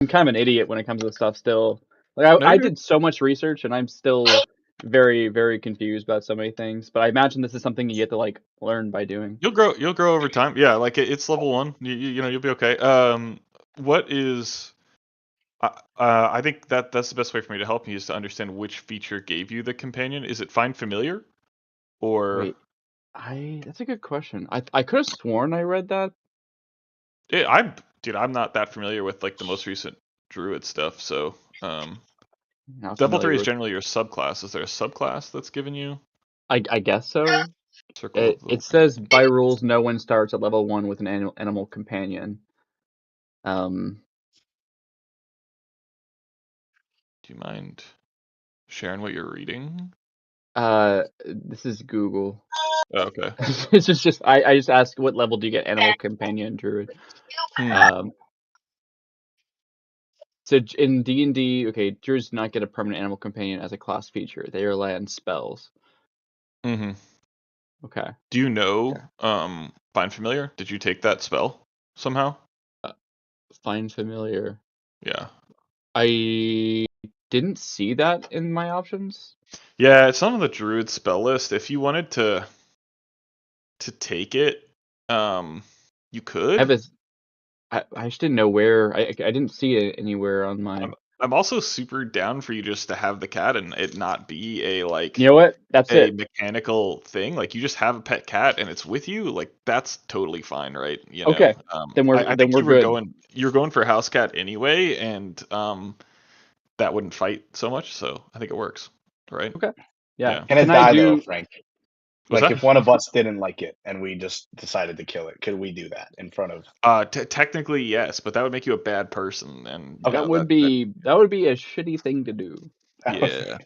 kind of an idiot when it comes to this stuff still. Like, I No, I you're good. did so much research, and I'm still very, very confused about so many things, but I imagine this is something you get to, like, learn by doing. You'll grow over time. Yeah, like it's level 1. You know, you'll be okay. What is I think that's the best way for me to help you is to understand which feature gave you the companion. Is it find familiar or Wait, that's a good question. I could have sworn I read that. I'm not that familiar with like the most recent druid stuff, so Not level 3 familiar is with. generally your subclass. Is there a subclass that's given you I guess so. circle It of the it says by rules, no one starts at level 1 with an animal companion. Um, Do you mind sharing what you're reading? this is Google. Oh, okay. It's just I just asked what level do you get animal companion druid. Hmm. Um, so in D&D, okay, druids do not get a permanent animal companion as a class feature. They rely on spells. Mm-hmm. Okay. Do you know Okay. find familiar? Did you take that spell somehow? Uh, Find familiar. Yeah. I didn't see that in my options. Yeah, it's not on the druid spell list. If you wanted to take it, you I have could. this. I just didn't know where. I didn't see it anywhere on my. I'm also super down for you just to have the cat and it not be a You know what? That's a it. mechanical thing. Like you just have a pet cat and it's with you. Like that's totally fine, right? You know. Okay. Then we're I then think we're good. you were going for house cat anyway, and that wouldn't fight so much. So I think it works, right? Okay. Yeah. Yeah. Can Can it I die though, do? Frank? What's Like that? if one of us didn't like it and we just decided to kill it, could we do that in front of? Technically yes, but that would make you a bad person, and you Okay. That know would that be that would be a shitty thing to do. yeah.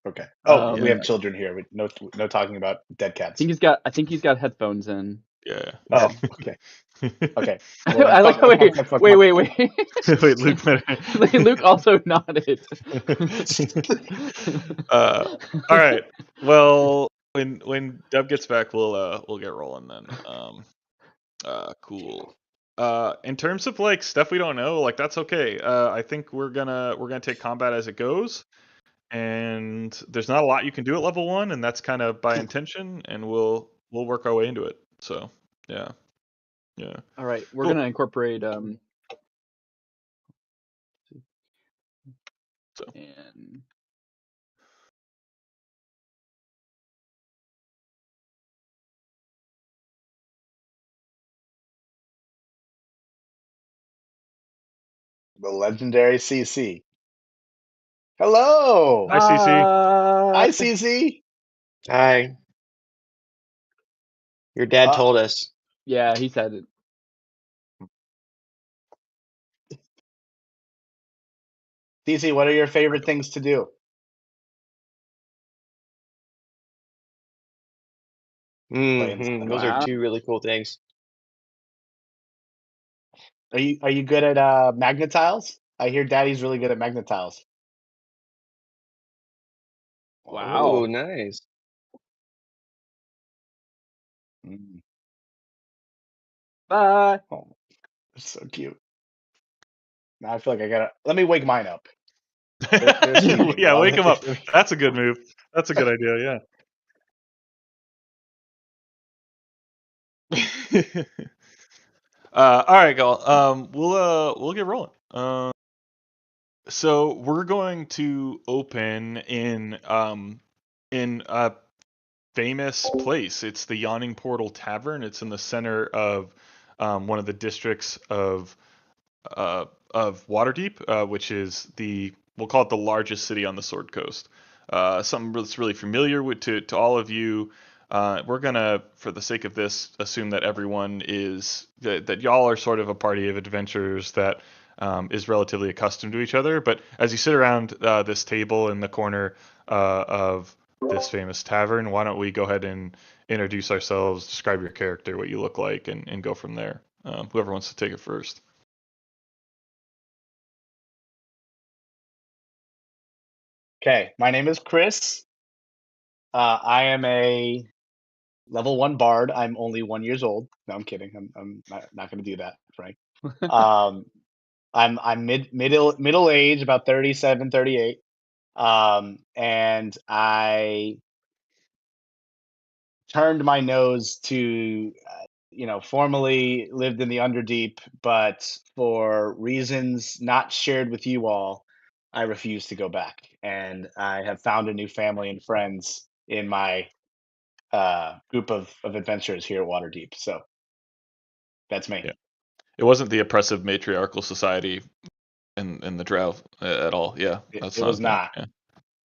Okay. Oh, we Yeah. have Um, children here. No talking about dead cats. I think he's got headphones in. Yeah. Oh, okay. Okay. Well then, I like fuck, how fuck, fuck, fuck, fuck. wait. Wait, Luke. Luke also nodded. uh, all right. Well, when Dub gets back, we'll get rolling then. Cool. In terms of like stuff we don't know, like that's okay. I think we're gonna take combat as it goes, and there's not a lot you can do at level 1, and that's kind of by intention, and we'll work our way into it. So yeah, yeah, All right, we're cool. gonna incorporate So and The legendary CC. Hello. hi, CC. Hi, CC. Hi. Your dad Uh, told us. yeah, he said it. CC, what are your favorite things to do? Playing Those are Wow. two really cool things. Are you good at magnetiles? I hear Daddy's really good at magnetiles. Oh, Wow. nice. Mm. Bye. Oh, that's so cute. Now I feel like I gotta. Let me wake mine up. They're sleeping. Yeah, wake him up. Let me- That's a good move. That's a good idea. Yeah. All right, y'all. We'll get rolling. So we're going to open in a famous place. It's the Yawning Portal Tavern. It's in the center of one of the districts of Waterdeep, which is we'll call it the largest city on the Sword Coast. Something that's really familiar to all of you. We're gonna, for the sake of this, assume that everyone that y'all are sort of a party of adventurers that is relatively accustomed to each other. But as you sit around this table in the corner of this famous tavern, why don't we go ahead and introduce ourselves, describe your character, what you look like, and go from there. Whoever wants to take it first. Okay, my name is Chris. I am a level 1 bard. I'm only 1 years old. No, I'm kidding. I'm not going to do that, Frank. Um, I'm middle age, about 37, 38. And I turned my nose to, formerly lived in the Underdeep, but for reasons not shared with you all, I refuse to go back. And I have found a new family and friends in my group of adventurers here at Waterdeep. So that's me. Yeah. It wasn't the oppressive matriarchal society in the Drow at all. Yeah, that's It not a was thing. not. Yeah.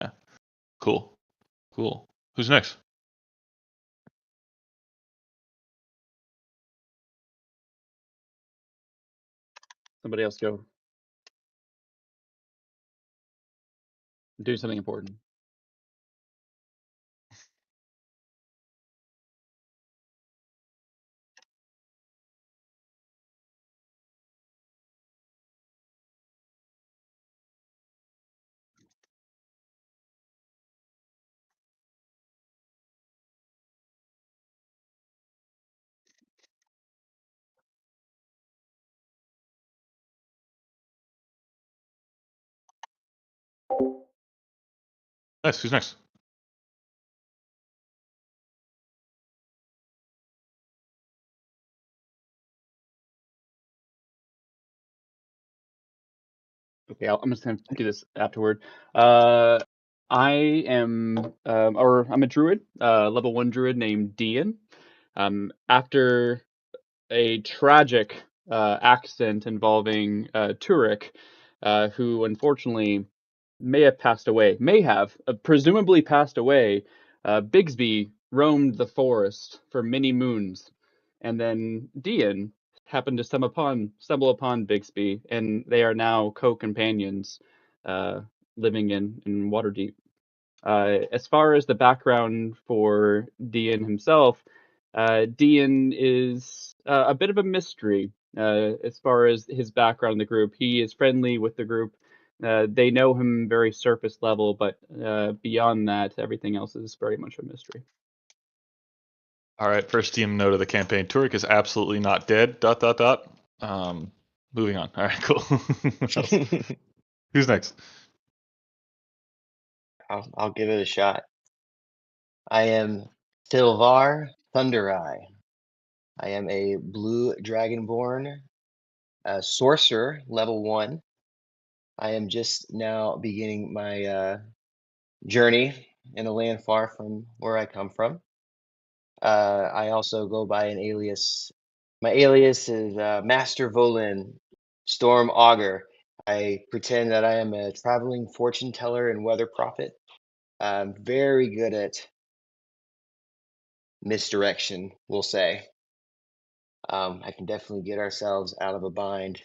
Yeah. Cool. Cool. Who's next? Somebody else go. Do something important. Nice. Who's next? Okay, I'm just gonna do this afterward. I am, or I'm a druid, level 1 druid named Dean. After a tragic accident involving Turek, who unfortunately may have, presumably passed away. Bigsby roamed the forest for many moons, and then Dean happened to stumble upon Bigsby, and they are now co-companions, uh, living in Waterdeep. As far as the background for Dean himself, Dean is a bit of a mystery as far as his background in the group. He is friendly with the group. They know him very surface level, but beyond that, everything else is very much a mystery. All right. First team note of the campaign. Turek is absolutely not dead. ... Moving on. All right. Cool. What else? Who's next? I'll give it a shot. I am Silvar Thundereye. I am a blue dragonborn, sorcerer, level 1. I am just now beginning my journey in a land far from where I come from. I also go by an alias. My alias is Master Volin, Storm Augur. I pretend that I am a traveling fortune teller and weather prophet. I'm very good at misdirection, we'll say. I can definitely get ourselves out of a bind.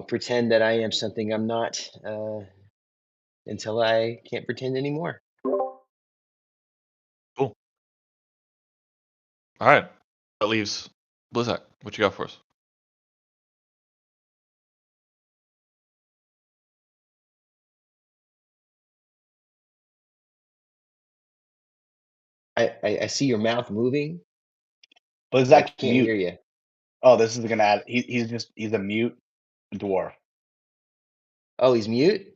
Pretend that I am something I'm not until I can't pretend anymore. Cool. All right. That leaves Blizzak. What you got for us? I see your mouth moving. But is But I that can't mute? hear you. Oh, this is gonna add. He's a mute dwarf. Oh, he's mute?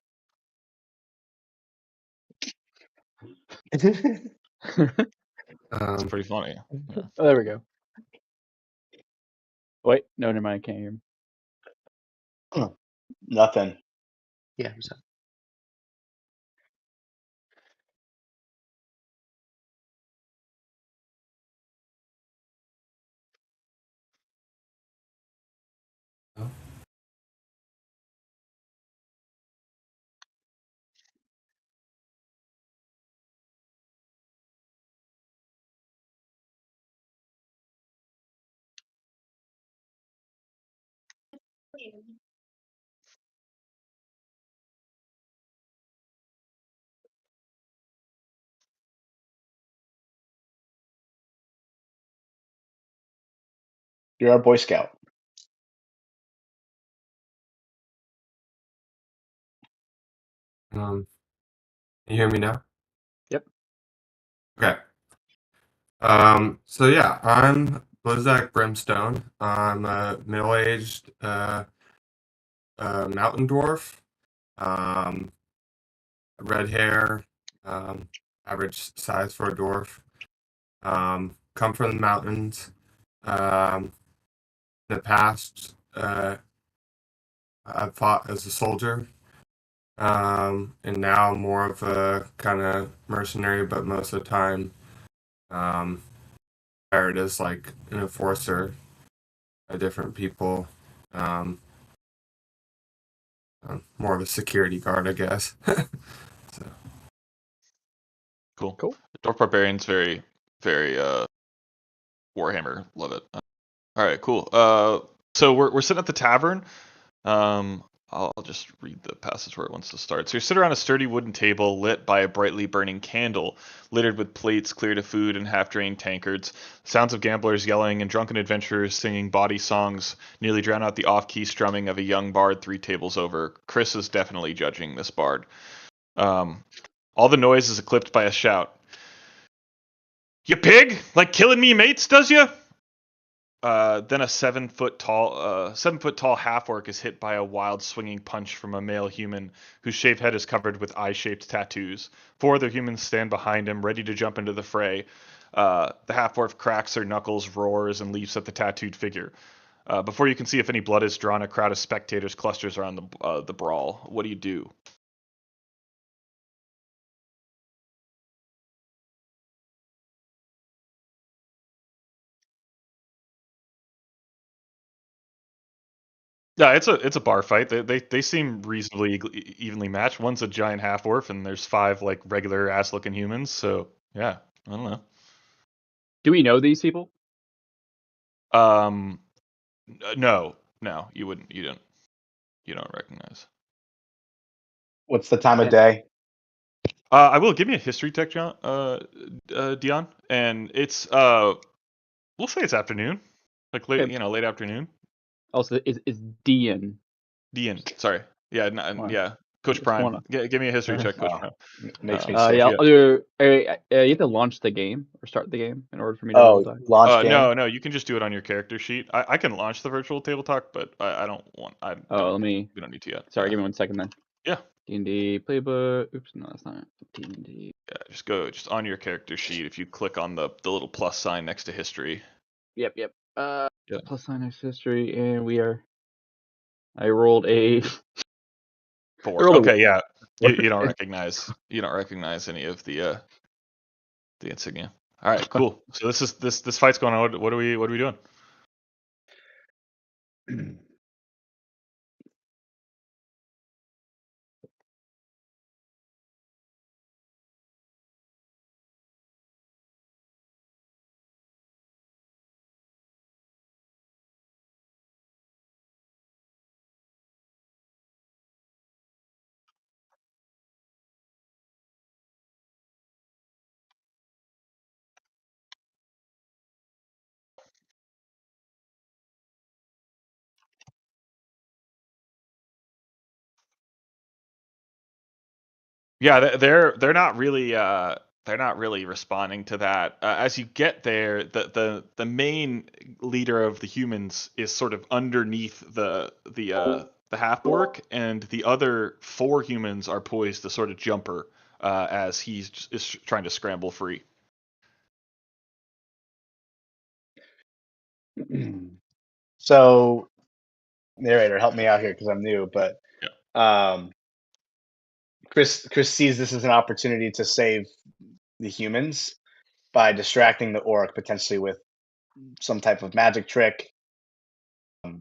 It's pretty funny. Yeah. Oh, there we go. Wait, no, never mind. I can't hear him. Nothing. Yeah, what's up? You're a Boy Scout. Can you hear me now? Yep. Okay. So yeah, I'm Blizzak Brimstone. I'm a middle-aged mountain dwarf, red hair, average size for a dwarf. Come from the mountains. In the past, I've fought as a soldier, and now more of a kind of mercenary, but most of the time, hired as like an enforcer of different people. More of a security guard, I guess. So. Cool. Cool. Dwarf Barbarian's very, very Warhammer. Love it. All right, cool. So we're sitting at the tavern. I'll just read the passage where it wants to start. So you sit around a sturdy wooden table lit by a brightly burning candle, littered with plates cleared of food and half-drained tankards. Sounds of gamblers yelling and drunken adventurers singing bawdy songs nearly drown out the off-key strumming of a young bard 3 tables over. Chris is definitely judging this bard. All the noise is eclipsed by a shout. "You pig! Like killing me mates, does you?" Then a 7-foot tall half-orc is hit by a wild swinging punch from a male human whose shaved head is covered with eye-shaped tattoos. 4 other humans stand behind him, ready to jump into the fray. The half-orc cracks their knuckles, roars, and leaps at the tattooed figure. Before you can see if any blood is drawn, a crowd of spectators clusters around the brawl. What do you do? Yeah, it's a bar fight. They seem reasonably evenly matched. One's a giant half orc, and there's 5 like regular ass looking humans. So yeah, I don't know. Do we know these people? No, you wouldn't. You don't recognize. What's the time of day? I will give me a history check, John, Dion, and it's we'll say it's afternoon, like late, Okay. late afternoon. Also, is Dian? Dion, sorry, yeah, Wow. yeah, Coach Just Prime. wanna- Give me a history check, Coach Oh, Prime. makes me Yeah, sick. I'll do. You have to launch the game or start the game in order for me to roll die. Launch game. No, you can just do it on your character sheet. I can launch the virtual table talk, but I don't want. Let me. We don't need to yet. Sorry, Yeah. give me 1 second then. Yeah. D&D playbook. Oops, no, that's not it. D&D. Yeah, just on your character sheet. If you click on the little plus sign next to history. Yep. Yeah. Plus sign next history, and we are. I rolled a. 4. rolled a Okay, yeah. four. You don't recognize any of the insignia. All right, cool. So this fight's going on. What are we doing? Yeah, they're not really responding to that. As you get there, the main leader of the humans is sort of underneath the half orc, and the other 4 humans are poised to sort of jump her as is trying to scramble free. So, narrator, help me out here because I'm new. But Yeah. Chris sees this as an opportunity to save the humans by distracting the orc potentially with some type of magic trick. Yeah,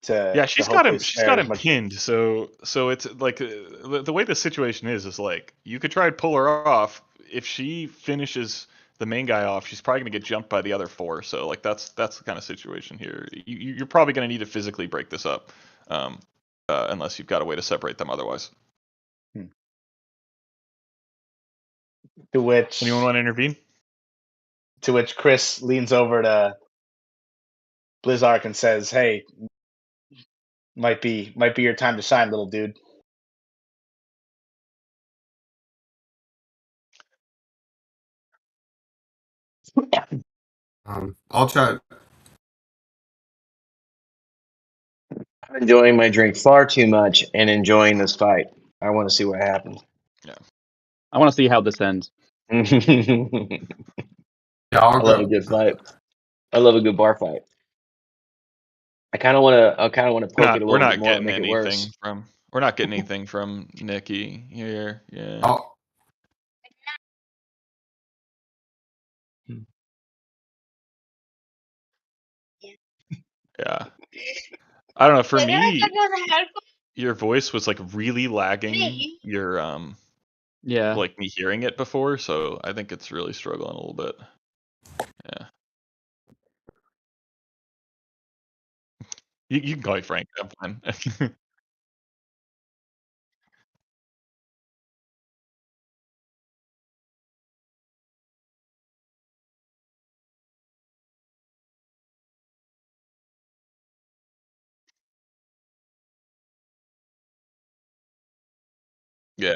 To she's got hopefully him. She's spare got as him much. pinned. So it's like the way the situation is like you could try and pull her off. If she finishes the main guy off, she's probably gonna get jumped by the other 4. So like that's the kind of situation here. You're probably gonna need to physically break this up, unless you've got a way to separate them otherwise. To which Anyone want to intervene? Chris leans over to Blizzark and says, "Hey, might be your time to shine, little dude." I'll try. I'm enjoying my drink far too much and enjoying this fight. I want to see what happens. I want to see how this ends. I Yeah, I'll love a go. good fight. I love a good bar fight. I kind of want to poke it a We're little bit not more and getting make it anything worse. from. We're not getting anything from Nikki here. Yeah. I'll, Yeah. I don't know. For me, your voice was like really lagging. Your Yeah. like me hearing it before, so I think it's really struggling a little bit. Yeah. You can call me Frank. I'm fine. Yeah.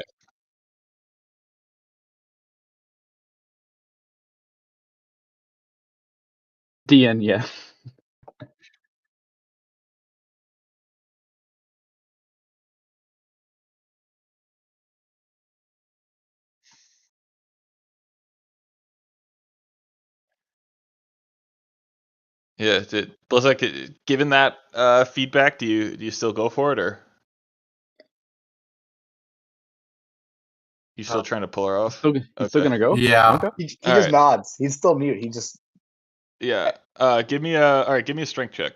DN, yeah. Yeah. Blizzak, given that feedback, do you still go for it, or you still trying to pull her off? He's still Okay. gonna go? yeah. Okay. He All just right. nods. He's still mute. He just. Yeah. Give me a strength check.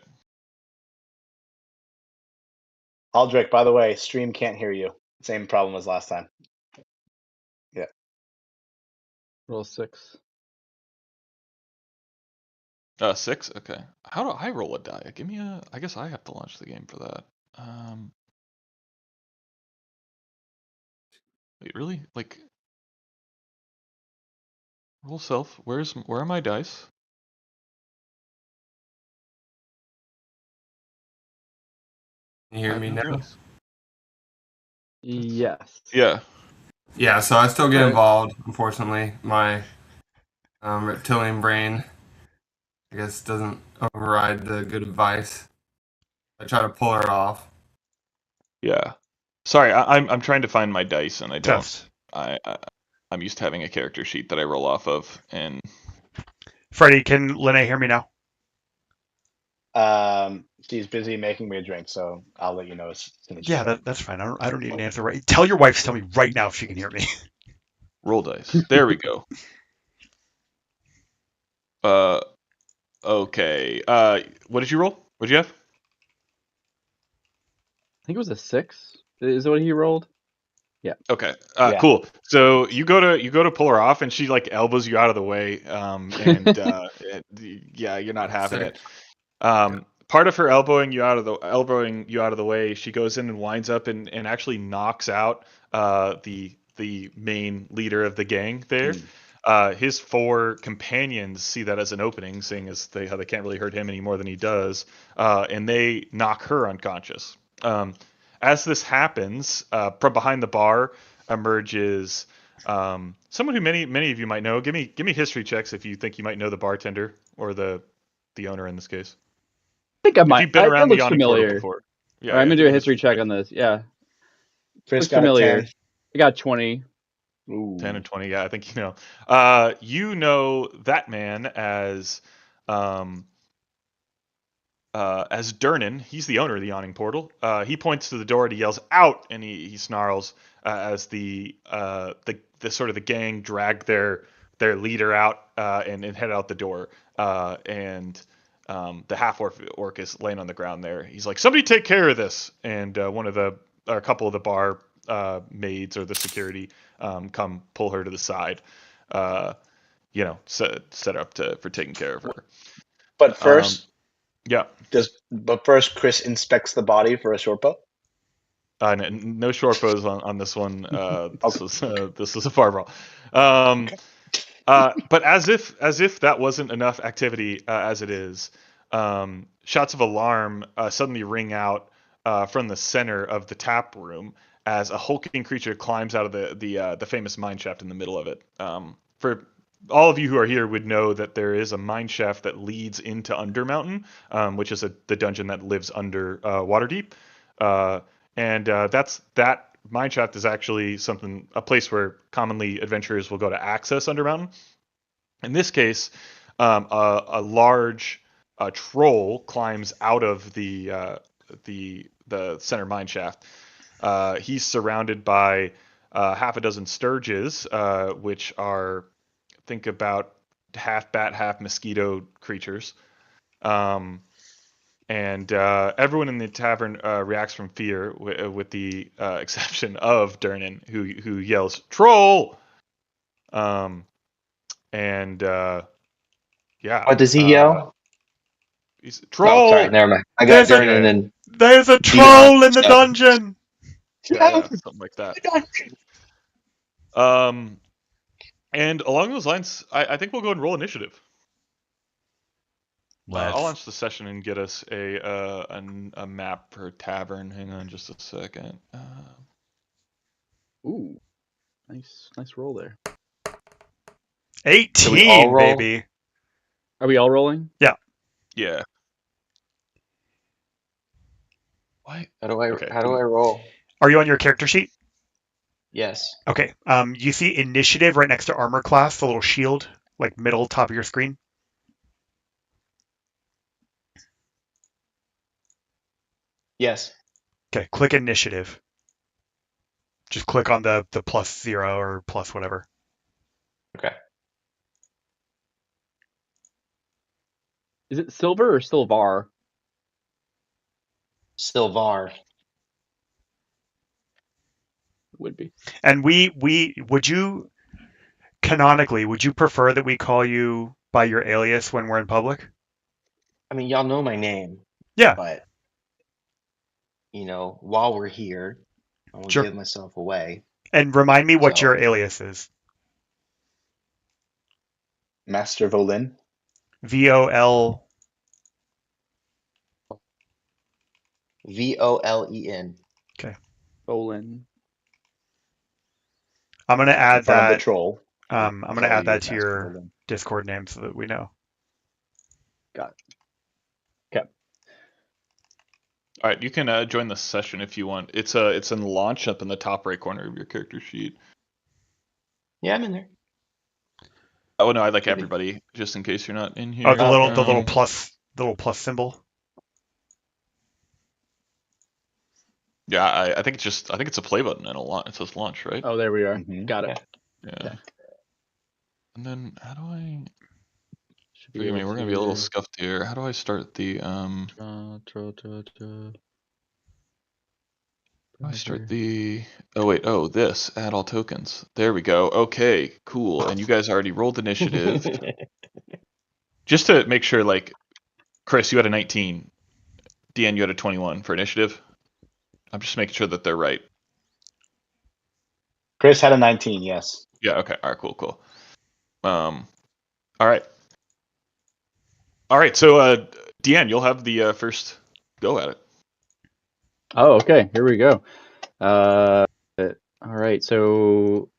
Aldrich, by the way, stream can't hear you. Same problem as last time. Yeah. Roll 6. 6. Okay. How do I roll a die? Give me a. I guess I have to launch the game for that. Wait, really? Like, roll self. Where are my dice? Can you hear I have me no now? dice. Yes. Yeah. Yeah, so I still get Alright. involved. Unfortunately, my reptilian brain, I guess, doesn't override the good advice. I try to pull her off. Yeah. Sorry, I'm trying to find my dice and I don't. Test. I'm used to having a character sheet that I roll off of, and Freddie, can Lene hear me now? She's busy making me a drink, so I'll let you know as soon as she's Yeah, ready. that's fine. I don't need an answer right. Tell your wife to tell me right now if she can hear me. roll dice. There we go. Okay. What did you roll? What did you have? I think it was a 6. Is that what he rolled? Yeah. Okay. Yeah. Cool. So you go to pull her off, and she like elbows you out of the way. Yeah, you're not having it. Sick. Part of her elbowing you out of the way, she goes in and winds up and actually knocks out the main leader of the gang there. His 4 companions see that as an opening, seeing as how they can't really hurt him any more than he does, and they knock her unconscious. As this happens, from behind the bar emerges someone who many of you might know. Give me history checks if you think you might know the bartender or the owner in this case. I think I If might. you've been It around the looks yawning portal familiar. before. All Yeah, right, I'm yeah. gonna Give do a me history history check checks. on this. Yeah. Chris Looks got a familiar. 10. I got 20. Ooh. 10 and 20. Yeah, I think you know. You know that man as Durnan. He's the owner of the yawning portal. He points to the door and he yells out, and he snarls as the sort of the gang drag their leader out and head out the door. The half orc is laying on the ground there. He's like, "Somebody take care of this!" And a couple of the bar maids or the security come pull her to the side. Set up for taking care of her. But Um, first, yeah. Chris inspects the body for a short bow. No short bows on this one. Okay. This was a fireball. Um, Okay. but as if that wasn't enough activity as it is, shots of alarm suddenly ring out from the center of the tap room as a hulking creature climbs out of the famous mine shaft in the middle of it. For all of you who are here would know that there is a mine shaft that leads into Undermountain, which is the dungeon that lives under Waterdeep, and that mine shaft is actually a place where commonly adventurers will go to access Undermountain. In this case, a large troll climbs out of the center mine shaft. He's surrounded by half a dozen sturges, which are, think about half bat, half mosquito creatures. And everyone in the tavern reacts from fear, with the exception of Durnan, who yells "Troll!" And yeah, What does he yell? he's Oh, sorry. "Troll!" Never mind. I got There's a- Durnan and There's a Dion. troll in the So, dungeon. Yeah, something like that. And along those lines, I think we'll go and roll initiative. I'll launch the session and get us a map per tavern. Hang on just a second. Ooh, nice roll there. do we all 18, roll? baby. Are we all rolling? Yeah. Why? How do I Okay. roll? Are you on your character sheet? Yes. Okay. You see initiative right next to armor class, the little shield, like middle top of your screen. Yes. Okay, click initiative. Just click on the +0 or plus whatever. Okay. Is it silver or silvar? Silvar. Would be. And would you canonically prefer that we call you by your alias when we're in public? I mean, y'all know my name. Yeah. But while we're here, I won't Sure. give myself away. And remind me what So- your alias is. Master Volin. VOL. VOLEN. Bolin. I'm gonna In add front of the that. troll. I'm gonna Call add you that to Master your Volin. Discord name so that we know. Got it. Okay. All right, you can join the session if you want. It's in launch up in the top right corner of your character sheet. Yeah, I'm in there. Oh no, I like Maybe. everybody, just in case you're not in here. Oh, the Okay. little plus symbol. Yeah, I think it's a play button and a launch. It says launch, right? Oh, there we are. Mhm. Got it. Yeah. Okay. And then how do I? Should be Forgive me, able we're gonna be a little to- scuffed here. How do I start the Draw. I start the this add all tokens. There we go. Okay, cool. And you guys already rolled initiative. Just to make sure, like, Chris, you had a 19. Deanne, you had a 21 for initiative. I'm just making sure that they're right. Chris had a 19, yes. Yeah, okay. All right, cool. All right. So, Deanne, you'll have the first go at it. Oh, okay. Here we go. All right. So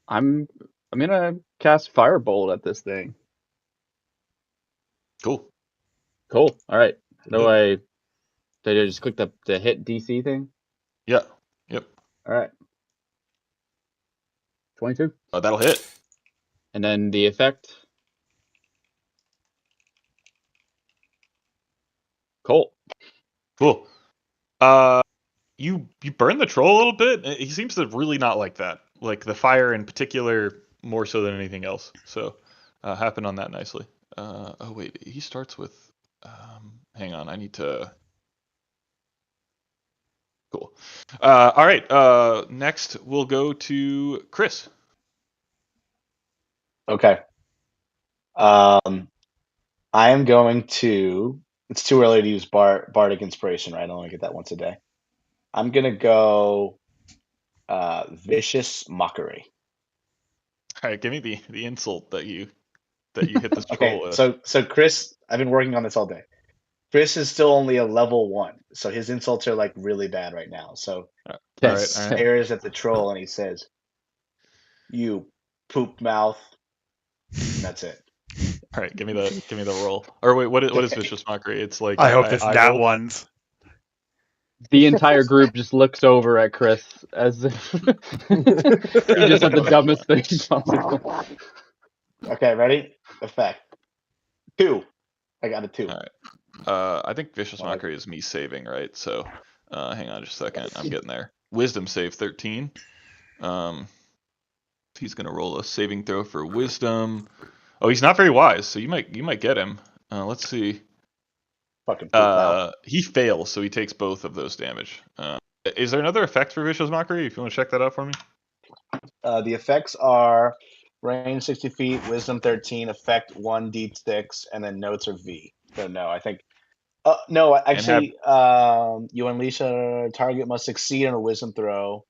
I'm gonna cast Firebolt at this thing. Cool. Cool. All right. Did I just click the hit DC thing? Yeah. Yep. All right. 22. That'll hit. And then the effect. Cool. Cool. You burn the troll a little bit. He seems to really not like that. Like the fire in particular, more so than anything else. So, happened on that nicely. Oh wait, he starts with. Hang on, I need to. Cool. All right. Next, we'll go to Chris. Okay. I am going to. It's too early to use Bardic Inspiration, right? I only get that once a day. I'm gonna go Vicious Mockery. All right, give me the insult that you hit this troll Okay, with. so Chris, I've been working on this all day. Chris is still only a level 1, so his insults are like really bad right now. So All he right. stares at the troll and he says, "You poop mouth, and that's it. All right, give me the roll. Or wait, what is vicious mockery? It's like I hope this I nat rolled. ones. The entire group just looks over at Chris as if he just said the dumbest thing possible. Okay, ready? Effect. 2. I got a 2. All right. I think vicious mockery is me saving, right? So, hang on just a second. I'm getting there. Wisdom save 13. He's gonna roll a saving throw for wisdom. Oh, he's not very wise, so you might get him. Let's see. Fucking poop out. He fails, so he takes both of those damage. Is there another effect for vicious mockery? If you want to check that out for me. The effects are range 60 feet, wisdom 13, effect 1d6, and then notes are V. So no, I think. No, actually, you unleash a target must succeed on a wisdom throw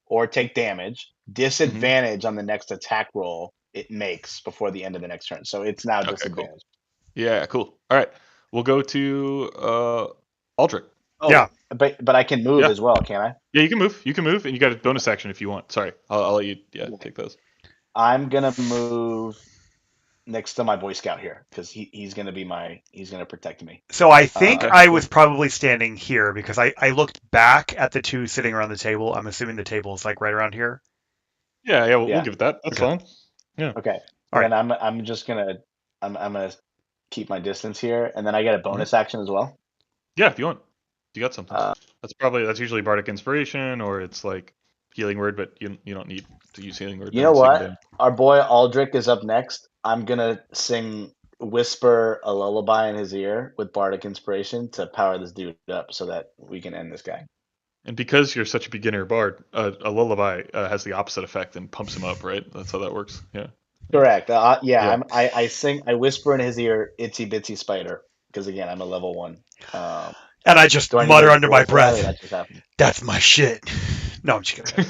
or take damage. Disadvantage on the next attack roll it makes before the end of the next turn. So it's now Okay, disadvantage. cool. Yeah, cool. All right, we'll go to Aldrich. Oh, Yeah. but I can move Yeah. as well, can't I? Yeah, you can move. You can move, and you got a bonus action if you want. Sorry, I'll let you. Yeah, take those. I'm gonna move next to my Boy Scout here because he's gonna protect me. So I think Okay, I cool. was probably standing here because I looked back at the two sitting around the table. I'm assuming the table is like right around here. Yeah, Yeah. we'll give it that. That's Okay. fine. Yeah. Okay. All And then I'm just gonna I'm gonna keep my distance here, and then I get a bonus action as well. Yeah, if you want, you got something. Uh, That's usually bardic inspiration, or it's like healing word, but you don't need to use healing word. You during know the second what? damage. Our boy Aldrich is up next. I'm gonna whisper a lullaby in his ear with bardic inspiration to power this dude up so that we can end this guy. And because you're such a beginner bard, a lullaby has the opposite effect and pumps him up, right? That's how that works. Yeah. Correct. Yeah, Yeah. I whisper in his ear, "Itsy bitsy spider," because again, I'm a level 1. And I just Do I need mutter to under roll my for that, or breath, that just happened? "That's my shit." No, I'm just kidding.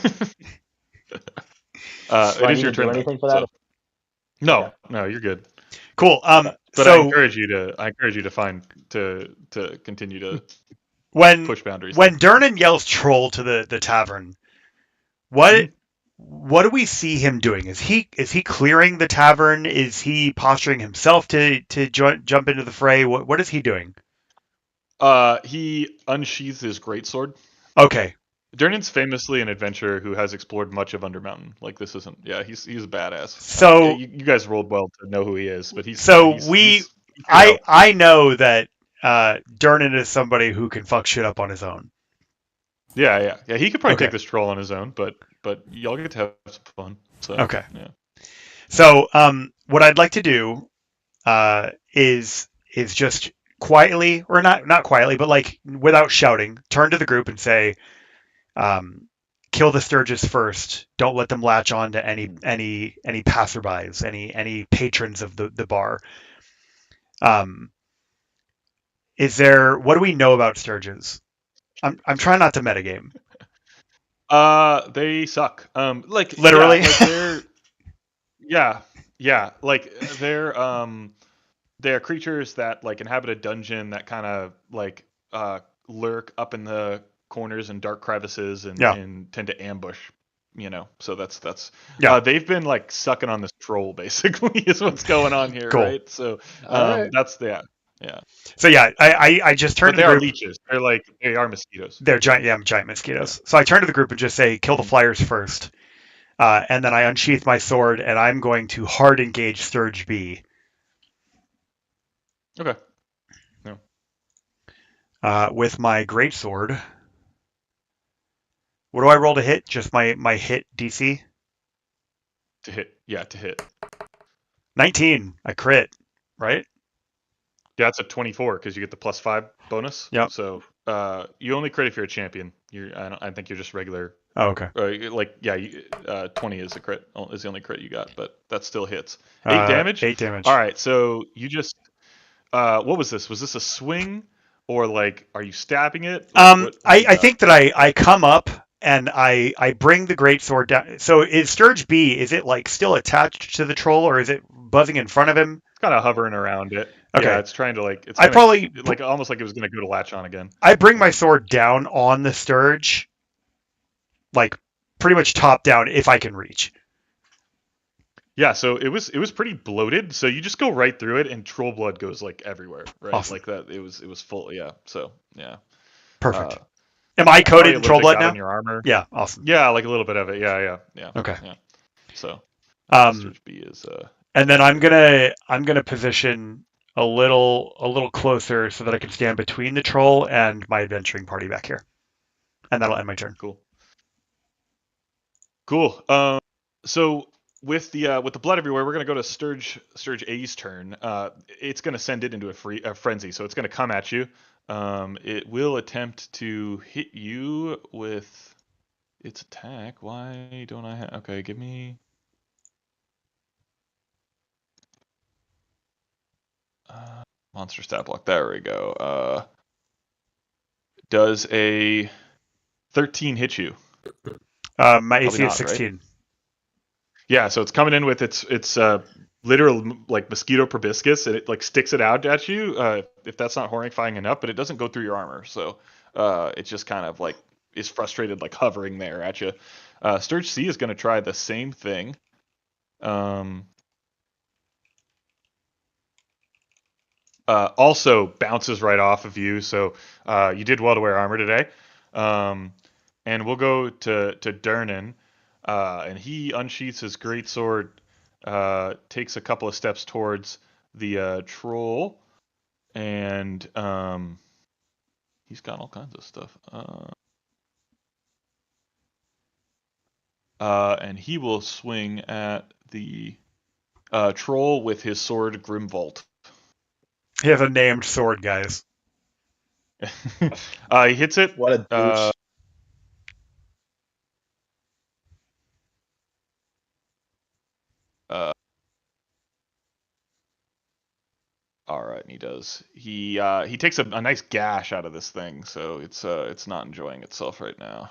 Do I It is need your to do turn though. anything for that? So. No, Okay. no, you're good. Cool. But I So encourage you to continue to when push boundaries. Durnan yells "troll" to the tavern, what do we see him doing? Is he clearing the tavern? Is he posturing himself to jump into the fray? What is he doing? He unsheathes his greatsword. Okay. Durnan's famously an adventurer who has explored much of Undermountain. Like this isn't. Yeah, he's a badass. So you guys rolled well to know who he is, but I know that Durnan is somebody who can fuck shit up on his own. Yeah. He could probably Okay. take this troll on his own, but y'all get to have some fun. So Okay. Yeah. So what I'd like to do is just quietly, or not quietly, but like without shouting, turn to the group and say, kill the Sturgis first. Don't let them latch on to any passerbys, any patrons of the bar. What do we know about Sturgis? I'm trying not to metagame. They suck. Like Literally. Like they're creatures that like inhabit a dungeon that kind of like lurk up in the corners and dark crevices and tend to ambush. So that's they've been like sucking on this troll basically is what's going on here, Cool. right? So Right. that's So I just turned But to they the are group. leeches. They are mosquitoes. They're giant mosquitoes. So I turn to the group and just say, kill the flyers first. And then I unsheath my sword, and I'm going to hard engage Sturge B. Okay. With my greatsword. What do I roll to hit? Just my hit DC? To hit. 19. I crit, right? Yeah, it's a 24 because you get the +5 bonus. Yep. So you only crit if you're a champion. I think you're just regular. Oh, okay. 20 is a crit. Is the only crit you got, but that still hits. 8 damage. 8 damage. All right. So you just what was this? Was this a swing or like are you stabbing it? I think that I come up and I bring the greatsword down. So is Sturge B? Is it like still attached to the troll or is it buzzing in front of him? It's kind of hovering around it. Okay. Yeah, it's trying to like. It's I probably like almost like it was going to go to latch on again. I bring my sword down on the Sturge, like pretty much top down if I can reach. Yeah, so it was pretty bloated. So you just go right through it, and troll blood goes like everywhere, right? Awesome. Like that. It was full. Yeah. So yeah. Perfect. Am I Probably coated a in little troll bit blood got now? on your armor. Yeah, awesome. Yeah, like a little bit of it. Yeah. Okay. Yeah. So Um, B is and then I'm gonna position a little closer so that I can stand between the troll and my adventuring party back here, and that'll end my turn. Cool. So with the blood everywhere, we're gonna go to Sturge A's turn. It's gonna send it into a frenzy, so it's gonna come at you. It will attempt to hit you with its attack. Why don't I have? Okay, give me. Monster stat block. There we go. Does a 13 hit you? My AC Probably is not, 16. right? Yeah, so it's coming in with its literal like mosquito proboscis, and it like sticks it out at you. If that's not horrifying enough, but it doesn't go through your armor, so it just kind of like is frustrated, like hovering there at you. Sturge C is going to try the same thing. Also bounces right off of you, so you did well to wear armor today. And we'll go to Durnan, and he unsheaths his great sword, takes a couple of steps towards the troll, and he's got all kinds of stuff. And he will swing at the troll with his sword Grimvault. He has a named sword, guys. He hits it. What a douche. All right, and he does. He takes a nice gash out of this thing, so it's not enjoying itself right now.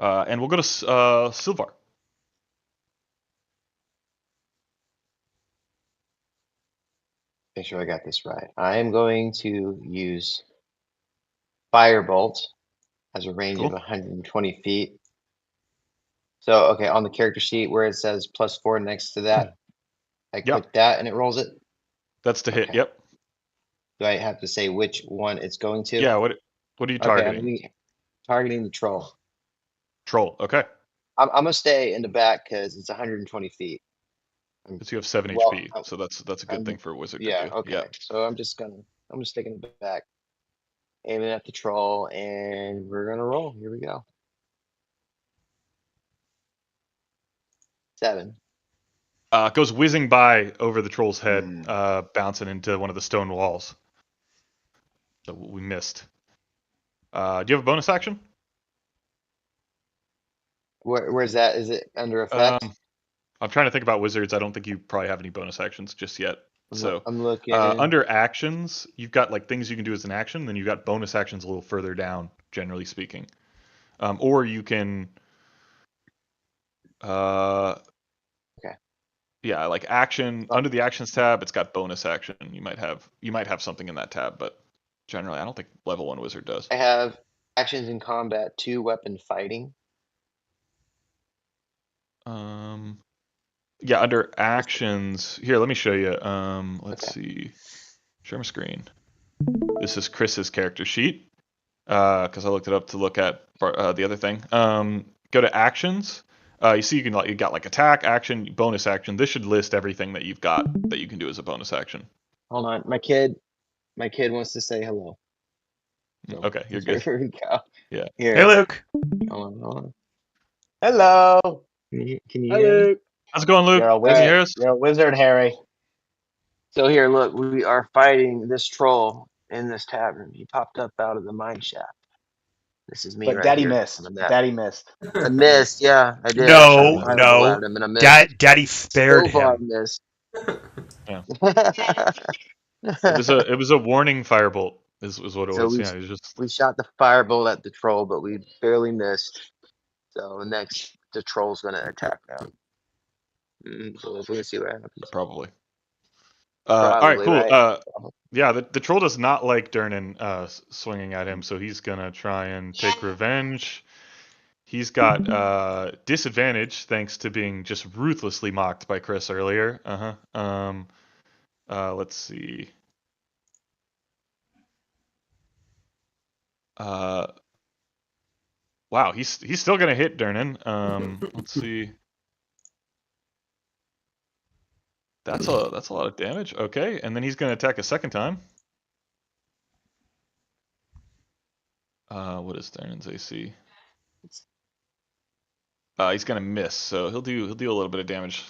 And we'll go to Silvar. Make sure I got this right. I am going to use Firebolt has a range of Cool. 120 feet. So, okay, on the character sheet where it says +4 next to that, I click that and it rolls it. That's to hit. Okay. Yep. Do I have to say which one it's going to? Yeah. What are you Okay, targeting? targeting the troll. Troll. Okay. I'm gonna stay in the back because it's 120 feet. Because you have 7 Well, HP, so that's a good thing for a wizard Yeah, to do. okay. Yeah. So I'm gonna stick in the back, aiming at the troll, and we're gonna roll. Here we go. 7. Goes whizzing by over the troll's head, bouncing into one of the stone walls. So we missed. Do you have a bonus action? Where's that? Is it under effect? I'm trying to think about wizards. I don't think you probably have any bonus actions just yet. So I'm looking. under actions, you've got like things you can do as an action, then you've got bonus actions a little further down, generally speaking. Or you can Okay. Yeah, like action under the actions tab, it's got bonus action. You might have something in that tab, but generally I don't think level 1 wizard does. I have actions in combat, 2 weapon fighting. Yeah, under actions, here, let me show you. Let's see. Share my screen. This is Chris's character sheet, because I looked it up to look at the other thing. Go to actions. You see you got like attack, action, bonus action. This should list everything that you've got that you can do as a bonus action. Hold on, my kid wants to say hello. So, okay, you're good. Here we go. Yeah. Here. Hey, Luke. Hold on. Hello. Can you hear me? How's it going, Luke? You're a Can you wizard. hear us? You're a wizard, Harry. So here, look, we are fighting this troll in this tavern. He popped up out of the mine shaft. This is me But right Daddy here. missed. on the map. Daddy missed. I missed, yeah, I did. I shot a fireball at him and I missed. Daddy spared So far, I him. missed. Yeah. It was a warning firebolt is what it So was. we- Yeah, it was just We shot the firebolt at the troll, but we barely missed. So next, the troll's gonna attack now. So we're gonna see what happens. probably. All right, cool. Right? Yeah, the troll does not like Durnan swinging at him, so he's gonna try and take revenge. He's got disadvantage thanks to being just ruthlessly mocked by Chris earlier. Let's see. Wow, he's still gonna hit Durnan. Let's see. That's a lot of damage. Okay, and then he's gonna attack a second time. What is Durnan's AC? He's gonna miss, so he'll do a little bit of damage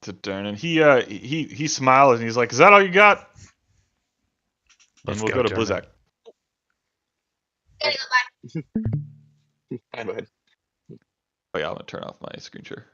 to Durnan. He smiles and he's like, "Is that all you got?" Let's And we'll go, go to Durnan. Blizzak. Hi, bud. Oh yeah, I'm gonna turn off my screen share.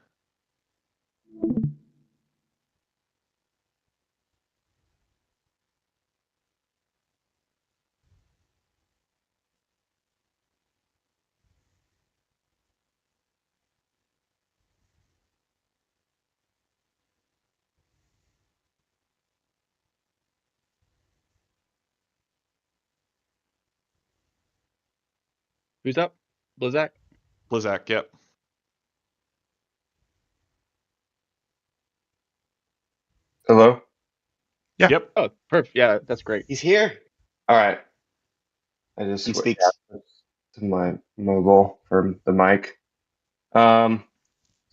Who's up? Blizzak? Blizzak, yep. Hello? Yeah. Yep. Oh, perfect. Yeah, that's great. He's here. All right. I just He switched speaks. to my mobile for the mic. So No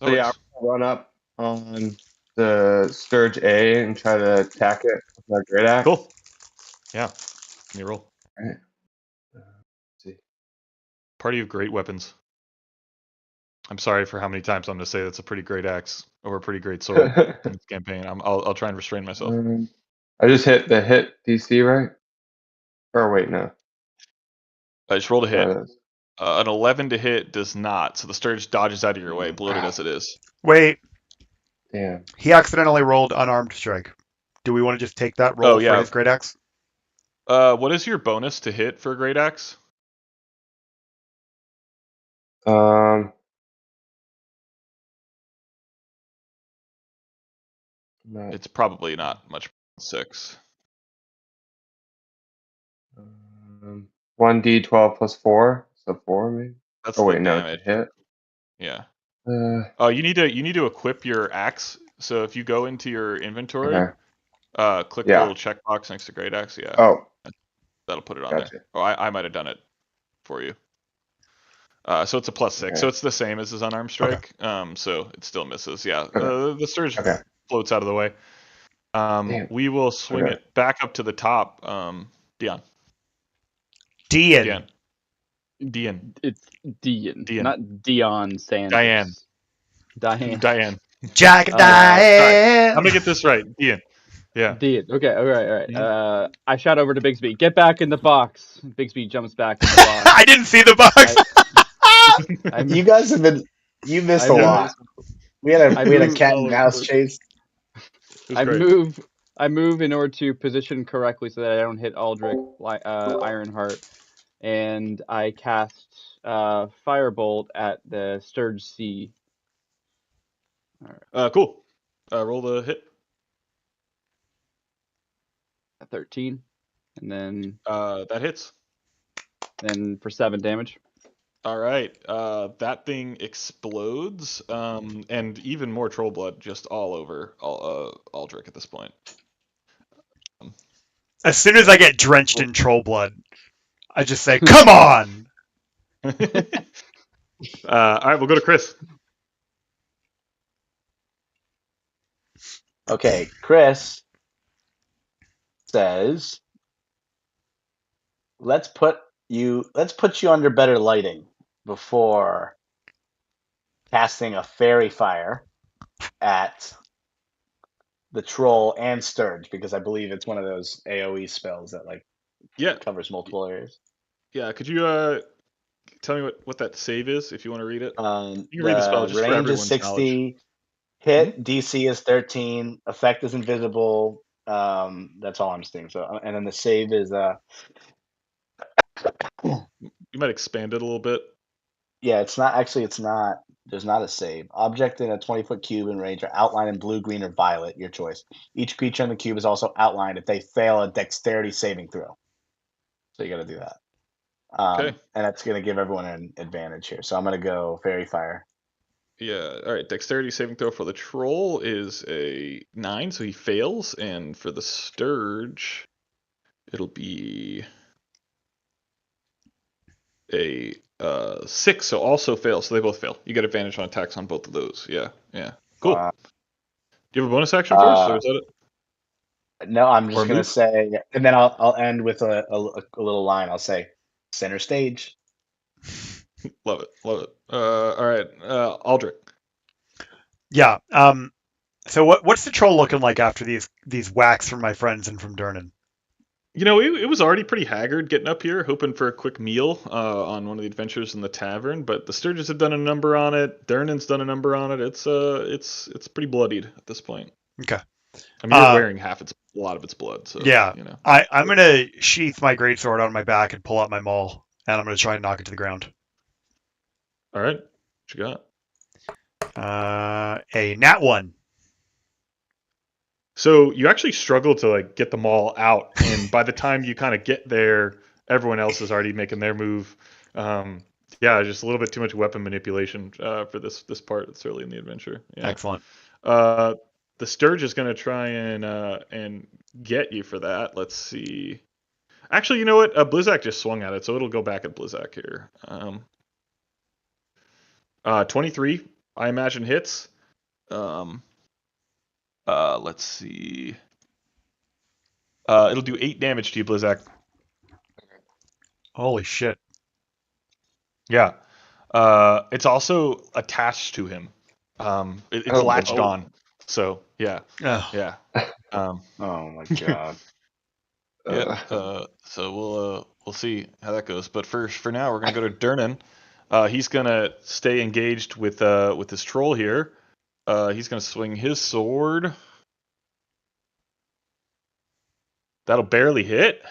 yeah, I'm worries. gonna run up on the Sturge A and try to attack it with my great axe. Cool. Yeah. Give me a roll. All right. Let's see. Party of great weapons. I'm sorry for how many times I'm gonna say that's a pretty great axe or a pretty great sword in this campaign. I'll try and restrain myself. I just hit the hit DC, right? Or wait, no. I just rolled a hit. No, it is. An 11 to hit does not, so the Sturge dodges out of your way, bloated as it is. Wait, Damn. he accidentally rolled unarmed strike. Do we want to just take that roll Oh, for yeah. his great axe? What is your bonus to hit for a great axe? No. It's probably not much. 6. 1d12 plus 4, so 4 maybe. That's Oh the wait, no, it's damage. a hit. Yeah. You need to equip your axe. So if you go into your inventory, Okay. click the Yeah. little checkbox next to great axe. Yeah. Oh, That'll put it on gotcha. there. Oh, I might have done it for you. So it's a +6. Okay. So it's the same as his unarmed strike. So it still misses. Yeah. Okay. The Sturge Okay. floats out of the way. Damn. We will swing Okay. it back up to the top. Dion. Dian. Dion. It's Dian, Dian. not Dion Sanders. Diane. Diane. Diane. Jack Uh, Diane. I'm gonna get this right. Dion. Yeah. Dian. Okay, all right. Mhm. I shout over to Bigsby. Get back in the box. Bigsby jumps back in the box. I didn't see the box. You guys have been. You missed a I lot. We had I a moved cat all and over mouse the chase. It was I great. move in order to position correctly so that I don't hit Aldrich, Ironheart, and I cast Firebolt at the Sturge C. All right, Cool. Roll the hit. 13, and That hits. then for 7 damage. All right. That thing explodes, and even more troll blood just all over Aldrich at this point. As soon as I get drenched in troll blood, I just say, "Come on!" All right, we'll go to Chris. Okay, Chris says, let's put you under better lighting before casting a fairy fire at the troll and Sturge, because I believe it's one of those AoE spells that Yeah. covers multiple areas. Yeah. Could you tell me what that save is if you want to read it? You can read the spell The just for range is everyone's knowledge. 60, hit DC is 13, effect is invisible. That's all I'm seeing. So, and then the save is You might expand it a little bit. yeah, it's not. There's not a save. Object in a 20-foot cube in range are outlined in blue, green, or violet, your choice. Each creature in the cube is also outlined if they fail a dexterity saving throw. So you got to do that. Okay. And that's going to give everyone an advantage here. So I'm going to go fairy fire. Yeah. All right. Dexterity saving throw for the troll is a 9, so he fails, and for the Sturge, it'll be a 6, so also fail. So they both fail. You get advantage on attacks on both of those. Yeah. Yeah. Cool. Uh, Do you have a bonus action for us, or is that it? no, I'm Or just a going to move? say, and then I'll end with a little line. I'll say, center stage. Love it. Love it. All right. Aldrich. Yeah. So what's the troll looking like after these whacks from my friends and from Durnan? You know, it was already pretty haggard getting up here, hoping for a quick meal on one of the adventures in the tavern. But the Sturges have done a number on it. Durnan's done a number on it. It's pretty bloodied at this point. Okay. I mean, you're wearing a lot of its blood, so Yeah. you know. I'm gonna sheath my greatsword on my back and pull out my maul, and I'm gonna try and knock it to the ground. All right, what you got? A nat 1. So you actually struggle to like get them all out, and by the time you kind of get there, everyone else is already making their move. Yeah, just a little bit too much weapon manipulation for this part. It's early in the adventure. Yeah. Excellent. The Sturge is going to try and get you for that. Let's see. Actually, you know what? Blizzak just swung at it, so it'll go back at Blizzak here. 23, I imagine hits. Let's see. It'll do 8 damage to you, Blizzak. Holy shit. Yeah. It's also attached to him. It's Oh, latched oh. on. So yeah, Ugh. yeah. Um, Oh my god. yeah. So we'll see how that goes. But for now, we're gonna go to Durnan. He's gonna stay engaged with this troll here. He's gonna swing his sword. That'll barely hit.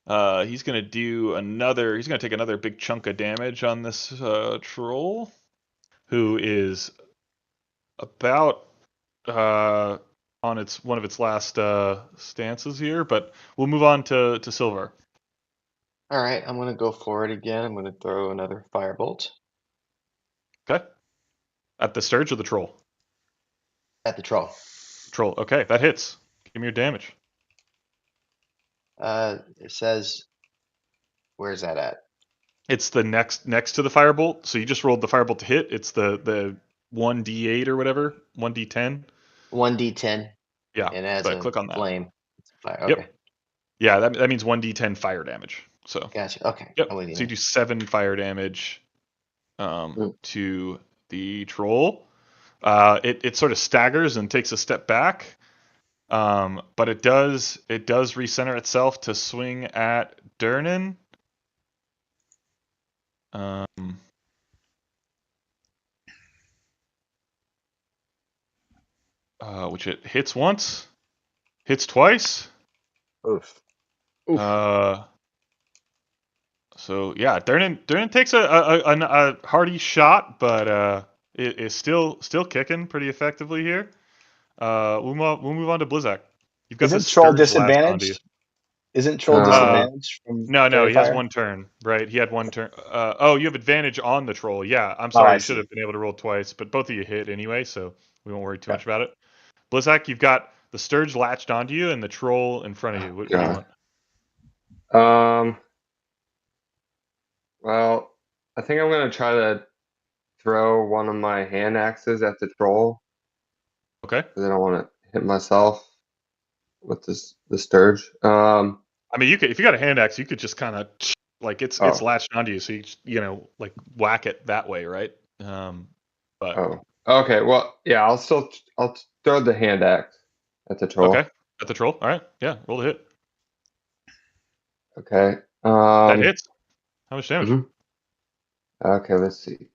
He's gonna do another. He's gonna take another big chunk of damage on this troll, who is about on one of its last stances here. But we'll move on to Silver. All right, I'm gonna go for it again. I'm gonna throw another firebolt Okay. At the Sturge or the troll? at the troll. Troll. Okay, that hits. Give me your damage. It says, where's that at? It's the next to the firebolt. So you just rolled the firebolt to hit. It's the 1d8 or whatever, 1d10. 1d10, Yeah. and it has So I a click on that. flame. It's a fire. Okay, Yep. Yeah, that means 1d10 fire damage. So gotcha. Okay, yep. I'm with you So you now. do 7 fire damage Mm. to the troll. It sort of staggers and takes a step back. But it does recenter itself to swing at Durnan. Which it hits once, hits twice. Oof. So yeah, Durnan takes a hearty shot, but it is still kicking pretty effectively here. We'll move on to Blizzak. You've got Isn't this troll Sturge latched onto you. disadvantaged? Isn't troll Uh, disadvantaged from No, fairy he has fire? one turn, right? He had one turn. Oh, you have advantage on the troll. Yeah, I'm Oh, sorry. I You should see. have been able to roll twice, but both of you hit anyway, so we won't worry too Okay. much about it. Blizzak, you've got the Sturge latched onto you and the troll in front of you. What do you God. want? Well, I think I'm gonna try to throw one of my hand axes at the troll Okay. because I don't want to hit myself with the Sturge. I mean, you could, if you got a hand axe, you could just kind of like it's Oh. latched onto you, so you know like whack it that way, right? But Oh. Okay. Well, yeah. I'll throw the hand axe at the troll. okay, at the troll. All right, yeah, roll the hit. Okay. That hits. How much damage? Mhm. Okay. Let's see.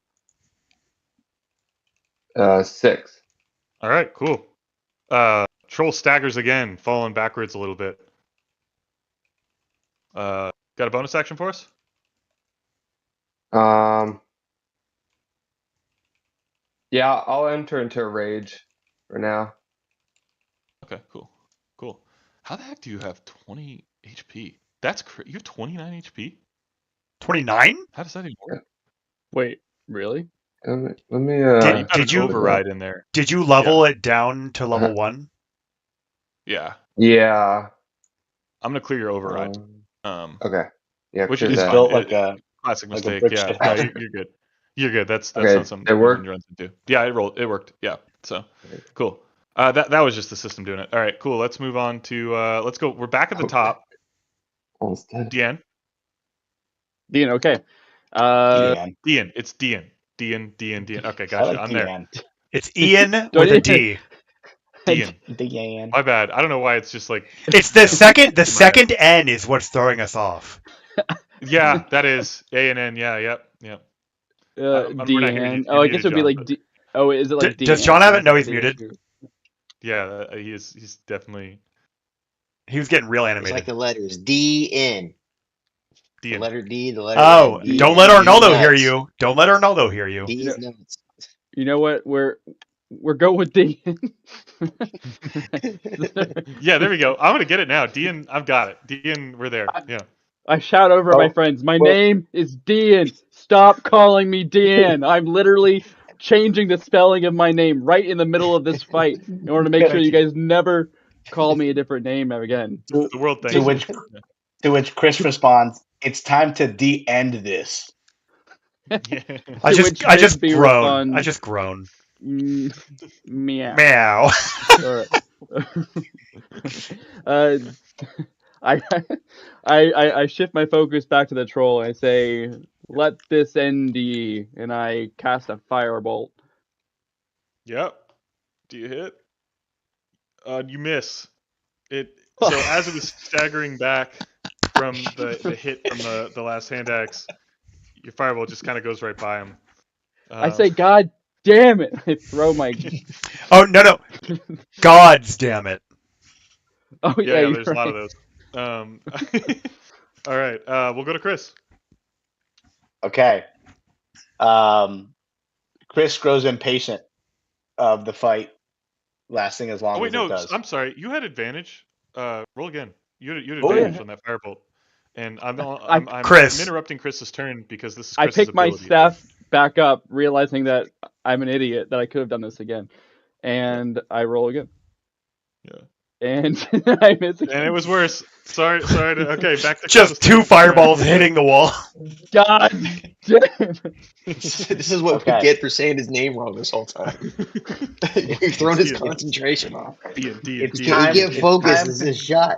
6. All right, cool. Troll staggers again, falling backwards a little bit. Got a bonus action for us? Yeah. I'll enter into a rage for now. Okay, cool. How the heck do you have 20 HP? That's you have 29 HP? 29? How does that even work? Wait, really? Let me Yeah, you've got Did an you- override in there. Did you level it down to level 1? Yeah. Yeah. I'm gonna clear your override. Okay. Yeah, Which clear is He's that. fine. built like a Classic like a mistake. brick Yeah. shit No, house. you're good. You're good. That's Okay, not something it worked? everyone runs into. Yeah, it worked. Yeah. So cool. That was just the system doing it. All right, cool. Let's move on to let's go. We're back at the Okay. top. Almost dead. Deanne. Dean, okay. Deanne. Deanne. It's Deanne. Deanne. Okay, I gotcha. like I'm there. Deanne. It's Ian Do I with a need- D. Deanne. Deanne. My bad. I don't know why it's just like. It's the second. The in my head. second N is what's throwing us off. Yeah, that is A and N. Yeah, yep. We're not here. Deanne. You're Oh, I guess muted, it would be John, like but- D. Oh, is it like Deanne? Does John have it? No, he's The muted. issue. Yeah, he's definitely He was getting real It's animated. like the letters D-N. The Deanne. letter D, the letter Oh, N. D, don't N. let D is Arnaldo hear nuts. you. Don't let Arnaldo hear you. D is nuts. You know what? We're going with Deanne. Yeah, there we go. I'm gonna get it now. Dean, I've got it. Dean, we're there. Yeah. I shout over at my friends. My name is Dean. Stop calling me Deanne. I'm literally changing the spelling of my name right in the middle of this fight in order to make sure you guys never call me a different name ever again. The world To thanks. which Chris responds, "It's time to de-end this." Yeah. I To just which groan. Bixby responds, I just groan. Meow. Meow. All right. I, I shift my focus back to the troll. I say, "Let this end ye," and I cast a firebolt. Yep. Do you hit? You miss. So as it was staggering back from the hit from the last hand axe, your fireball just kind of goes right by him. I say, "God damn it!" I throw my. Oh no! Gods damn it! Oh yeah, you're there's a lot of right. those. All right, we'll go to Chris. Okay. Chris grows impatient of the fight lasting as long Oh wait, as it no, does. I'm sorry. You had advantage. Roll again. You had Oh, yeah. advantage on that firebolt. And I'm Chris. interrupting Chris's turn because this is I Chris's pick my ability. staff back up, realizing that I'm an idiot, that I could have done this again, and I roll again. Yeah. And I miss again. And it was worse. Sorry. Okay, back to Just Chris's two turn. fireballs hitting the wall. God damn it. This is what Okay. we get for saying his name wrong this whole time. We've thrown his concentration off. D. It's Can time- we get it's focused? time- This is a shot.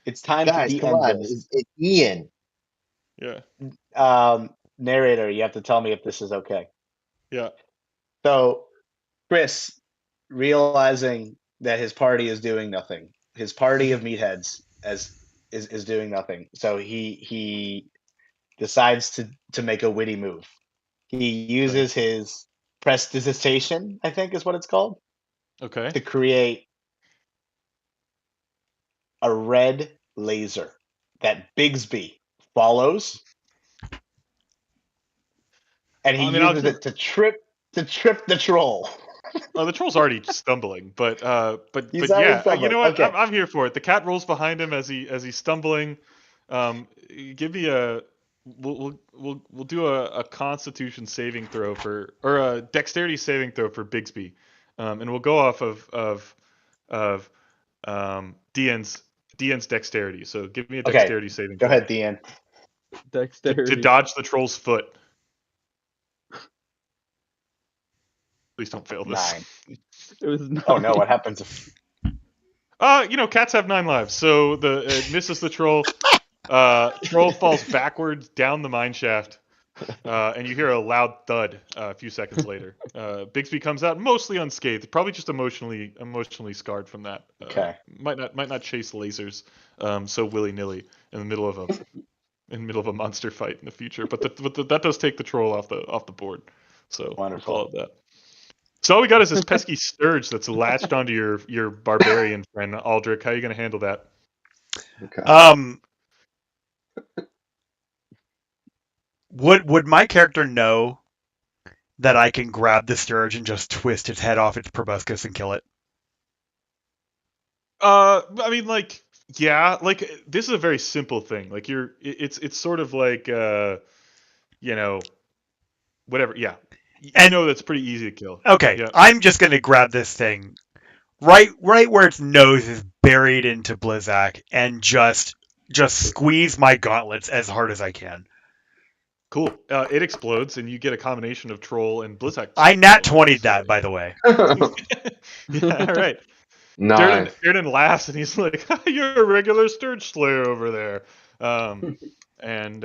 It's time Guys, to come de-end on. this. It's Ian. Yeah. Narrator, you have to tell me if this is okay. Yeah. So, Chris, realizing that his party is doing nothing, his party of meatheads is doing nothing. So he decides to make a witty move. He uses his prestidigitation, I think is what it's called, Okay. to create a red laser that Bigsby follows, and he I mean, I'll uses give- it to trip the troll. Oh, the troll's already stumbling, but He's but already yeah, you stumbling, know what? okay. I'm here for it. The cat rolls behind him as he's stumbling. Give me a we'll do a Constitution saving throw or a Dexterity saving throw for Bigsby, and we'll go off of Deanne's Dexterity. So give me a Okay, Dexterity saving Go throw. ahead, Deanne. Dexterity. To dodge the troll's foot. Please don't fail this. 9. It was 9. Oh no, what happens if Cats have 9 lives, so it misses the troll. Troll falls backwards down the mine shaft, and you hear a loud thud a few seconds later. Bixby comes out mostly unscathed, probably just emotionally scarred from that. Okay. Might not chase lasers so willy nilly in the middle of a monster fight in the future, but that does take the troll off the board. So Wonderful. we'll call it that. So all we got is this pesky scourge that's latched onto your barbarian friend Aldrich. How are you going to handle that? Okay. Would my character know that I can grab the scourge and just twist its head off its proboscis and kill it? I mean, like Yeah, like this is a very simple thing. Like it's sort of like you know, whatever. Yeah, you And know that's pretty easy to kill. okay, Yeah, I'm just gonna grab this thing right where its nose is buried into Blizzak and just squeeze my gauntlets as hard as I can. cool. It explodes, and you get a combination of troll and Blizzak I nat damage. 20'd So that, by the way. yeah, all right. Nice. Durden laughs, and he's like, "You're a regular Sturge Slayer over there." Um, and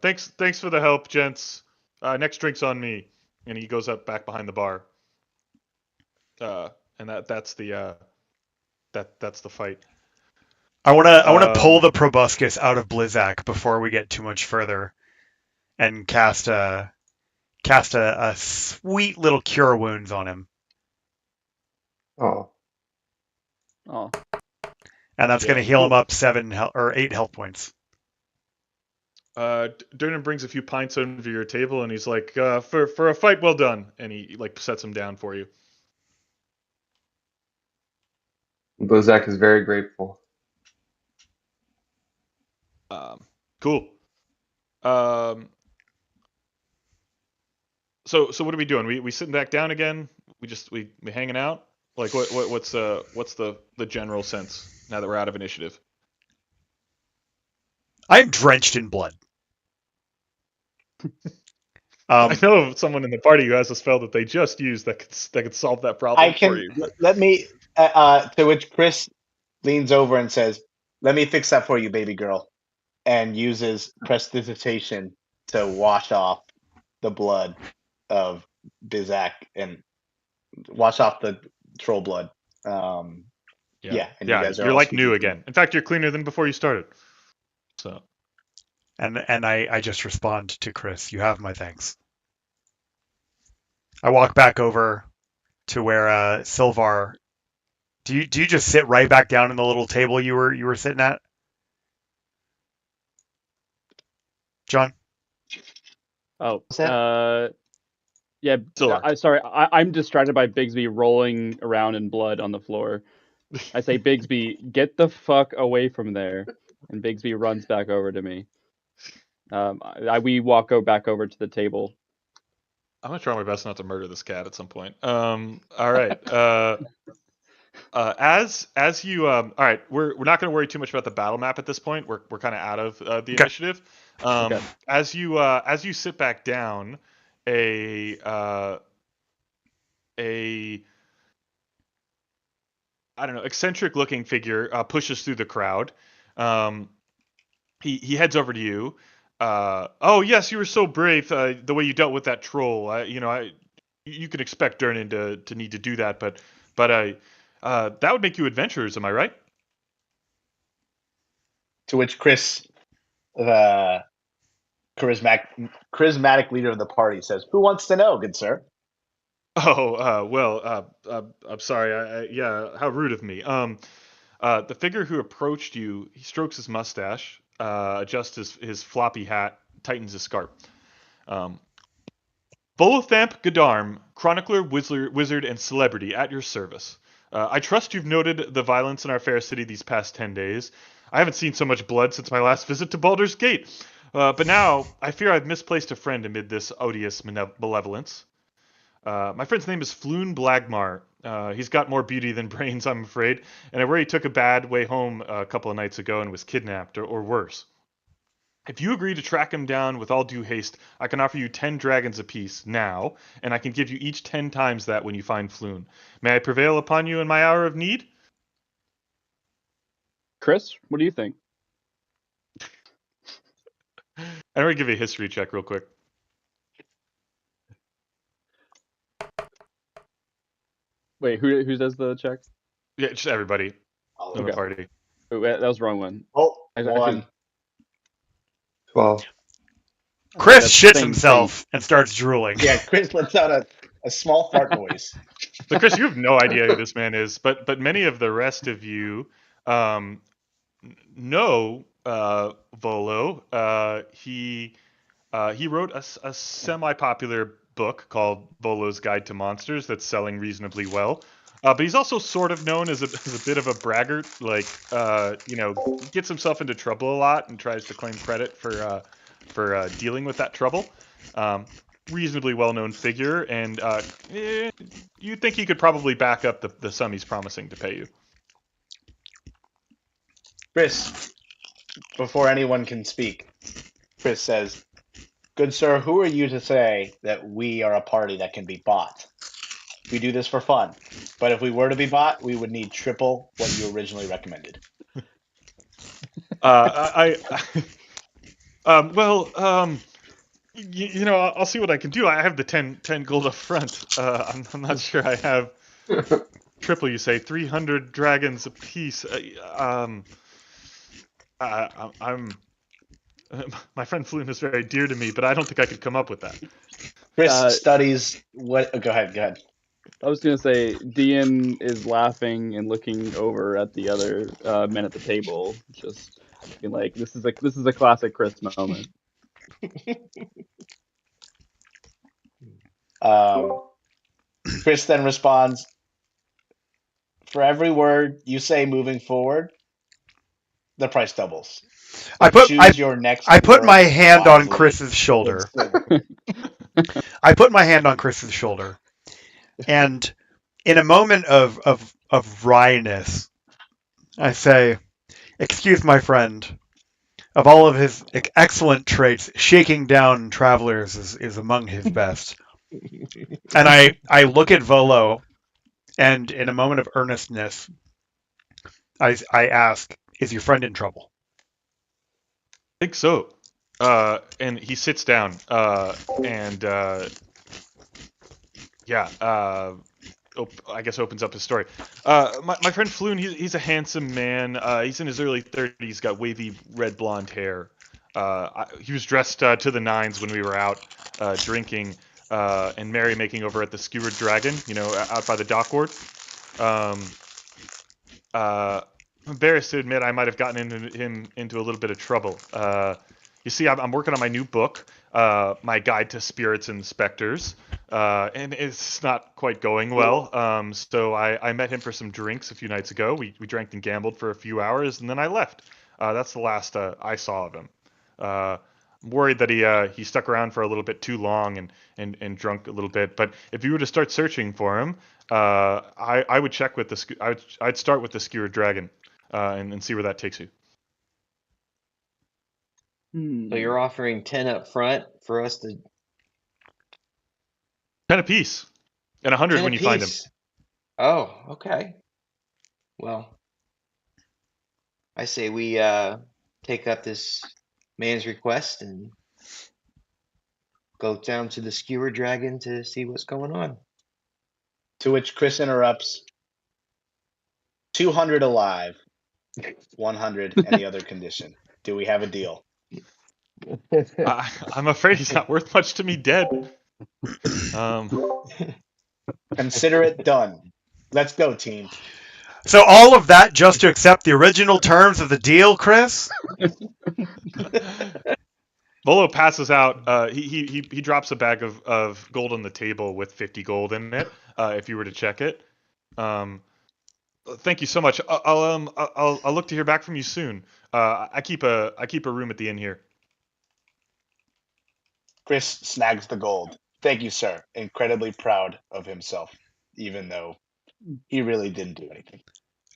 thanks for the help, gents. Next drink's on me. And he goes up back behind the bar. And that's the fight. I wanna pull Um, the proboscis out of Blizzak before we get too much further and cast a sweet little cure wounds on him. Oh, Oh, And that's yeah, gonna heal him cool. up 8 health points. Durden brings a few pints over your table, and he's like, "For a fight well done," and he like sets him down for you. Bozak is very grateful. Cool. Um, so what are we doing? We sitting back down again? We hanging out? Like what's the general sense now that we're out of initiative? I'm drenched in blood. I know of someone in the party who has a spell that they just used that could solve that I problem for can you. But let me. To which Chris leans over and says, "Let me fix that for you, baby girl," and uses prestidigitation to wash off the blood of Bizak and wash off the troll blood. Um, yeah, and you yeah, guys are you're all like squeaky new clean. again. In fact, you're cleaner than before you started. So And I just respond to Chris, "You have my thanks." I walk back over to where Silvar. Do you just sit right back down in the little table you were sitting at, John? oh, What's that? yeah. Silvar. Sorry, I'm distracted by Bigsby rolling around in blood on the floor. I say, Bigsby, get the fuck away from there, and Bigsby runs back over to me. We go back over to the table. I'm gonna try my best not to murder this cat at some point. All right. As you all right, we're not going to worry too much about the battle map at this point. We're kind of out of the Okay. initiative. Okay. As you sit back down, a I don't know, eccentric looking figure pushes through the crowd. Um, he heads over to you. Oh yes, you were so brave. The way you dealt with that troll. You can expect Durnan to need to do that, but that would make you adventurers. Am I right? To which Chris, the charismatic leader of the party, says, "Who wants to know, good sir?" Oh, I'm sorry. Yeah, how rude of me. The figure who approached you, he strokes his mustache, adjusts his floppy hat, tightens his scarf. Um, Bolothamp Gadarm, chronicler, wizard, and celebrity at your service. I trust you've noted the violence in our fair city these past 10 days. I haven't seen so much blood since my last visit to Baldur's Gate. But now, I fear I've misplaced a friend amid this odious malevolence. My friend's name is Floon Blagmar. He's got more beauty than brains, I'm afraid, and I worry he took a bad way home a couple of nights ago and was kidnapped, or worse. If you agree to track him down with all due haste, I can offer you 10 dragons apiece now, and I can give you each 10 times that when you find Floon. May I prevail upon you in my hour of need? Chris, what do you think? I'm going to give you a history check real quick. Wait, who does the check? Yeah, just everybody in the Okay. party. Oh, that was the wrong one. Oh, Actually, one. 12. Chris that's shits same. himself and starts drooling. Yeah, Chris lets out a small fart noise. So, Chris, you have no idea who this man is, but many of the rest of you um, know Volo. He wrote a semi-popular book called Volo's Guide to Monsters that's selling reasonably well. But he's also sort of known as a bit of a braggart. Like, gets himself into trouble a lot and tries to claim credit for dealing with that trouble. Reasonably well-known figure, and you think he could probably back up the sum he's promising to pay you. Chris, before anyone can speak, Chris says, "Good sir, who are you to say that we are a party that can be bought? We do this for fun, but if we were to be bought, we would need triple what you originally recommended." I'll see what I can do. I have the 10 gold up front. I'm not sure I have triple. You say 300 dragons apiece. I'm my friend Floon is very dear to me, but I don't think I could come up with that. Chris studies what. Go ahead. I was gonna say, Dean is laughing and looking over at the other men at the table, just being like, "This is a classic Chris moment." Chris then responds, "For every word you say moving forward, the price doubles. I Your next put word my hand on wisely Chris's shoulder. consider." I put my hand on Chris's shoulder, and in a moment of wryness, I say, "Excuse my friend. Of all of his excellent traits, shaking down travelers is among his best." And I look at Volo, and in a moment of earnestness, I ask, "Is your friend in trouble?" I think so. And he sits down. I guess opens up his story. My friend Floon, he's a handsome man. He's in his early 30s, got wavy red blonde hair. He was dressed to the nines when we were out drinking and merrymaking over at the Skewered Dragon, out by the dock ward. I'm embarrassed to admit I might have gotten him into a little bit of trouble. You see, I'm working on my new book, my Guide to Spirits and Specters, and it's not quite going well. So I met him for some drinks a few nights ago. We drank and gambled for a few hours, and then I left. That's the last I saw of him. I'm worried that he stuck around for a little bit too long and drunk a little bit. But if you were to start searching for him, I would check with I'd start with the Skewered Dragon and see where that takes you. So you're offering 10 up front for us to 10 apiece and 100 when you find him. Oh, okay. Well, I say we take up this man's request and go down to the Skewer Dragon to see what's going on. To which Chris interrupts, 200 alive, 100 any other condition. Do we have a deal? I'm afraid he's not worth much to me dead. Consider it done. Let's go, team. So all of that just to accept the original terms of the deal, Chris? Volo passes out. He drops a bag of gold on the table with 50 gold in it. If you were to check it. Thank you so much. I'll look to hear back from you soon. I keep a room at the inn here. Chris snags the gold. Thank you, sir. Incredibly proud of himself, even though he really didn't do anything.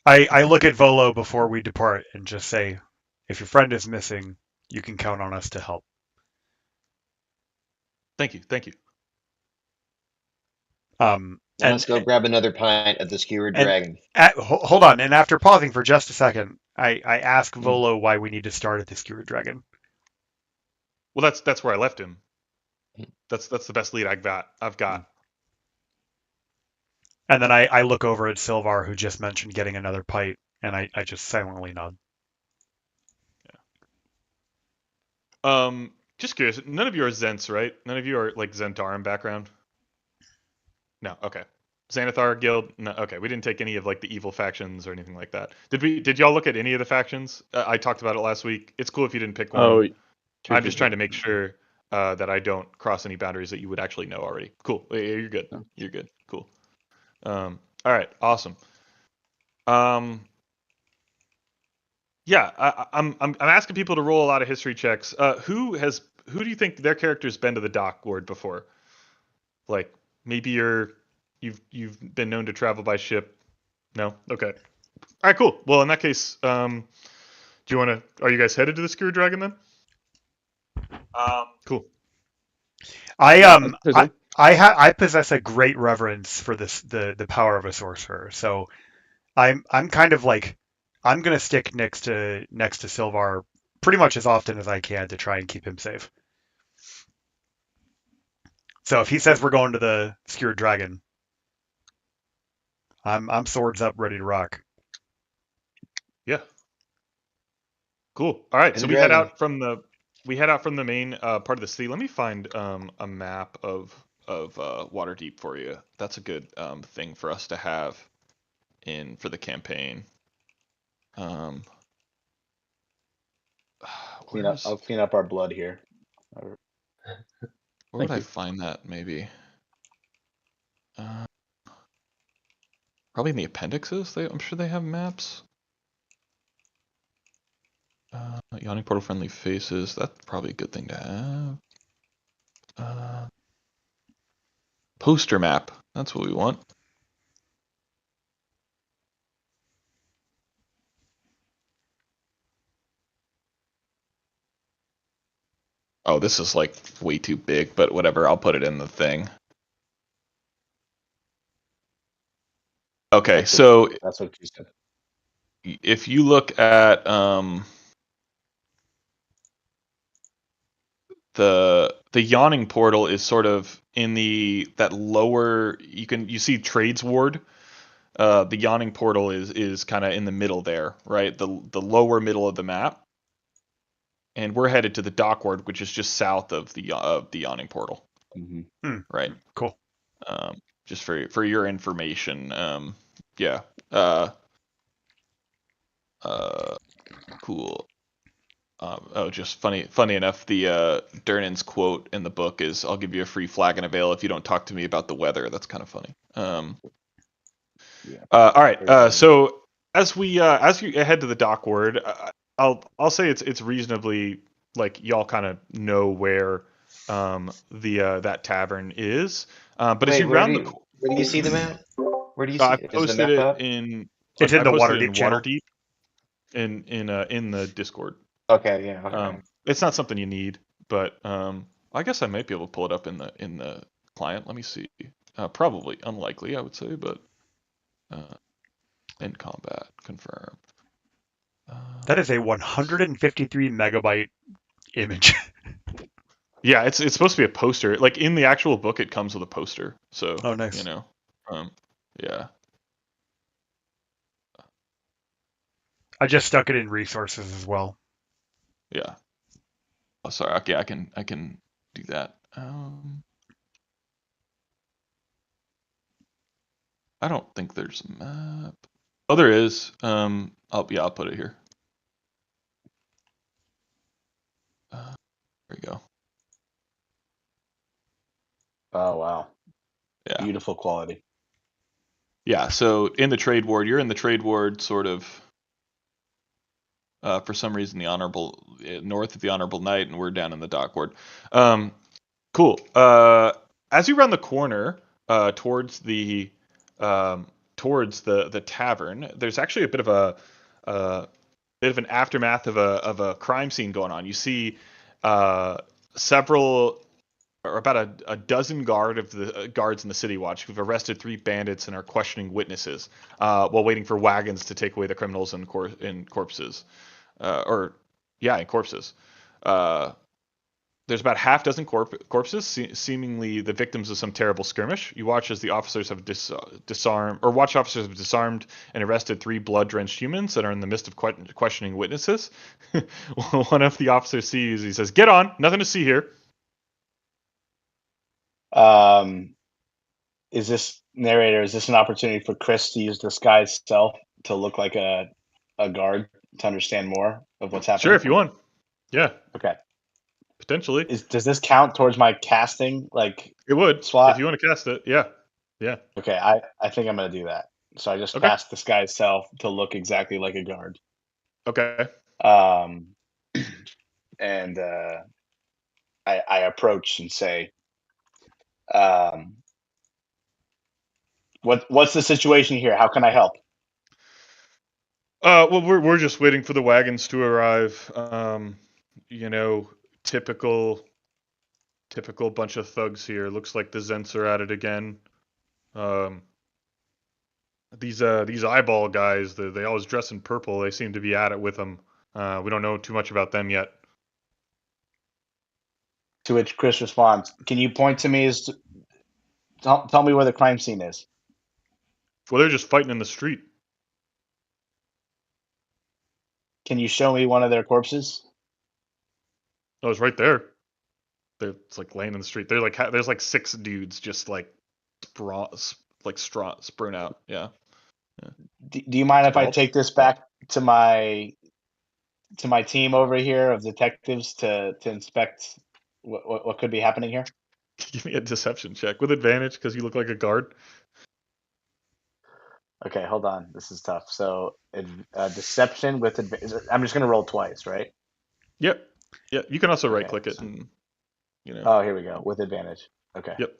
I look at Volo before we depart and just say, "If your friend is missing, you can count on us to help." Thank you. Let's go grab another pint at the Skewered Dragon. Hold on, and after pausing for just a second, I ask Volo why we need to start at the Skewered Dragon. Well, that's where I left him. That's the best lead I've got. And then I look over at Silvar, who just mentioned getting another pint, and I just silently nod. Yeah. Just curious. None of you are Zents, right? None of you are like Zentarum background. No. Okay. Xanathar Guild. No. Okay. We didn't take any of like the evil factions or anything like that. Did y'all look at any of the factions? I talked about it last week. It's cool if you didn't pick one. Oh, I'm just trying to make sure that I don't cross any boundaries that you would actually know already. Cool. You're good. You're good. Cool. All right, awesome. Yeah, I'm asking people to roll a lot of history checks. Who do you think their character's been to the dock ward before? Like maybe you've been known to travel by ship. No? Okay. All right, cool. Well, in that case, do you want to? Are you guys headed to the Skewer Dragon then? Cool. I possess a great reverence for the power of a sorcerer. So I'm kind of like I'm gonna stick next to Silvar pretty much as often as I can to try and keep him safe. So if he says we're going to the Skewered Dragon, I'm swords up, ready to rock. Yeah. Cool. All right. And So the we head dragon. out from the main part of the city. Let me find a map of Waterdeep for you. That's a good thing for us to have for the campaign. Um, I'll clean up our blood here. Where Thank would I you. find that? Maybe. Probably in the appendixes. I'm sure they have maps. Yawning portal friendly faces. That's probably a good thing to have. Poster map. That's what we want. Oh, this is like way too big, but whatever. I'll put it in the thing. Okay, so That's what you said. if you look at the yawning portal is sort of in that lower, you see trades ward. The yawning portal is kind of in the middle there, right? The lower middle of the map. And we're headed to the dock ward, which is just south of the yawning portal. Right. Cool. Just for your information. Yeah. Cool. Just funny enough, the Durnan's quote in the book is, "I'll give you a free flagon of ale if you don't talk to me about the weather." That's kind of funny. Yeah. All right. So as you head to the dock ward, I'll say it's reasonably like y'all kind of know where that tavern is. But as Wait, you round the, where do you see the map? Where do you see I it? Is the posted map it up? It's in I the posted it Waterdeep in channel. Waterdeep in the Discord. Okay, yeah. Okay. It's not something you need, but I guess I might be able to pull it up in the client. Let me see. Probably unlikely, I would say, but in combat, confirm. That is a 153 megabyte image. Yeah, it's supposed to be a poster. Like in the actual book, it comes with a poster. So Oh, nice. you know, yeah. I just stuck it in resources as well. Yeah. Oh, sorry. Okay, I can do that. I don't think there's a map. Oh, there is. I'll put it here. There you go. Oh wow. Yeah. Beautiful quality. Yeah. So in the trade ward, you're in the trade ward, sort of. For some reason, north of the Honorable Knight, and we're down in the dock ward. Cool. As you round the corner towards the tavern, there's actually a bit of an aftermath of a crime scene going on. You see several or about a dozen guards in the city watch who've arrested 3 bandits and are questioning witnesses while waiting for wagons to take away the criminals and corpses. In corpses. There's about half dozen corpses, seemingly the victims of some terrible skirmish. You watch as the officers have disarmed and arrested 3 blood-drenched humans that are in the midst of questioning witnesses. One of the officers sees, he says, "Get on, nothing to see here." Is this an opportunity for Chris to use disguise self to look like a guard to understand more of what's happening? Sure, if you want. Yeah, Okay. potentially. Does this count towards my casting It would slot? if you want to cast it. Yeah. Okay, I think I'm gonna do that. So I just Okay. passed this guy's self to look exactly like a guard. Okay. Um, and I approach and say, what's the situation here? How can I help? Well, we're just waiting for the wagons to arrive. You know, typical bunch of thugs here. Looks like the Zents are at it again. Um, these eyeball guys, they always dress in purple. They seem to be at it with them. We don't know too much about them yet. To which Chris responds, "Can you point to me tell me where the crime scene is?" Well, they're just fighting in the street. Can you show me one of their corpses? Oh, it's right there. It's like laying in the street. They're like there's like 6 dudes just like strewn out. Yeah. Do you mind if I Sprawled. take this back to my team over here of detectives to inspect what could be happening here? Give me a deception check with advantage because you look like a guard. Okay, hold on. This is tough. So, deception with advantage. I'm just going to roll twice, right? Yep. Yeah. You can also right Okay. click it and Oh, here we go. With advantage. Okay. Yep.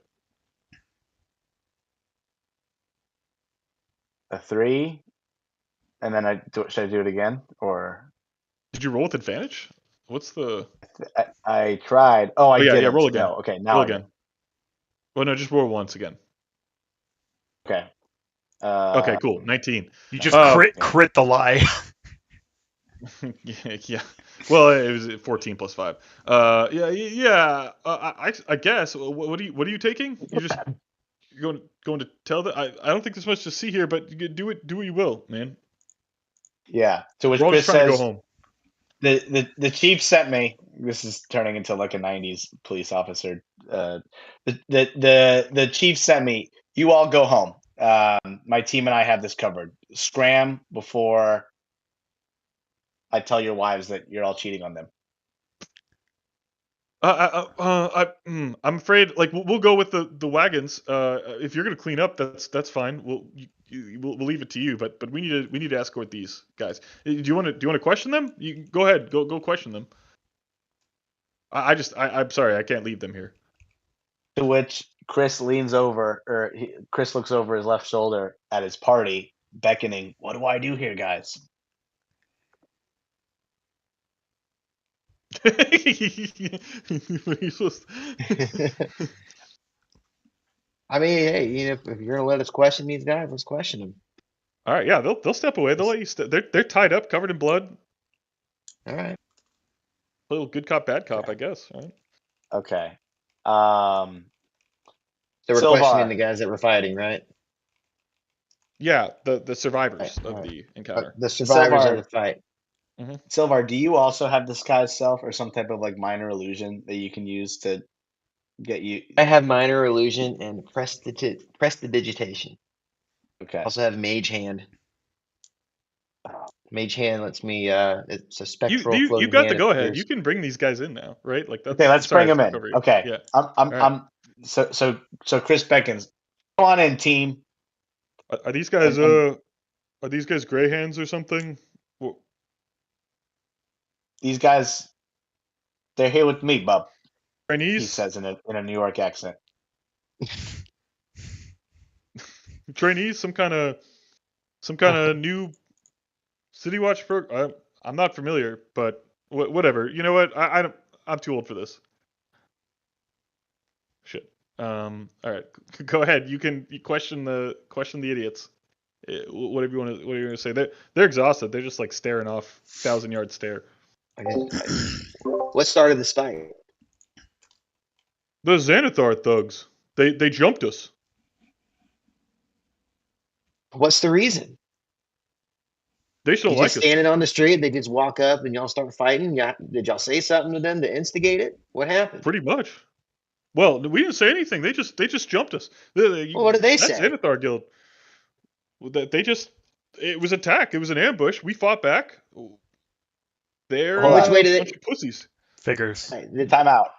A 3, and then should I do it again, or Did you roll with advantage? What's the? I tried. Oh, I Oh yeah, didn't. roll again. No. Okay, now Roll I again. did. Well, no, just roll once again. Okay. Okay, cool. 19. You just Oh. crit the lie. Yeah. Well, it was 14 plus 5. Yeah. I guess. What are you taking? You're going to tell them. I don't think there's much to see here, but you do what you will, man. Yeah. To which We're all just Chris trying to go says, home. the chief sent me. This is turning into like a '90s police officer. The chief sent me. You all go home. My team and I have this covered. Scram before I tell your wives that you're all cheating on them. I'm afraid. Like we'll go with the wagons. If you're gonna clean up, that's fine. We'll leave it to you. But we need to escort these guys. Do you want to question them? You go ahead. Go question them. I'm sorry. I can't leave them here. To which Chris leans over, Chris looks over his left shoulder at his party, beckoning. What do I do here, guys? I mean, hey, if you're gonna let us question these guys, let's question them. All right, yeah, they'll step away. They'll let you. They're tied up, covered in blood. All right. A little good cop, bad cop, I guess. Right? Okay. So we're Silvar. questioning the guys that were fighting, right? Yeah, the survivors Right, of right. the encounter. The survivors of Silvar, the fight. Silvar, do you also have disguise self or some type of like minor illusion that you can use to get you? I have minor illusion and prestidigitation. Okay. Also have mage hand. Mage hand lets me. It's a spectral You floating got hand. the go ahead. Appears. You can bring these guys in now, right? Like that's Okay, let's sorry, bring I them talked in. over you. Okay. Yeah. I'm so Chris beckons. Come on in, team. Are these guys And are these guys gray hands or something? these guys, they're here with me, bub. Chinese? He says in a New York accent. Trainees? Some kind of new City Watch program? I'm not familiar, but whatever. You know what? I'm too old for this. Shit. All right. Go ahead. You question the idiots. Whatever you want to say. They're exhausted. They're just like staring off 1,000-yard stare. What started this fight? The Xanathar thugs. They jumped us. What's the reason? They still You like just us. standing on the street, they just walk up and y'all start fighting. Did y'all say something to them to instigate it? What happened? Pretty much. Well, we didn't say anything. They just jumped us. Well, what did they That's say? Xanathar Guild. It was attack. It was an ambush. We fought back. They're Hold Which on. way a did bunch they? of pussies. Figures. Time out.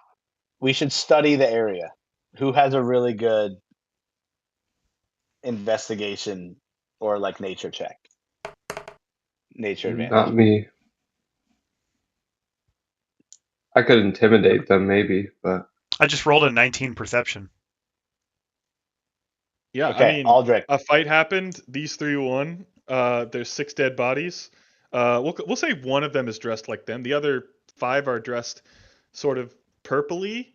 We should study the area. Who has a really good investigation or like nature check? Nature advantage. Not me. I could intimidate them maybe, but I just rolled a 19 perception. Yeah, I Okay, mean, Aldrich. a fight happened. These three won. There's 6 dead bodies. We'll say one of them is dressed like them. The other 5 are dressed sort of purpley,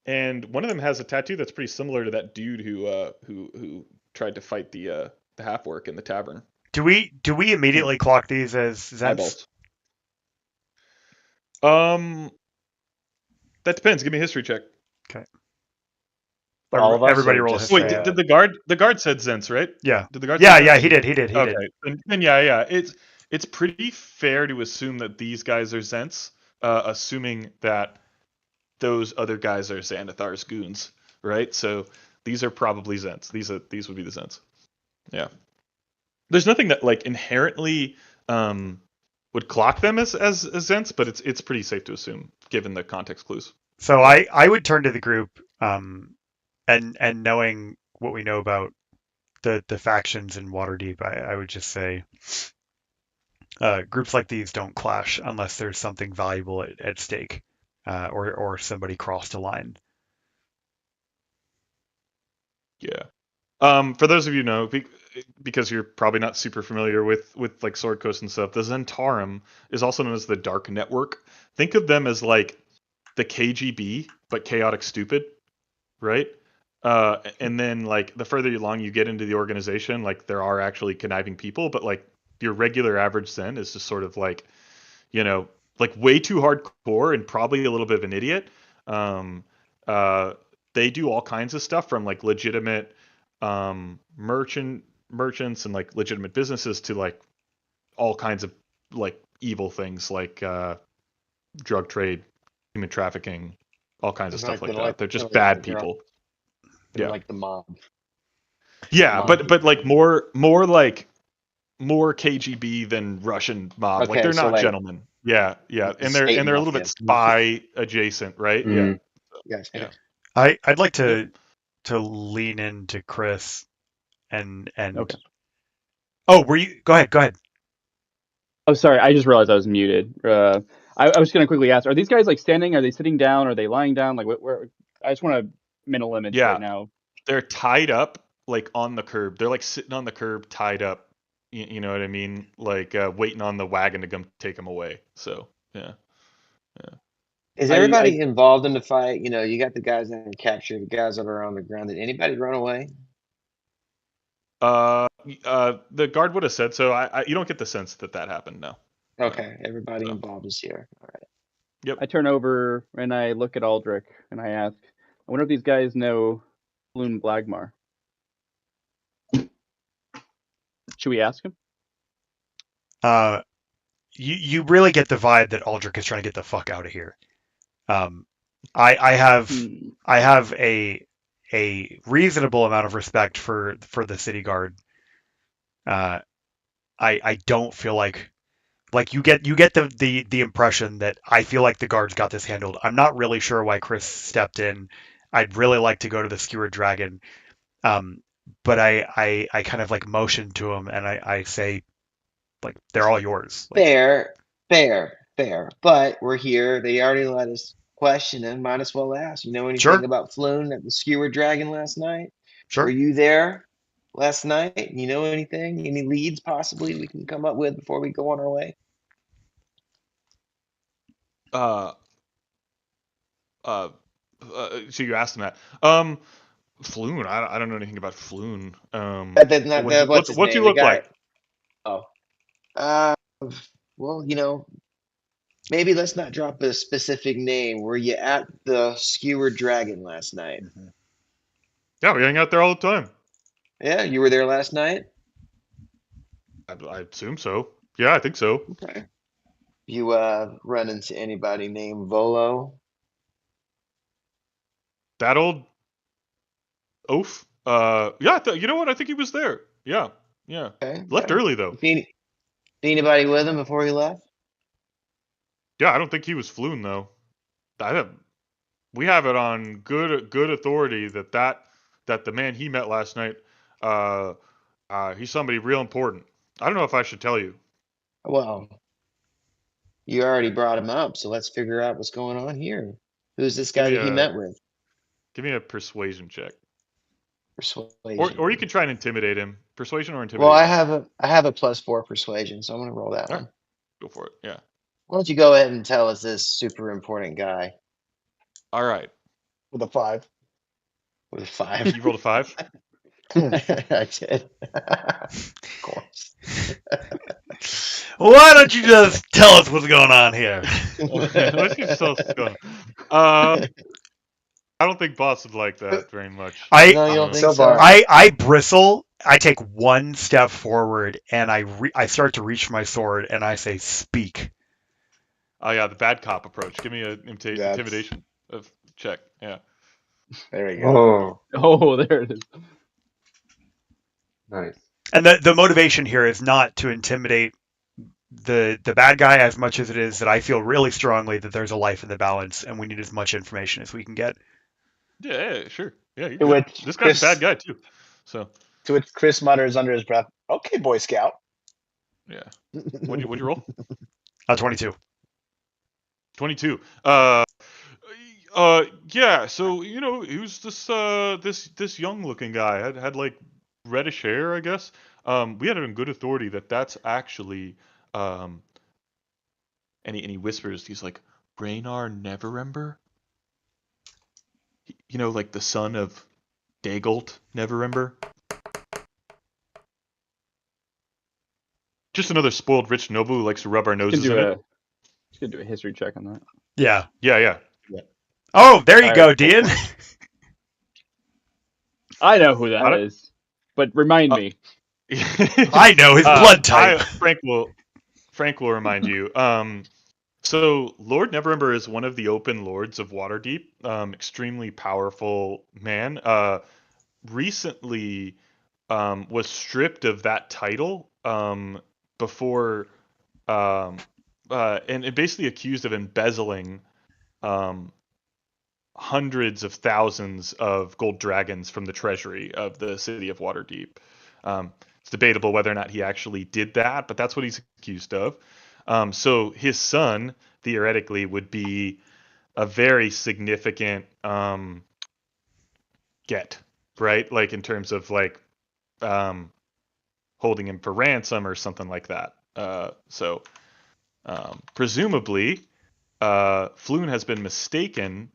and one of them has a tattoo that's pretty similar to that dude who tried to fight the half orc in the tavern. Do we immediately clock these as Zents? Eyeballs. That depends. Give me a history check. Okay. For all of us, Everybody or roll just, history. Wait, did the guard said Zents, right? Yeah. Did the guard? Yeah, say yeah, Zents? he did. He Okay, did. then yeah. It's pretty fair to assume that these guys are Zents, assuming that those other guys are Xanathar's goons, right? So these are probably Zents. These would be the Zents. Yeah. There's nothing that like inherently would clock them as Zents, but it's pretty safe to assume given the context clues. So I would turn to the group, and knowing what we know about the factions in Waterdeep, I would just say groups like these don't clash unless there's something valuable at stake, or somebody crossed a line. Yeah. For those of you who know, because you're probably not super familiar with like Sword Coast and stuff, the Zentarum is also known as the Dark Network. Think of them as like the KGB, but chaotic stupid, right? And then like the further along you get into the organization, like there are actually conniving people, but like your regular average Zen is just sort of like, like way too hardcore and probably a little bit of an idiot. Um, they do all kinds of stuff from like legitimate merchants and like legitimate businesses to like all kinds of like evil things like drug trade, human trafficking, all kinds of stuff like that. They're just bad people. They're Yeah. like the mob. Yeah, Mob but like more KGB than Russian mob. Like Okay, they're so not like gentlemen. Yeah, like the and they're state a little bit mafia. spy adjacent, right? Yeah, mm, Gotcha. yeah. I'd like Yep. to lean into Chris and Okay. oh, were you? Go ahead. Oh, sorry. I just realized I was muted. I was going to quickly ask: are these guys like standing? Are they sitting down? Are they lying down? Like, where? I just want a mental image Yeah. right now. They're tied up like on the curb. They're like sitting on the curb, tied up. You know what I mean? Like waiting on the wagon to come take them away. So yeah. Is I everybody involved in the fight? You know, you got the guys that are captured, the guys that are on the ground. Did anybody run away? The guard would have said so. You don't get the sense that happened. No. Okay, everybody So. involved is here. All right. I turn over and I look at Aldrich and I ask, I wonder if these guys know Floon Blagmar. Should we ask him? You really get the vibe that Aldrich is trying to get the fuck out of here. I have a reasonable amount of respect for the city guard. I don't feel like you get the impression that I feel like the guards got this handled. I'm not really sure why Chris stepped in. I'd really like to go to the Skewered Dragon, but I kind of like motion to him and I say like they're all yours. Like, Fair. But we're here. They already let us question him. Might as well ask. You know anything Sure. about Floon at the Skewered Dragon last night? Sure. Were you there last night? You know anything? Any leads possibly we can come up with before we go on our way? So you asked him that. Floon. I don't know anything about Floon. What's his what's he name? look like? Oh, uh, well, you know, maybe let's not drop a specific name. Were you at the Skewered Dragon last night? Yeah, we hang out there all the time. Yeah, you were there last night. I assume so. Yeah, I think so. Okay. You run into anybody named Volo? That old oaf. Yeah. You know what? I think he was there. Yeah. Okay. Left early though. See anybody with him before he left? Yeah, I don't think he was Floon though. We have it on good authority that the man he met last night, He's somebody real important. I don't know if I should tell you. Well, you already brought him up, so let's figure out what's going on here. Who's this Give guy me that he met with? a persuasion check, Persuasion. or you can try and intimidate him. Persuasion or Well, intimidation. I have a +4 persuasion, so I'm gonna roll that All one. right, go for it. Yeah. Why don't you go ahead and tell us this super important guy All right. With a 5. with a 5? You rolled a 5. I did. Of course. Why don't you just tell us what's going on here? Let's just tell us what's going on. I don't think boss would like that very much. No, I you don't think so? Silvar. I bristle. I take one step forward and I start to reach for my sword and I say, "Speak." Oh yeah, the bad cop approach. Give me an That's- intimidation of check. Yeah. There we go. Oh, Oh, there it is. nice. And the motivation here is not to intimidate the bad guy as much as it is that I feel really strongly that there's a life in the balance and we need as much information as we can get. Yeah, sure. Yeah, you're To good. which This guy's Chris- a bad guy too. So To which Chris mutters under his breath, "Okay, Boy Scout." yeah. What'd you roll? 22. 22. Yeah. So he was this young looking guy. Had like reddish hair, I guess. We had it in good authority that that's actually and he whispers. He's like Raynar Neverember. Like the son of Dagult Neverember. Just another spoiled rich noble who likes to rub our noses in it. Just gonna do a history check on that. Yeah. Yeah. Oh, there you All go, right. Dean. I know who that Got it? is, but remind me. I know his blood type. Frank will remind you. So Lord Neverember is one of the open lords of Waterdeep. Extremely powerful man. Recently, was stripped of that title. Before, and basically accused of embezzling, hundreds of thousands of gold dragons from the treasury of the city of Waterdeep. It's debatable whether or not he actually did that, but that's what he's accused of. So his son, theoretically, would be a very significant get, right? Like in terms of like holding him for ransom or something like that. So presumably, Floon has been mistaken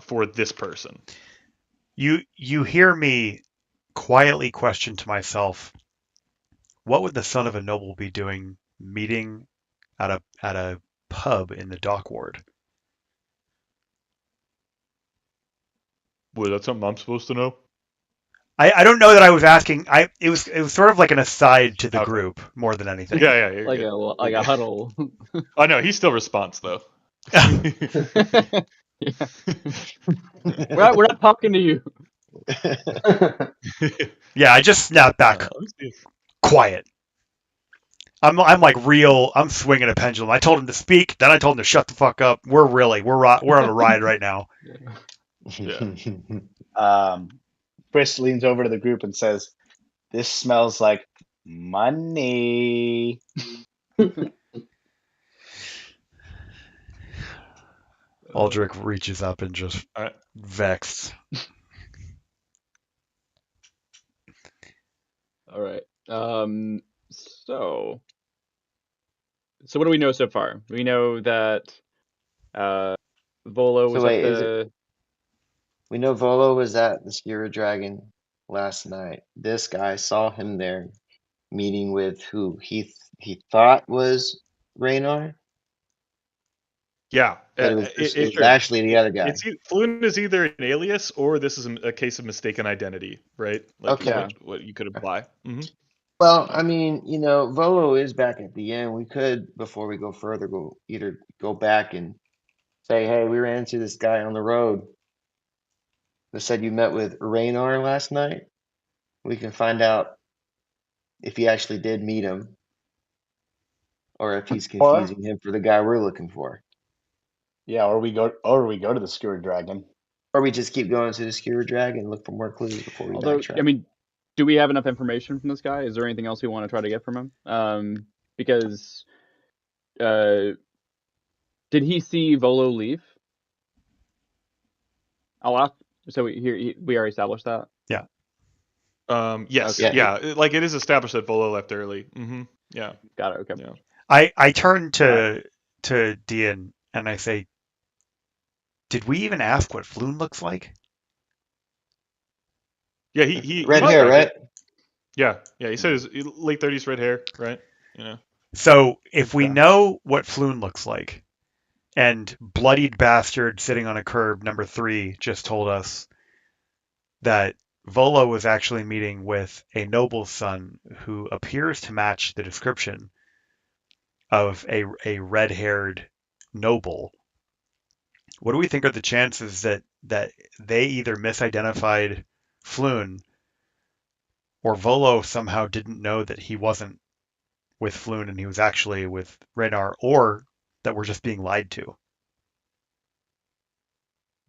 for this person. You hear me quietly question to myself, what would the son of a noble be doing meeting at a pub in the dock ward? Well, that's something I'm supposed to know. I don't know that I was asking. It was sort of like an aside to the Okay. group more than anything. Yeah. You're Like good. a huddle. Oh no, he still responds though. Yeah. We're not talking to you. Yeah, I just snapped back quiet. I'm like real. I'm swinging a pendulum. I told him to speak, then I told him to shut the fuck up. We're on a ride right now. Yeah. Chris leans over to the group and says, "This smells like money." Aldrich reaches up and just All right. vexed. All right. So what do we know so far? We know that Volo was wait, at is the. We know Volo was at the Skira Dragon last night. This guy saw him there meeting with who he thought was Raynar, Yeah. but it was actually the other guy. Floon is either an alias or this is a case of mistaken identity, right? Like Okay. what you could imply. Mm-hmm. Well, I mean, Volo is back at the end. We could, before we go further, either go back and say, hey, we ran into this guy on the road that said you met with Raynar last night. We can find out if he actually did meet him or if he's confusing him for the guy we're looking for. Yeah, or we go to the Skewer Dragon. Or we just keep going to the Skewer Dragon and look for more clues before we Although, backtrack. I mean, do we have enough information from this guy? Is there anything else we want to try to get from him? Because did he see Volo leave? I'll ask. So we already established that. Yeah. Yes. Okay. Yeah. Like it is established that Volo left early. Mm-hmm. Yeah. Got it. Okay. Yeah. I turn to Dean and I say, "Did we even ask what Floon looks like?" Yeah. He Red looked hair, like right? it. Yeah. Yeah. He said his late 30s, red hair, right? You know. So if we Okay. know what Floon looks like, and bloodied bastard sitting on a curb number 3 just told us that Volo was actually meeting with a noble's son who appears to match the description of a red-haired noble. What do we think are the chances that they either misidentified Floon or Volo somehow didn't know that he wasn't with Floon and he was actually with Renar, or that we're just being lied to?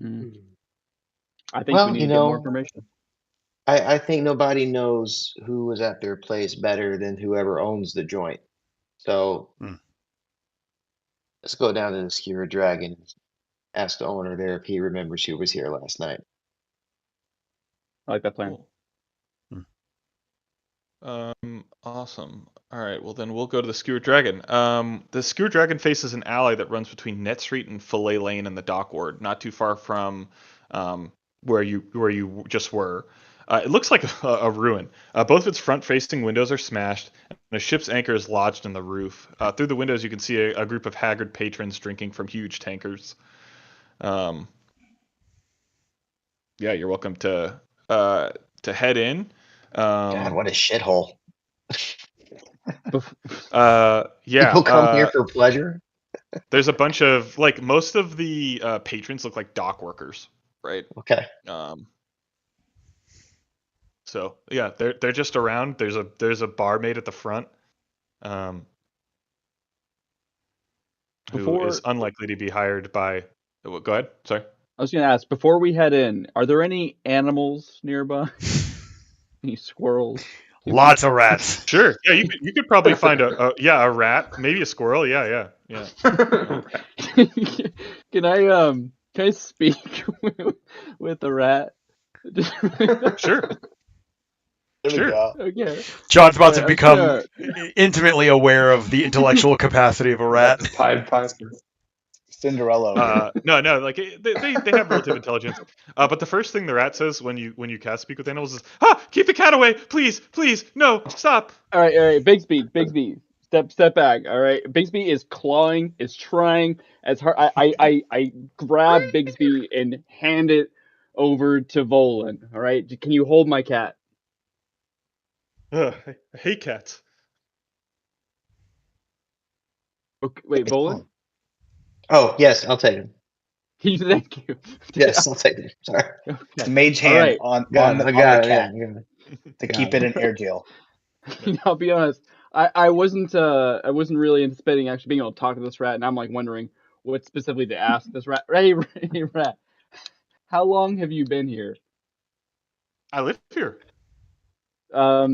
I think we Well, need to get more information. I think nobody knows who was at their place better than whoever owns the joint. So let's go down to the Skewer Dragon, ask the owner there if he remembers who was here last night. I like that plan. Cool. Awesome. All right. Well, then we'll go to the Skewer Dragon. The Skewer Dragon faces an alley that runs between Net Street and Fillet Lane and the Dock Ward, not too far from where you just were. It looks like a ruin. Both of its front-facing windows are smashed, and a ship's anchor is lodged in the roof. Through the windows, you can see a group of haggard patrons drinking from huge tankers. Yeah, you're welcome to head in. God, what a shithole. Yeah. People come here for pleasure. There's a bunch of like most of the patrons look like dock workers, right? Okay. So yeah, they're just around. There's a barmaid at the front, who is unlikely to be hired by. Go ahead. Sorry. I was going to ask, before we head in, are there any animals nearby? Any squirrels? Lots of rats. Sure. Yeah, you could probably find a rat, maybe a squirrel. Yeah. Can I speak with the rat? Sure. There we go. Okay. John's about to I'm become gonna- intimately aware of the intellectual capacity of a rat. Pied Piper. Cinderella. No, like they have relative intelligence. But the first thing the rat says when you cast speak with animals is, keep the cat away, please, no, stop. All right, Bigsby, step back. All right, Bigsby is clawing, is trying as hard. I grab Bigsby and hand it over to Volan. All right, can you hold my cat? I hate cats. Okay, wait, Volan. Oh, yes, I'll take him. Thank you. Yes, I'll take him. Sorry. Okay. Mage hand right. on Got the it. I got it. cat Yeah. to Got keep it. it an air deal. I'll be honest. I wasn't really anticipating actually being able to talk to this rat, and I'm like wondering what specifically to ask this rat. Hey, rat, how long have you been here? I live here. Were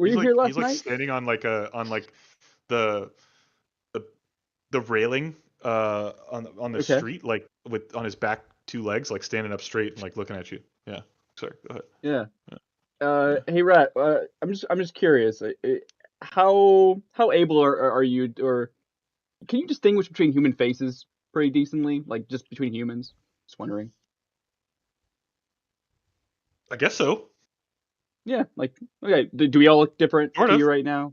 you here last He's like night? standing on the railing on the street, like on his back 2 legs, like standing up straight and like looking at you. Yeah. Sorry. Go ahead. Yeah. Hey, rat. I'm just curious. How able are you, or can you distinguish between human faces pretty decently, like just between humans? Just wondering. I guess so. Yeah. Like, okay. Do we all look different Sort to of. you right now?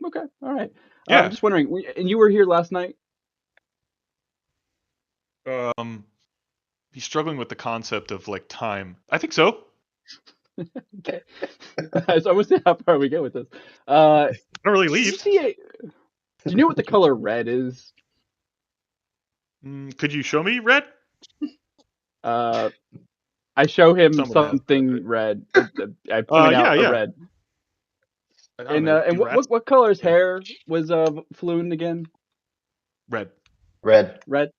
Okay. All right. Yeah. I'm just wondering. And you were here last night? He's struggling with the concept of like time. I think so. Okay. So I'm gonna see how far we get with this. I don't really Do you leave. see do you know what the color red is? Could you show me red? I show him Someone has something red. I point out yeah. a red. I don't And know, and do rats- what color's hair was Floon again? Red. Red. Red.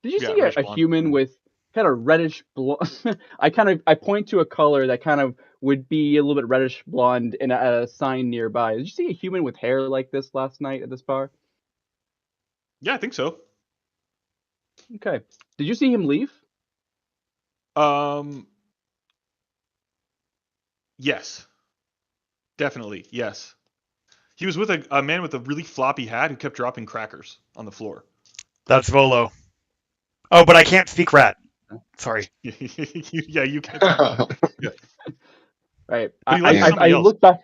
Did you Yeah, see reddish a blonde. human with kind of reddish blonde. I point to a color that kind of would be a little bit reddish blonde in a sign nearby. Did you see a human with hair like this last night at this bar? Yeah, I think so. Okay. Did you see him leave? Yes, definitely. Yes. He was with a man with a really floppy hat who kept dropping crackers on the floor. That's Volo. Oh, but I can't speak rat. Sorry. Yeah, you can't speak that. Yeah. Right. But he left for somebody I else. look back.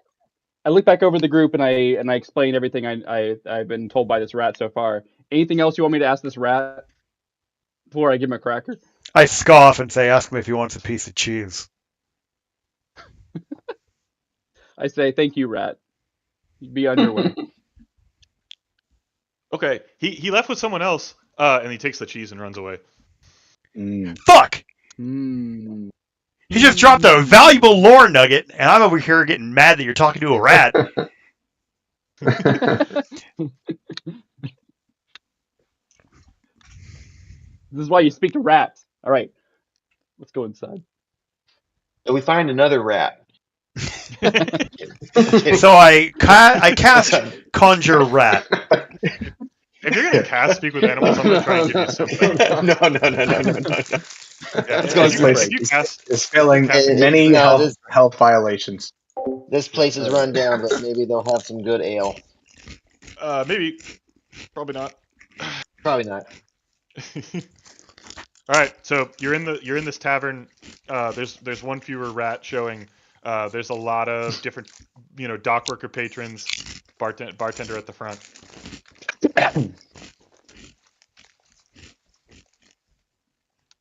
I look back over the group and I explain everything I've been told by this rat so far. Anything else you want me to ask this rat before I give him a cracker? I scoff and say, ask him if he wants a piece of cheese. I say, thank you, rat. Be on your way. Okay, he left with someone else, and he takes the cheese and runs away. Fuck! Hmm. He just dropped a valuable lore nugget, and I'm over here getting mad that you're talking to a rat. This is why you speak to rats. All right. Let's go inside. So we find another rat. So I cast Conjure Rat. If you're gonna cast Speak with Animals, I'm gonna try and give you something. No. Yeah, This if place you cast, is filling cast- many No, health violations. This place is run down, but maybe they'll have some good ale. maybe, probably not. Probably not. All right, so you're in this tavern. There's one fewer rat showing. There's a lot of different, dock worker patrons, bartender at the front. What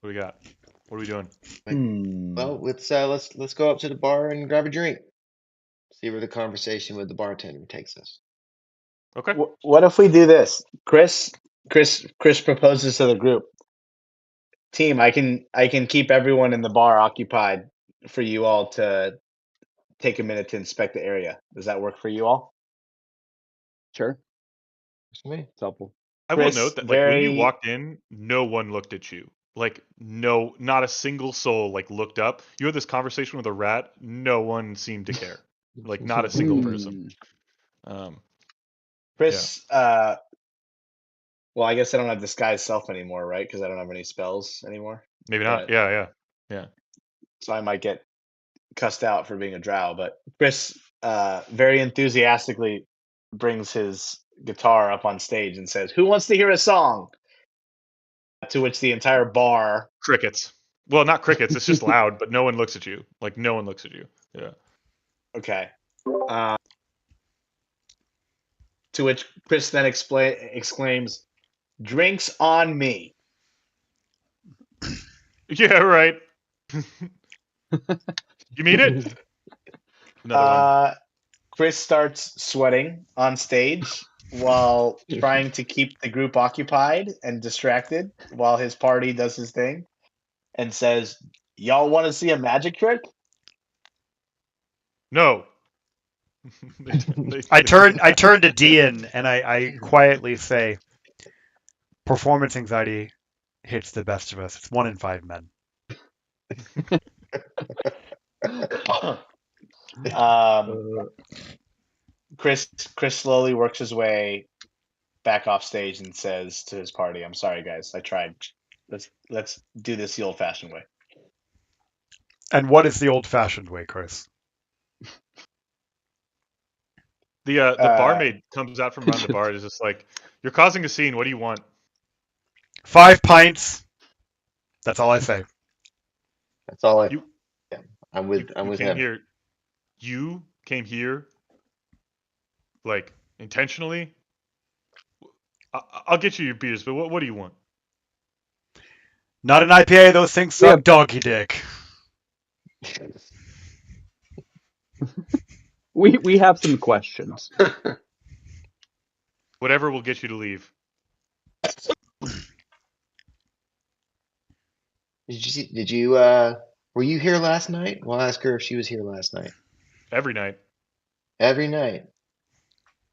do we got? What are we doing? Well, let's go up to the bar and grab a drink. See where the conversation with the bartender takes us. Okay. What if we do this? Chris proposes to the group. Team, I can keep everyone in the bar occupied for you all to take a minute to inspect the area. Does that work for you all? Sure. It's me. It's helpful. I will Chris, note that when you walked in, no one looked at you. No, not a single soul looked up. You had this conversation with a rat. No one seemed to care. Not a single person. Chris, well, I guess I don't have disguise self anymore, right? Because I don't have any spells anymore. Maybe not. But- Yeah. So I might get cussed out for being a drow. But Chris very enthusiastically brings his guitar up on stage and says, "Who wants to hear a song?" To which the entire bar. Crickets. Well, not crickets. It's just loud, but no one looks at you. No one looks at you. Yeah. Okay. To which Chris then exclaims, "Drinks on me." Yeah, right. You mean it? Another one. Chris starts sweating on stage while trying to keep the group occupied and distracted while his party does his thing, and says, "Y'all want to see a magic trick?" No. I turn to Dean and I quietly say, performance anxiety hits the best of us. It's 1 in 5 men. Chris slowly works his way back off stage and says to his party, "I'm sorry, guys. I tried. Let's do this the old-fashioned way." And what is the old-fashioned way, Chris? The barmaid comes out from behind the bar and is just like, "You're causing a scene. What do you want?" 5 pints. That's all I say. That's all I. You- Yeah, I'm with him. Here. You came here, intentionally. I'll get you your beers, but what do you want? Not an IPA. Those things suck donkey dick. We have some questions. Whatever will get you to leave. Did you were you here last night? We'll ask her if she was here last night. Every night. Every night.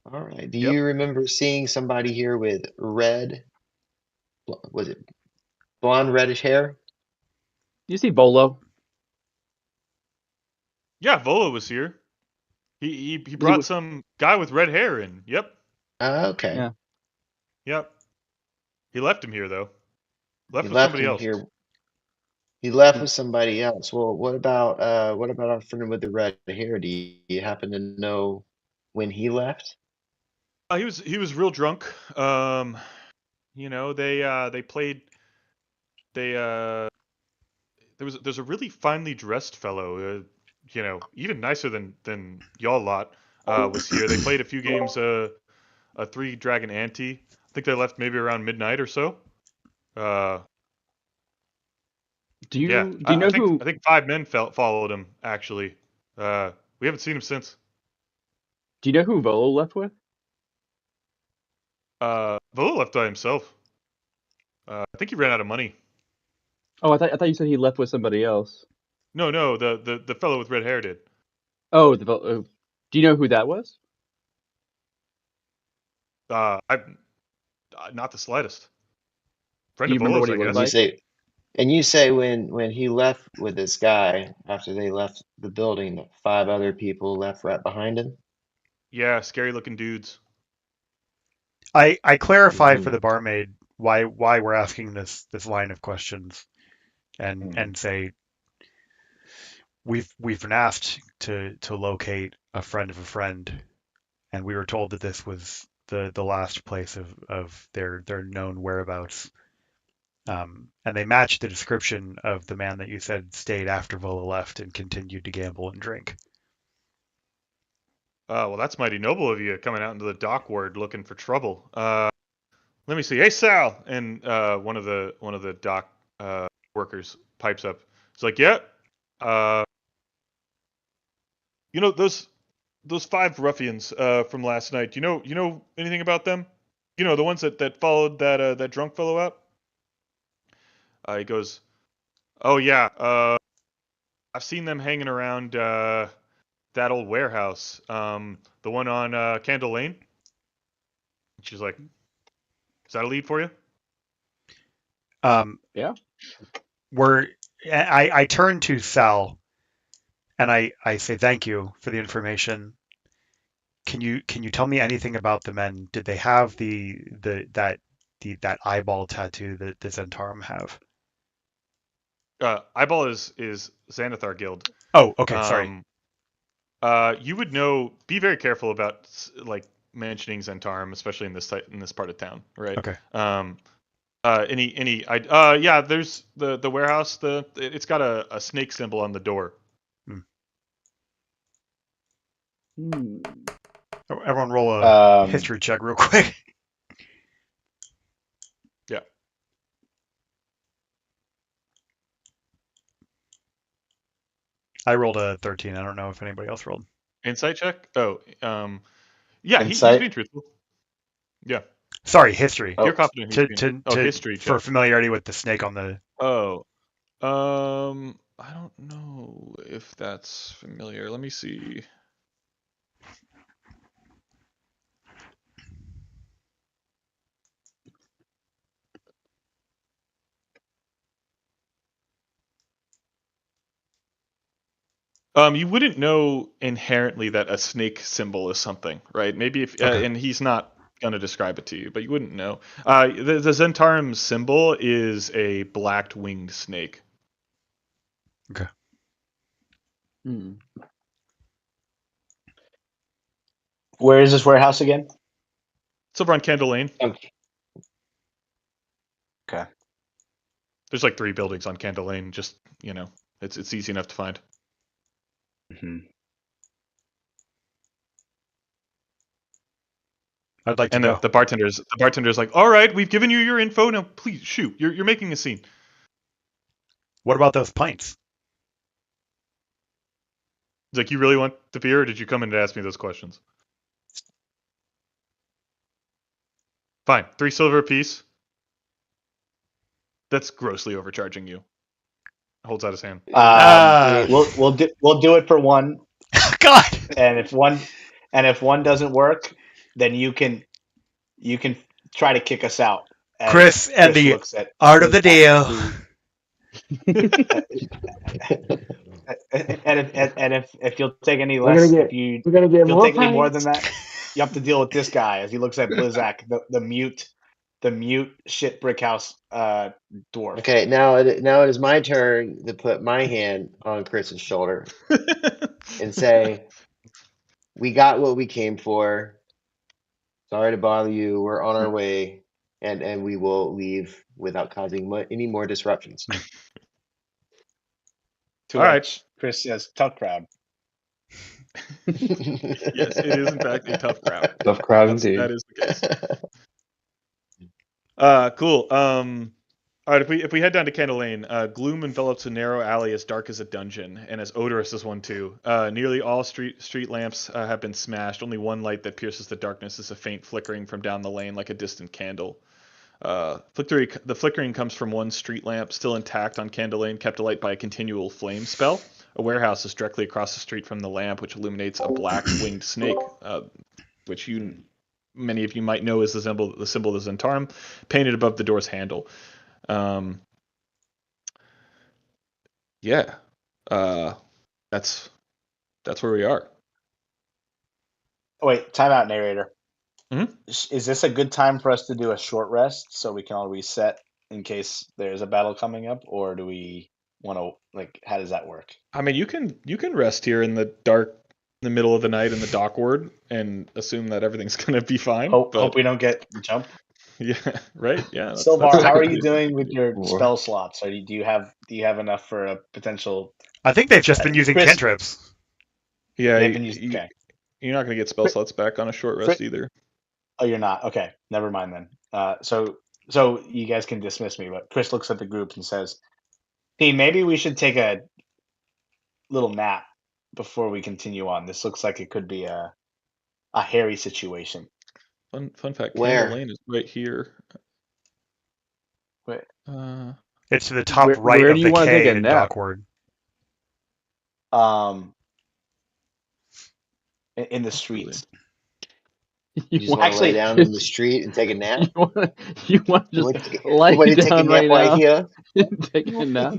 All right. Do Yep. you remember seeing somebody here with was it blonde reddish hair? you see Bolo? Yeah, Volo was here. He Was he brought with- some guy with red hair in. Yep. Okay. Yeah. Yep. He left him here though. Left He with left somebody him else. here. He left with somebody else. Well, what about our friend with the red hair? Do you happen to know when he left? He was real drunk. They played. They there's a really finely dressed fellow. Even nicer than y'all lot. Was here. They played a few games. A 3-dragon ante. I think they left maybe around midnight or so. Do you Yeah, do you know who? I think 5 men followed him actually. We haven't seen him since. Do you know who Volo left with? Volo left by himself. I think he ran out of money. Oh, I thought you said he left with somebody else. No, the fellow with red hair did. Oh, the Volo. Do you know who that was? I not the slightest. Friend Do you of remember what Volo's, he I looked guess. like? You say when he left with this guy after they left the building, that 5 other people left right behind him. Yeah, scary looking dudes. I clarify for Mhm. the barmaid why we're asking this line of questions, and Mhm. say we've been asked to locate a friend of a friend, and we were told that this was the last place of their known whereabouts. And they matched the description of the man that you said stayed after Vola left and continued to gamble and drink. Well, that's mighty noble of you, coming out into the dock ward looking for trouble. Let me see. Hey, Sal, and one of the dock workers pipes up. It's like, yeah, uh, those 5 ruffians from last night. You know anything about them? The ones that followed that drunk fellow out. He goes, oh yeah, I've seen them hanging around that old warehouse, the one on Candle Lane. She's like, is that a lead for you? Yeah. I turn to Sal and I say thank you for the information. Can you tell me anything about the men? Did they have that eyeball tattoo that the Zentarum have? Eyeball is Xanathar Guild. Oh, okay, sorry. You would know. Be very careful about like mentioning Zentarum, especially in this part of town, right? Okay. Yeah. There's the warehouse. It's got a snake symbol on the door. Everyone roll a history check real quick. Yeah. I rolled a 13. I don't know if anybody else rolled. Insight check. Oh, yeah. He's Insight? being truthful. Yeah. Sorry, history. You're confident he's being. History For check. familiarity with the snake on the. Oh. I don't know if that's familiar. Let me see. You wouldn't know inherently that a snake symbol is something, right? Maybe if, Okay. and he's not going to describe it to you, but you wouldn't know. The Zentarum symbol is a black winged snake. Okay. Where is this warehouse again? It's over on Candle Lane. Okay. There's like 3 buildings on Candle Lane. Just it's easy enough to find. Mm-hmm. I'd like to And go. the bartender's like, all right, we've given you your info. Now please shoot. You're making a scene. What about those pints? He's like, you really want the beer, or did you come in to ask me those questions? Fine, 3 silver apiece. That's grossly overcharging you. Holds out his hand. We'll do it for 1. God. And if one doesn't work, then you can try to kick us out. Chris and the looks at art of the deal. And if you'll take any We're gonna less, get if we're gonna get you'll more take any more than fights. that, you have to deal with this guy as he looks at Blizzak, the mute shit brick house dwarf. Okay, now it is my turn to put my hand on Chris's shoulder and say, "We got what we came for. Sorry to bother you. We're on our way, and we will leave without causing any more disruptions." To All right. which Chris says, "Tough crowd." Yes, it is in fact a tough crowd. Tough crowd indeed. That is the case. Cool. All right, if we head down to Candle Lane, gloom envelops a narrow alley as dark as a dungeon, and as odorous as one too. Nearly all street lamps have been smashed. Only one light that pierces the darkness is a faint flickering from down the lane, like a distant candle. The flickering comes from one street lamp, still intact on Candle Lane, kept alight by a continual flame spell. A warehouse is directly across the street from the lamp, which illuminates a black winged snake, which many of you might know is the symbol of the Zentarum, painted above the door's handle. Yeah, that's where we are. Oh, wait, time out, narrator. Mhm. Is this a good time for us to do a short rest so we can all reset in case there's a battle coming up, or do we want to how does that work? I mean, you can rest here in the dark, in the middle of the night in the dock ward, and assume that everything's gonna be fine. Hope we don't get jumped. Yeah, right. Yeah. Silvar, how are you technically- doing with your Or- spell slots? Do you have enough for a potential? I think they've just been using Chris- cantrips. Yeah, They've been used. Okay. you're not gonna get spell slots back on a short rest either. Oh, you're not. Okay, never mind then. So you guys can dismiss me. But Chris looks at the group and says, "Hey, maybe we should take a little nap before we continue on. This looks like it could be a hairy situation." Fun fact: Where? Candle Lane is right here. Wait. It's to the top Where right do of you the wanna take K a in nap? Dockward. In the streets. You just want want to lay Actually- down in the street and take a nap? you want to You just lie want to take a down nap right right now? here? Take a nap.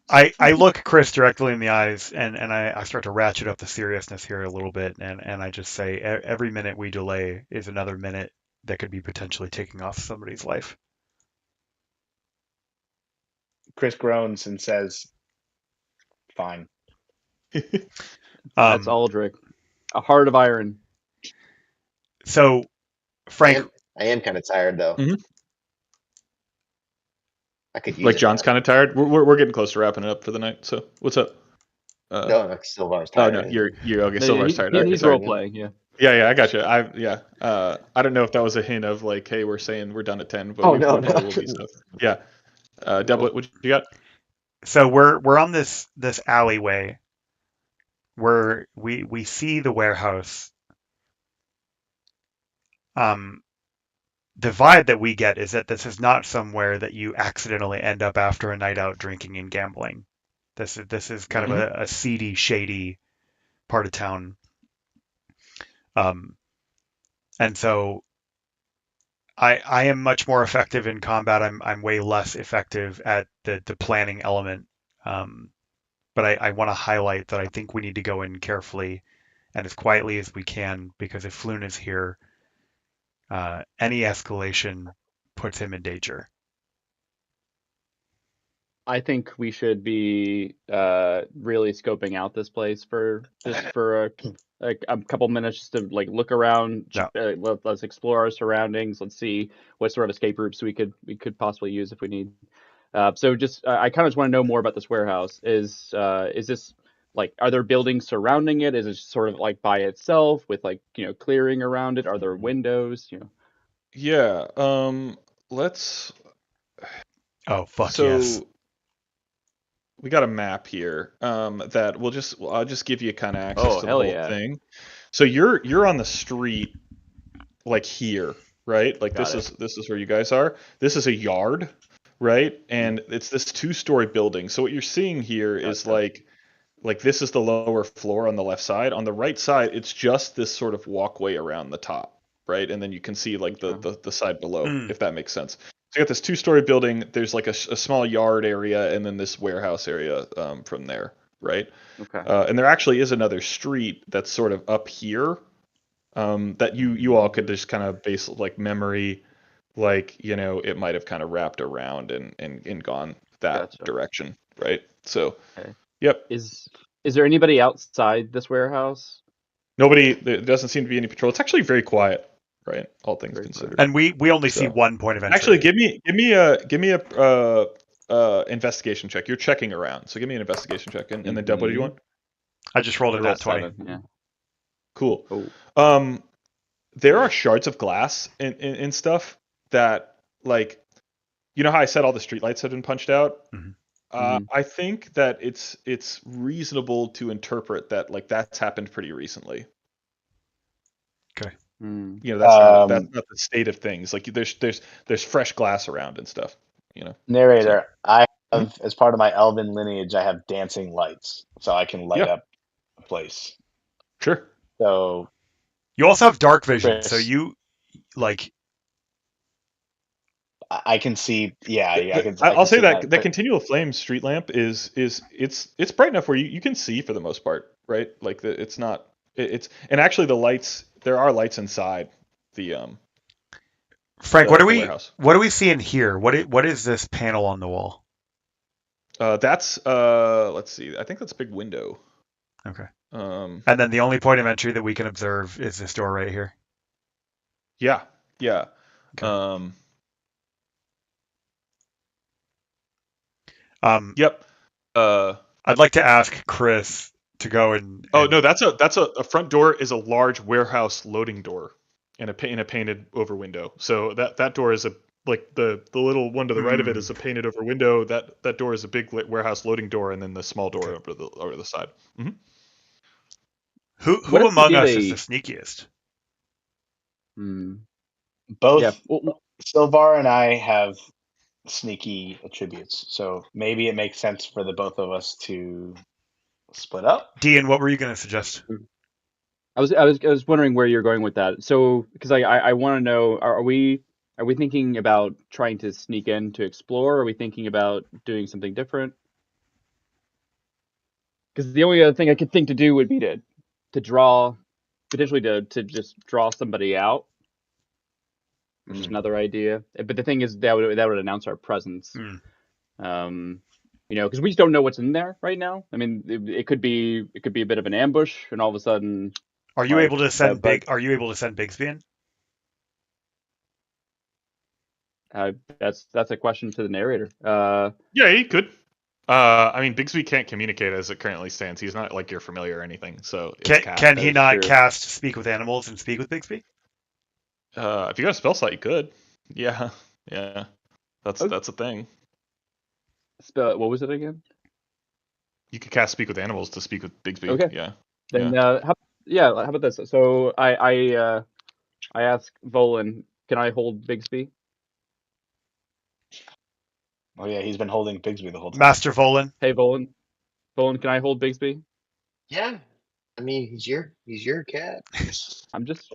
I look Chris directly in the eyes and I start to ratchet up the seriousness here a little bit and I just say every minute we delay is another minute that could be potentially taking off somebody's life. Chris groans and says, "Fine." That's Aldrich. A heart of iron. So, Frank, I am kind of tired though. Mhm. I could use Like it John's now. kind of tired. We're getting close to wrapping it up for the night. So what's up? No, Silvar's Oh tired. no, you're okay. No, Silvar's tired. Okay, he's sorry. role playing. Yeah. Yeah, I got you. I don't know if that was a hint of like, hey, we're saying we're done at 10, but Oh, we no, probably no. will be stuff. Yeah. Devlet, what you got? so we're on this alleyway where we see the warehouse. The vibe that we get is that this is not somewhere that you accidentally end up after a night out drinking and gambling. This is kind of a seedy, shady part of town. And so I am much more effective in combat. I'm way less effective at the planning element. But I want to highlight that I think we need to go in carefully and as quietly as we can, because if Floon is here, any escalation puts him in danger. I think we should be really scoping out this place for a couple minutes just to look around. Yeah. Let's explore our surroundings. Let's see what sort of escape routes we could possibly use if we need. So just I kind of just want to know more about this warehouse. Is this are there buildings surrounding it? Is it sort of by itself with clearing around it? Are there windows? Yeah. Let's. Oh fuck So yes. we got a map here. That I'll just give you kind of access Oh, to the hell whole yeah. thing. So you're on the street, like here, right? Like Got this is where you guys are. This is a yard, right? And it's this 2-story building. So what you're seeing here is Gotcha. like this is the lower floor on the left side. On the right side, it's just this sort of walkway around the top, right? And then you can see like the side below, if that makes sense. you got this 2-story building. There's like a small yard area, and then this warehouse area from there, right? Okay. And there actually is another street that's sort of up here that you all could just kind of base like memory, like it might have kind of wrapped around and gone that Gotcha. direction, right? So, Okay. yep. Is there anybody outside this warehouse? Nobody. There doesn't seem to be any patrol. It's actually very quiet, right? All things Very considered. quiet. And we only see So- one point of entry. Actually, give me a investigation check. You're checking around, so give me an investigation check. And then Deb, what do you want? I just rolled a I nat rolled 20. 7. Yeah. Cool. Oh. There are shards of glass and stuff that, like, you know how I said all the streetlights have been punched out. Mhm. I think that it's reasonable to interpret that like that's happened pretty recently. Hmm. That's not the state of things. Like there's fresh glass around and stuff. Narrator, I Hmm? have, as part of my elven lineage, I have dancing lights, so I can light Yeah. up a place. Sure. So, You also have dark vision, Chris, so you like I can see. Yeah, I can. I'll say see that but continual flame street lamp is it's bright enough where you can see for the most part, right? Like it's not it's and actually the lights, there are lights inside the Frank. the warehouse. What are we seeing here? What is this panel on the wall? That's let's see. I think that's a big window. Okay. Um And then the only point of entry that we can observe is this door right here. yeah. Okay. Yep. I'd like to ask Chris to go and. Oh no, that's a front door is a large warehouse loading door, and in a painted over window. So that door is like the little one to the right of it is a painted over window. That door is a big warehouse loading door, and then the small door over the side. Mm-hmm. Who What if we among did us a- is the sneakiest? both Yeah. Well, Silvar and I have sneaky attributes, so maybe it makes sense for the both of us to split up. Dean, what were you going to suggest? I was wondering where you're going with that. So, because I want to know, are we thinking about trying to sneak in to explore? Or are we thinking about doing something different? Because the only other thing I could think to do would be to draw, potentially to just draw somebody out. Which is another idea. But the thing is that would announce our presence. Because we just don't know what's in there right now. I mean, it could be a bit of an ambush, and all of a sudden, Are you like, able to send but- Are you able to send Bigsby in? that's a question to the narrator. Yeah, he could. I mean, Bigsby can't communicate as it currently stands. He's not like your familiar or anything. So it's Can he is not true. cast Speak with Animals and speak with Bigsby? if you got a spell slot, you could. Yeah. That's a thing. What was it again? You could cast Speak with Animals to speak with Bigsby. Okay. Yeah. Then how about this? So I ask Volan, can I hold Bigsby? Oh yeah, he's been holding Bigsby the whole time. Master Volan. Hey Volan, can I hold Bigsby? Yeah. I mean, he's your cat. I'm just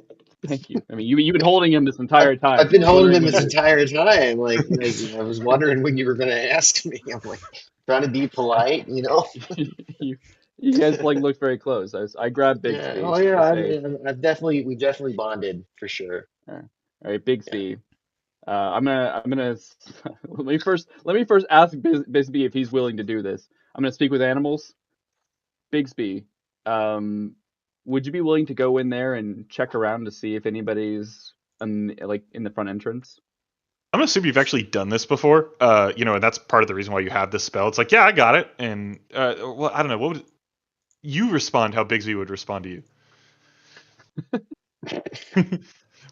thank you. I mean, you've been holding him this entire time. I've been I was holding him wondering this entire time. Like I was wondering when you were going to ask me. I'm like trying to be polite, you know. you guys like looked very close. I grabbed Yeah. Bigsby. Oh yeah. to say, We've definitely bonded for sure. all right, Bigsby. I'm gonna let me first ask Bigsby if he's willing to do this. I'm gonna speak with animals. Bigsby, would you be willing to go in there and check around to see if anybody's in the front entrance? I'm gonna assume you've actually done this before. And that's part of the reason why you have this spell. It's like, yeah, I got it. And well, I don't know, what would you respond? How Bigsby would respond to you?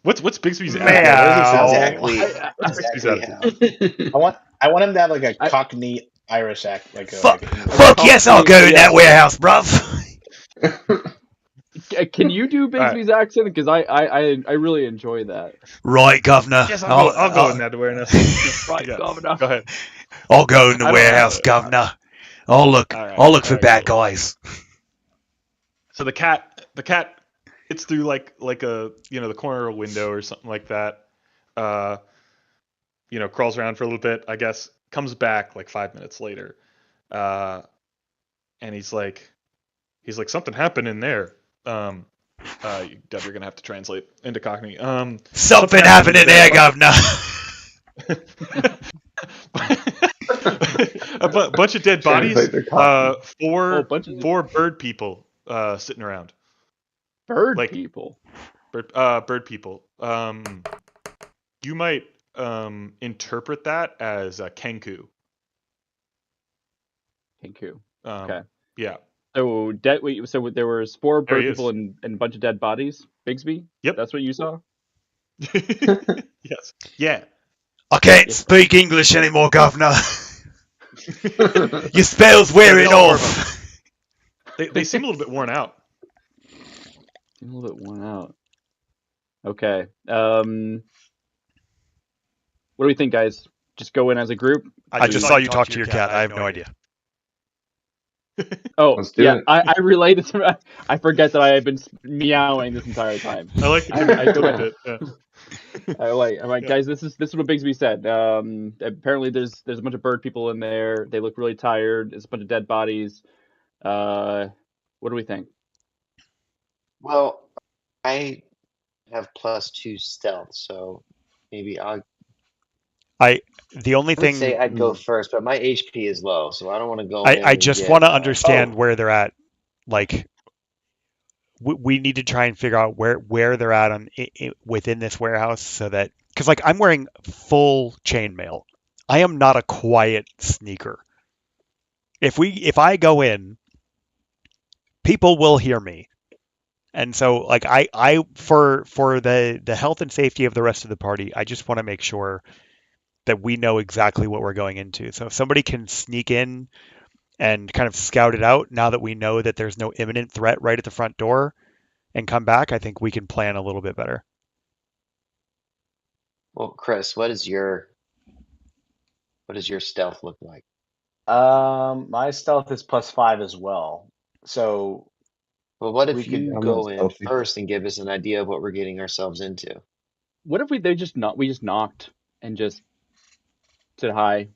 What's Bigsby's Meow. Exactly how. I want him to have like a Cockney Irish act, like Fuck English. yes, I'll go in that warehouse, bruv. Can you do Bigsby's accent? Because I really enjoy that. Right, governor. Yes, I'll go in that awareness. Right, Yeah. Governor. Go ahead. I'll go in the I don't warehouse, know. governor. I'll look All right, for bad guys. So the cat hits through like a the corner of a window or something like that. crawls around for a little bit, I guess, comes back like 5 minutes later, and he's like, something happened in there. Deb, you're gonna have to translate into Cockney. Something happened in there, governor. A bunch of dead bodies. Translate to Cockney. Four bird people sitting around. Bird Like- people. Bird people. You might interpret that as a kenku. Kenku. Um, Okay. Yeah. So so there was 4 There bird he people is. and a bunch of dead bodies. Bigsby. Yep. That's what you saw. Yes. Yeah. I can't speak English anymore, governor. Your spell's wearing all off. They seem a little bit worn out. A little bit worn out. Okay. What do we think, guys? Just go in as a group? I just saw you talk to your cat. I have no idea. Oh, Let's do yeah. it. I related to. I forget that I have been meowing this entire time. I like the I feel bit. bad. Yeah. I'm like, Yeah. guys, this is what Bigsby said. Apparently there's a bunch of bird people in there. They look really tired. There's a bunch of dead bodies. What do we think? Well, I have +2 stealth, so maybe The only I would thing say I'd go first, but my HP is low, so I don't want to go in I and just get, want to understand Oh. where they're at. Like, we need to try and figure out where they're at within this warehouse, so that, because like I'm wearing full chainmail. I am not a quiet sneaker. If I go in, people will hear me. And so like I for the health and safety of the rest of the party, I just want to make sure that we know exactly what we're going into. So if somebody can sneak in and kind of scout it out now that we know that there's no imminent threat right at the front door and come back, I think we can plan a little bit better. Well, Chris, what does your stealth look like? My stealth is +5 as well. So Well, what We if you could- I'm go not in stealthy. first and give us an idea of what we're getting ourselves into? What if we just knocked and just said hi?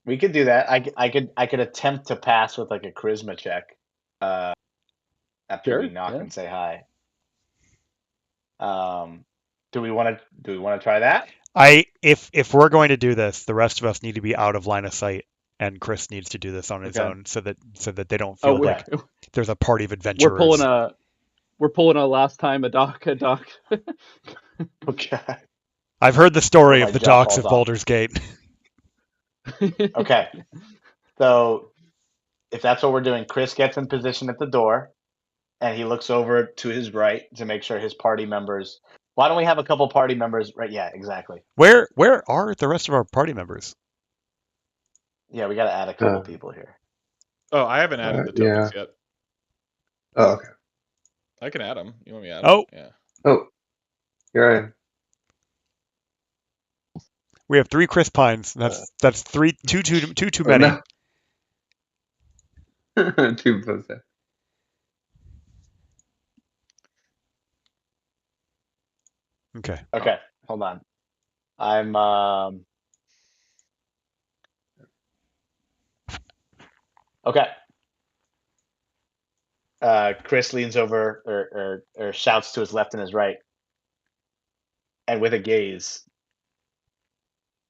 we could do that. I could attempt to pass with like a charisma check. After Sure, we knock yeah. and say hi. Do we want to try that? If we're going to do this, the rest of us need to be out of line of sight, and Chris needs to do this on his Okay. own, so that they don't Oh, feel like there's a party of adventurers. we're pulling a last time a dock. Okay. I've heard the story Oh, of my the jaw docks of falls off. Baldur's Gate. Okay. So if that's what we're doing, Chris gets in position at the door, and he looks over to his right to make sure his party members. Why don't we have a couple party members? Right? Yeah, exactly. Where are the rest of our party members? Yeah, we got to add a couple people here. Oh, I haven't added the tokens yet. Oh, okay. I can add them. You want me to add Oh. them? Yeah. Oh, here I am. We have 3 Chris Pines. That's too Oh, many. no. Too close. Okay. Okay, hold on. I'm okay. Chris leans over or shouts to his left and his right, and with a gaze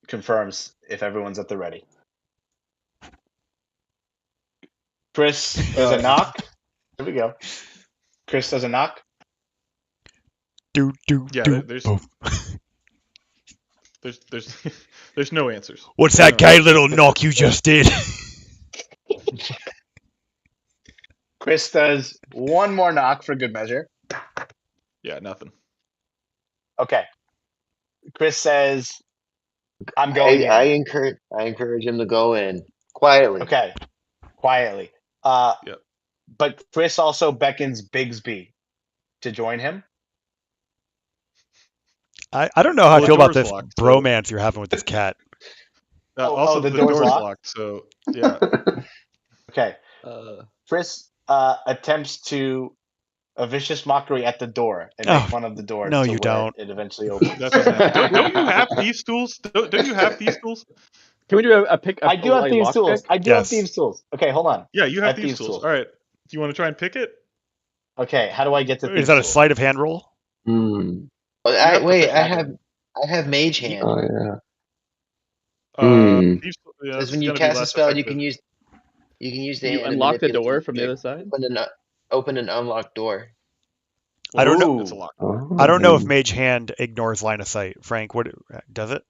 confirms if everyone's at the ready. Chris does a knock. Here we go. Chris does a knock. Yeah. There's no answers. What's that gay little knock you just did? Chris does one more knock for good measure. Yeah, nothing. Okay. Chris says, "I'm going in." I encourage him to go in quietly. Okay, quietly. Yep. But Chris also beckons Bigsby to join him. I don't know how I Well, feel the about door's this locked, so- bromance you're having with this cat. Also, the the door's door's locked? locked. So yeah. Okay. Chris attempts to a vicious mockery at the door and Oh, make fun of the door no, to you where don't. it eventually opens. That doesn't happen. Don't you have thieves tools? Don't you have thieves tools? Can we do a pick? I do have thieves lock tools. pick? I do have Yes. thieves tools. Okay, hold on. Yeah, you I have have thieves thieves tools. tools. All right. Do you want to try and pick it? Okay, how do I get to Is thieves that a tools? sleight of hand roll? Hmm. have Wait, proficiency. I have mage hand. Oh yeah. Hmm. Thieves, yeah, Says it's when you gonna be cast a less spell, effective. you can use the Can you hand to unlock the manipulate door the from the other object. side? Open an unlocked door. I don't know. It's a Ooh. lock. I don't know if Oh. mage hand ignores line of sight. Frank, what does it?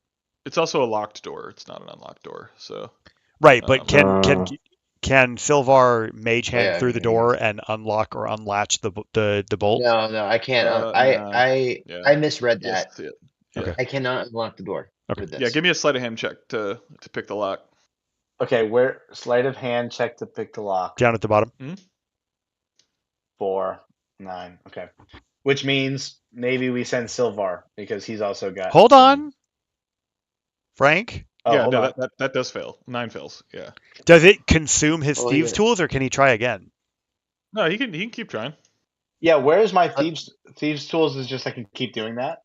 It's also a locked door. It's not an unlocked door. So Right, but Um, can Silvar mage hand yeah, through the I door guess. and unlock or unlatch the bolt? No, I can't. nah. Yeah. I misread Yes. that. Yeah. Yeah. Okay. I cannot unlock the door Okay. with this. Yeah. Give me a sleight of hand check to pick the lock. Okay, where sleight of hand check to pick the lock. Down at the bottom. 4, 9. Okay. Which means maybe we send Silvar because he's also got. Hold some- on, Frank. Oh, Yeah. hold No, on. that does fail. 9 fails. Yeah. Does it consume his Oh, thieves yeah. tools, or can he try again? No, he can keep trying. Yeah, where is my thieves tools? Is just I can keep doing that.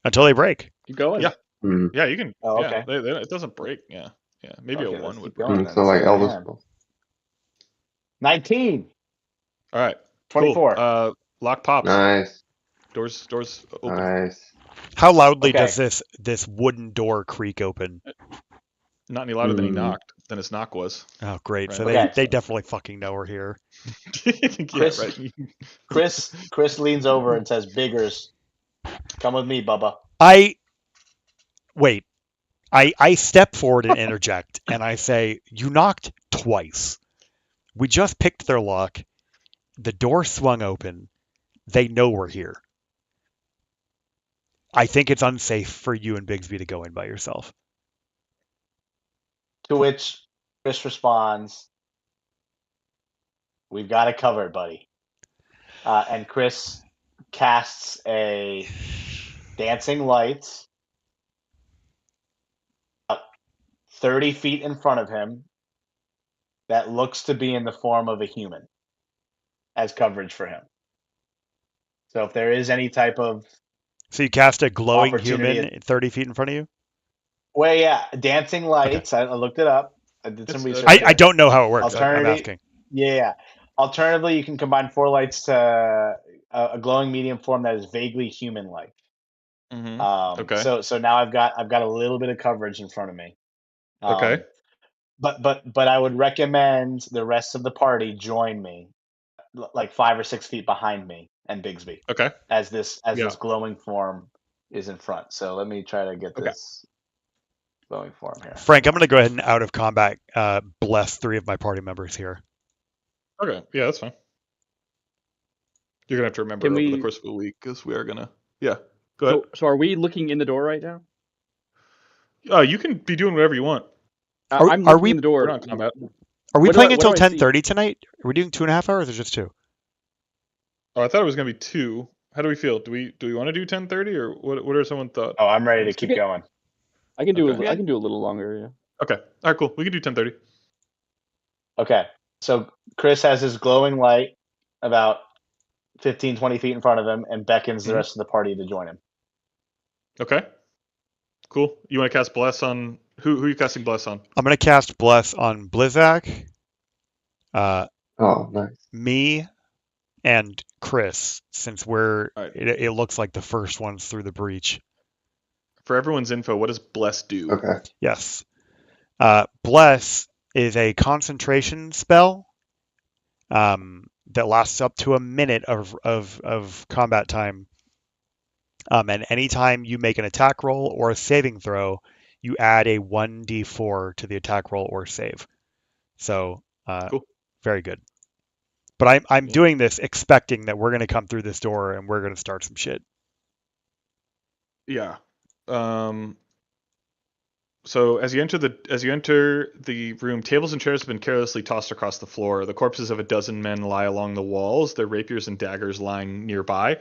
Until they break. Keep going. Yeah. Hmm. Yeah. You can. Oh, Yeah. okay. It doesn't break. Yeah. Yeah. Maybe Okay, a let's 1 would keep break. going. So like Sleight of Elvis hand. spell. 19, All right. 24. Cool. Lock pops. Nice. Doors open. Nice. How loudly Okay. does this wooden door creak open? Not any louder than he Hmm. knocked. Than his knock was. Oh, great. Right. So Okay. they definitely fucking know we're here. Yeah. Chris- Right. Chris leans over and says, "Biggers, come with me, Bubba." Wait. I step forward and interject, and I say, "You knocked twice. We just picked their lock. The door swung open. They know we're here. I think it's unsafe for you and Bigsby to go in by yourself." To which Chris responds, "We've got it covered, buddy." And Chris casts a dancing light 30 feet in front of him that looks to be in the form of a human as coverage for him. So if there is any type of So you cast a glowing Opportunity human 30 feet in front of you? well, yeah, dancing lights. I looked it up. I did some It's- research. I don't know how it works. I'm Alternative- asking. Yeah. Alternatively, you can combine 4 lights to a glowing medium form that is vaguely human-like. Mhm. Okay. So now I've got a little bit of coverage in front of me. Okay. But I would recommend the rest of the party join me, like 5 or 6 feet behind me and Bigsby, Okay. as this Yeah. glowing form is in front. So let me try to get Okay. this glowing form here. Frank, I'm going to go ahead and out of combat bless 3 of my party members here. Okay. Yeah, that's fine. You're gonna have to remember Can over the we- course of the week because we are gonna. Yeah. Go ahead. So are we looking in the door right now? You can be doing whatever you want. I'm are looking we- in the door. We're not in combat. Are we What do playing I- what until do I see? 10:30 tonight? Are we doing 2.5 hours or just 2? Oh, I thought it was gonna be 2. How do we feel? Do we want to do 10:30 or what are someone thought? Oh, I'm ready to Let's keep Okay. going. I can do Okay. I can do a little longer. Yeah. Okay. All right. Cool. We can do 10:30. Okay. So Chris has his glowing light about 15, 20 feet in front of him and beckons the Mhm. rest of the party to join him. Okay. Cool. You want to cast bless on who are you casting bless on? I'm going to cast bless on Blizzak, Oh, nice. me, and Chris, since we're Alright. it looks like the first ones through the breach. For everyone's info, what does bless do? Okay. Yes. Bless is a concentration spell that lasts up to a minute of combat time. And anytime you make an attack roll or a saving throw, you add a 1d4 to the attack roll or save. So, Cool. very good. But I'm Yeah. doing this expecting that we're going to come through this door and we're going to start some shit. Yeah. So as you enter the room, tables and chairs have been carelessly tossed across the floor. The corpses of a dozen men lie along the walls, their rapiers and daggers lying nearby.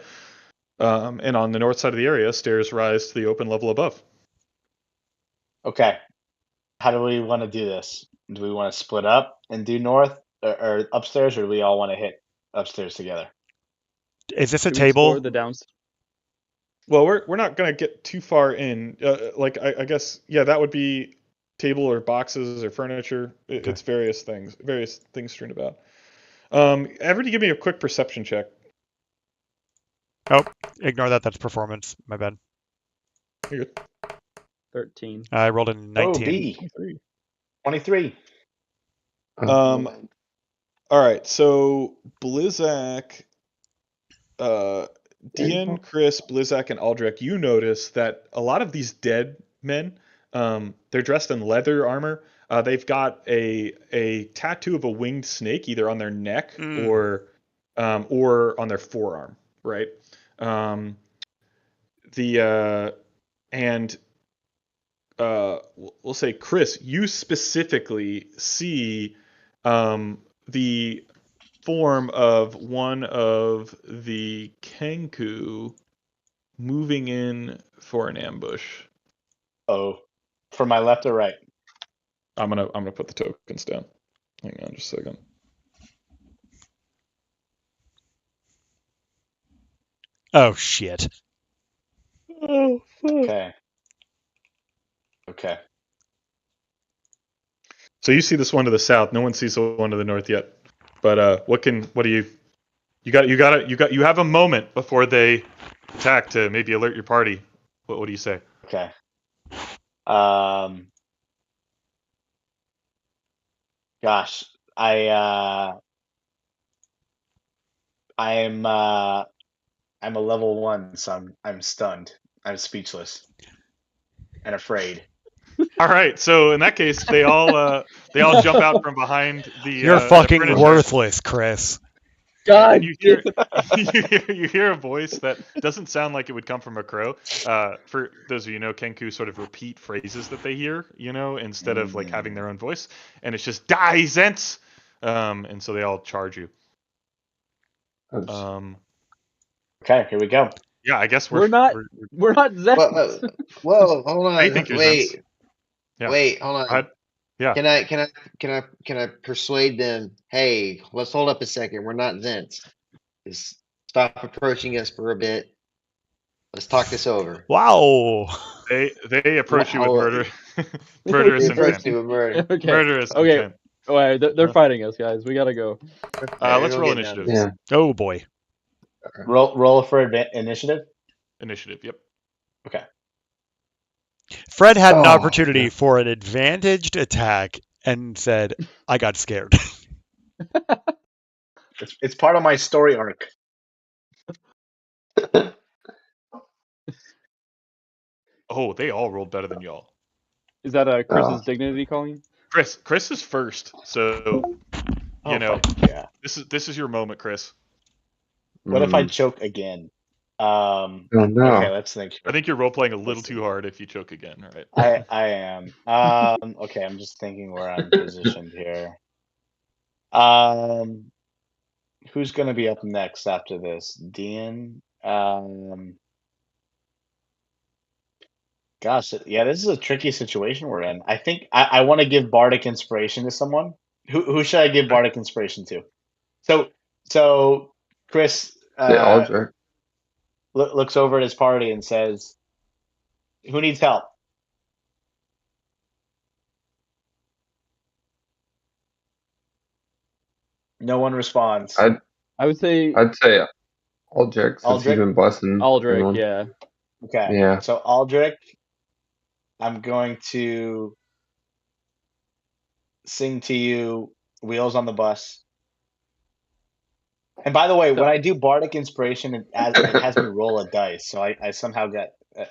And on the north side of the area, stairs rise to the open level above. Okay. How do we want to do this? Do we want to split up and do north or upstairs, or do we all want to hit upstairs together? Is this a Should we explore table? the downs? Well, we're not gonna get too far in. I guess that would be table or boxes or furniture. Okay. It's various things strewn about. Everybody, give me a quick perception check. Oh, ignore that. That's performance. My bad. You're good. 13. I rolled a Oh, 19. B. 23. 23. All right. So Blizzak, Dian, Chris, Blizzak, and Aldrich, you notice that a lot of these dead men, they're dressed in leather armor. They've got a tattoo of a winged snake either on their neck or on their forearm, right? And we'll say, Chris, you specifically see the form of one of the Kenku moving in for an ambush. Oh, from my left or right? I'm gonna put the tokens down. Hang on just a second. Oh shit. Oh fuck. Okay. Okay. So you see this one to the south. No one sees the one to the north yet. But what do you have a moment before they attack to maybe alert your party. What do you say? Okay. Gosh, I'm a level 1, so I'm stunned. I'm speechless and afraid. All right, so in that case, they all jump out from behind the. You're the fucking furniture. worthless, Chris. God. And you hear you hear a voice that doesn't sound like it would come from a crow. For those of you who know, Kenku sort of repeat phrases that they hear, instead of like having their own voice, and it's just "Die Zents," and so they all charge you. Okay, here we go. Yeah, I guess We're not Zens. Whoa, hold on. I think you're Zents. Yeah. Wait, hold on. Yeah. Can I persuade them? Hey, let's hold up a second. We're not Zents. Just stop approaching us for a bit. Let's talk this over. Wow. They approach you with Wow. murder, murderous They approach intent. me with murder. Okay. Murderous Okay. intent. Oh, they're fighting us, guys. We gotta go. Let's roll Get initiative. Yeah. Oh boy. Roll for initiative. Initiative. Yep. Okay. Fred had an Oh, opportunity yeah. for an advantaged attack and said, I got scared. It's part of my story arc. Oh, they all rolled better than y'all. Is that Chris's Oh. dignity calling? Chris is first, so fuck yeah. this is your moment, Chris. What if I choke again? Oh no. Okay, let's think. I think you're role playing a little too hard if you choke again. All right. I am. Okay, I'm just thinking where I'm positioned here. Who's gonna be up next after this? Dean. Gosh, yeah, this is a tricky situation we're in. I think I want to give bardic inspiration to someone. Who should I give bardic inspiration to? So Chris Yeah, Aldrich. looks over at his party and says, "Who needs help?" No one responds. I would say I'd say Aldrich since Aldrich? he's been busting. Aldrich. everyone. Yeah. Okay. Yeah. So Aldrich, I'm going to sing to you "Wheels on the Bus." And by the way, when I do bardic inspiration, it has me roll a dice. So I somehow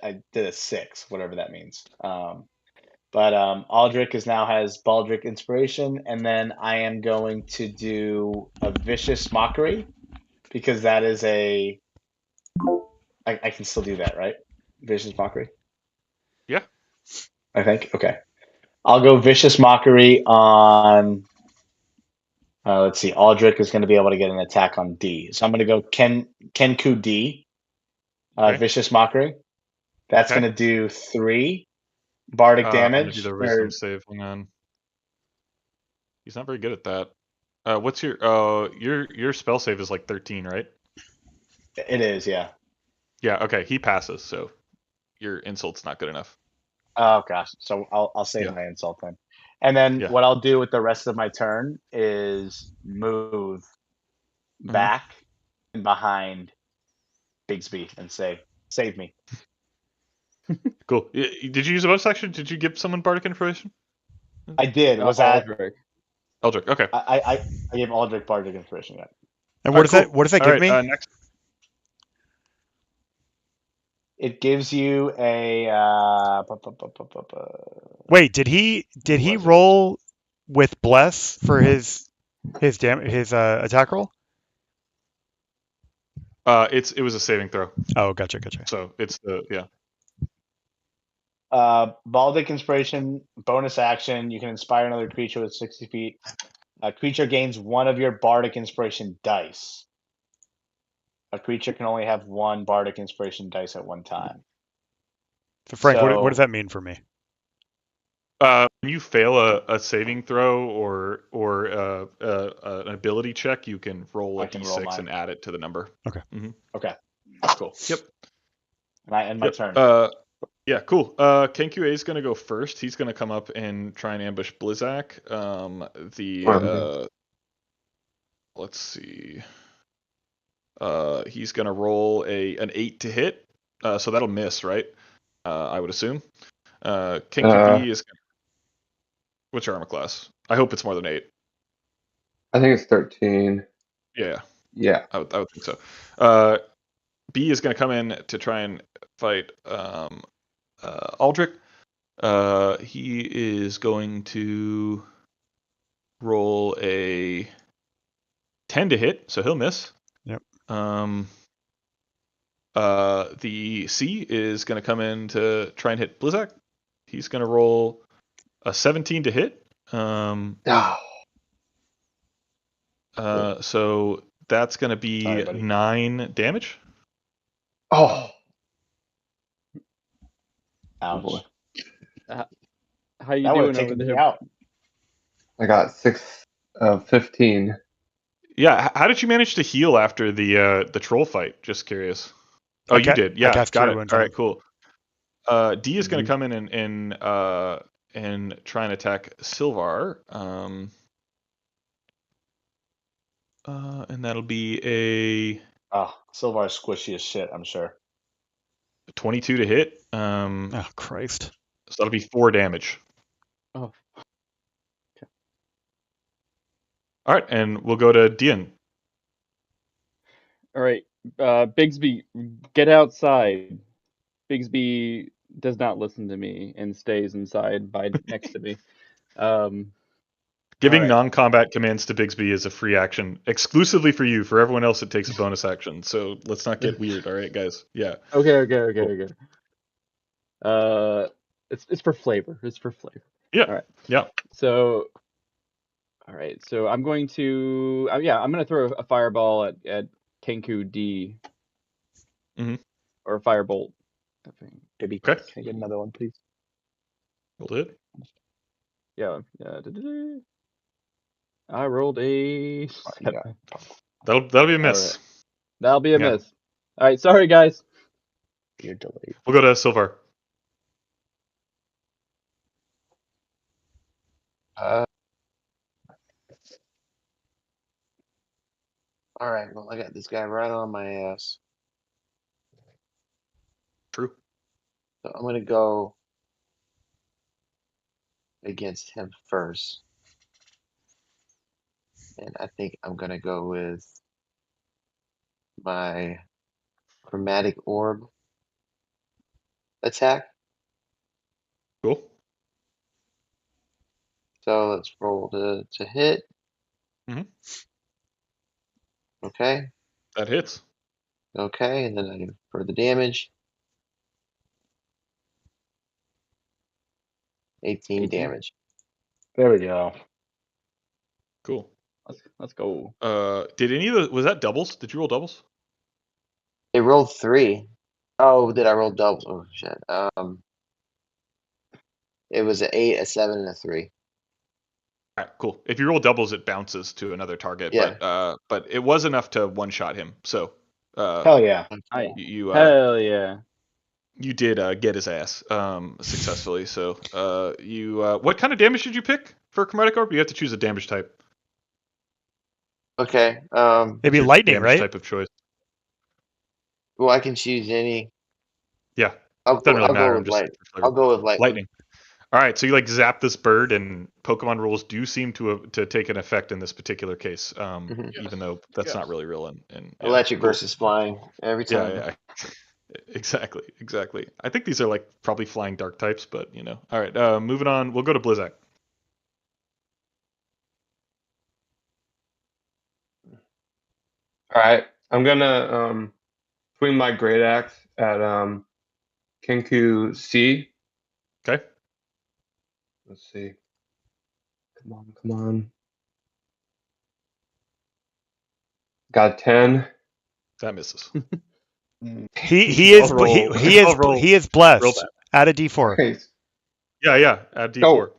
I did a 6, whatever that means. But Aldrich now has Baldric inspiration, and then I am going to do a vicious mockery because that is I can still do that, right? Vicious mockery. Yeah. I think. Okay. I'll go vicious mockery on. Let's see. Aldrich is going to be able to get an attack on D. So I'm going to go Kenku D. Okay. Vicious mockery. That's Okay. going to do 3 bardic I'm gonna damage. do the wisdom save. Hang on. He's not very good at that. What's your spell save is like 13, right? It is, yeah. Yeah, okay, he passes, so your insult's not good enough. Oh gosh. So I'll save Yeah. my insult then. And then Yeah. what I'll do with the rest of my turn is move back and behind Bigsby and say, "Save me." Cool. Did you use a bonus action? Did you give someone bardic inspiration? I did. Was that Aldrich. Eldrick. Okay. I gave Aldrich Bardic Inspiration, yeah. And All what right, does that cool. what does that All give right, me? next. It gives you a Wait, did he what was it? roll with bless for his attack roll? It was a saving throw, Oh, gotcha. so it's the yeah. Baldic Inspiration, bonus action. You can inspire another creature with 60 feet. A creature gains one of your Bardic Inspiration dice. A creature can only have one Bardic Inspiration dice at one time. So Frank, what does So that mean for me? When you fail a saving throw or an ability check, you can roll a I can roll d6 mine. and add it to the number. Okay. Okay, cool. Yep. And my Yep. turn. Yeah, cool. KenQA is going to go first. He's going to come up and try and ambush Blizzak. Let's see. He's going to roll an 8 to hit. So that'll miss, right? I would assume. KenQV is. What's your armor class? I hope it's more than 8. I think it's 13. Yeah, Yeah. I would think so. B is going to come in to try and fight Aldrich. He is going to roll a 10 to hit, so he'll miss. Yep. The C is going to come in to try and hit Blizzak. He's going to roll a 17 to hit. So that's going to be Sorry, buddy. 9 damage. Oh. Ouch. Boy. How you That would have doing over taken me there? out. I got 6 of 15. Yeah, how did you manage to heal after the troll fight? Just curious. Oh, you did. I Yeah, cast got Cure it. Wounds All on right, him. cool. D is going to come in and try and attack Silvar. And that'll be a Oh, Silvar's squishy as shit, I'm sure. 22 to hit. Oh Christ! So that'll be 4 damage. Oh, All right, and we'll go to Dian. all right. Bigsby, get outside. Bigsby does not listen to me and stays inside by next to me. Giving All right. non-combat commands to Bigsby is a free action exclusively for you. For everyone else, it takes a bonus action. So let's not get weird, all right, guys? Yeah. Okay. It's for flavor. It's for flavor. Yeah. All right. Yeah. So, all right. So I'm going to I'm going to throw a fireball at Kenku D. Mhm. Or a firebolt. Baby, Okay. can I get another one, please? Rolled it. Yeah. I rolled a 7. Yeah. That'll be a miss. Right. That'll be a Yeah. miss. All right. Sorry, guys. You're delayed. We'll go to Silvar. All right. Well, I got this guy right on my ass. True. So I'm gonna go against him first, and I think I'm gonna go with my chromatic orb attack. Cool. So let's roll to hit. Mhm. Okay. That hits. Okay, and then I do for the damage. 18 damage. There we go. Cool. Let's go. Did any of the was that doubles? Did you roll doubles? It rolled 3. Oh, did I roll doubles? Oh shit. It was an 8, a 7, and a 3. All right, cool. If you roll doubles, it bounces to another target. Yeah. But it was enough to one shot him. So Hell yeah. Hi. you Hell yeah. you did get his ass successfully. So what kind of damage did you pick for chromatic orb? You have to choose a damage type. Okay. Maybe Your lightning, damage right? type of choice. Well, I can choose any. Yeah, I'll doesn't go. really I'll matter. go I'm with just light. for flavor. I'll go with lightning. Lightning. All right, so you like zap this bird, and Pokemon rules do seem to take an effect in this particular case, Mhm. even though that's not really real. And yeah, Electric cool. versus flying every time. Yeah, exactly. I think these are like probably flying dark types, but you know. All right, moving on. We'll go to Blizzak. All right, I'm gonna swing my great axe at Kenku C. Okay, Let's see. Come on. Got 10. that misses. He is Roll. he is Roll blessed. that. Add a D4. Nice. Yeah. Add D4. Oh.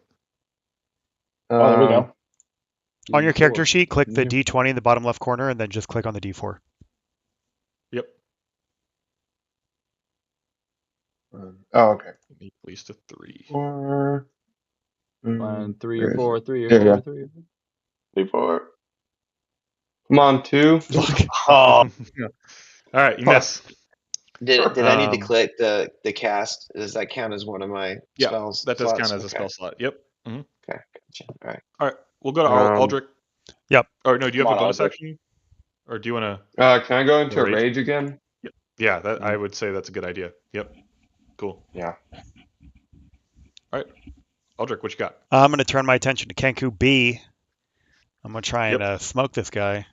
Oh, there we go. On your character sheet, click the Yeah. D20 in the bottom left corner, and then just click on the D4. Yep. Oh, okay. At least a 3. 4. 1, 3 Where or is 4, it? 3 or There you 4, go. 3 or 4. 3, 4. Come on, 2. Look, Oh, All right, you Fuck. miss. Did I need to Um, click the cast? Does that count as one of my Yeah, spells? that does slots? count as a Okay. spell slot. Yep. Okay, gotcha. All right. All right, we'll go to Um, Aldrich. Yep. Or no, do you come have on, a bonus Aldrich. action? Or do you want to Can I go into rage? rage again? Yeah, that I would say that's a good idea. Yep. Cool. Yeah. All right, Aldrich, what you got? I'm going to turn my attention to Kenku B. I'm going to try and Yep. smoke this guy.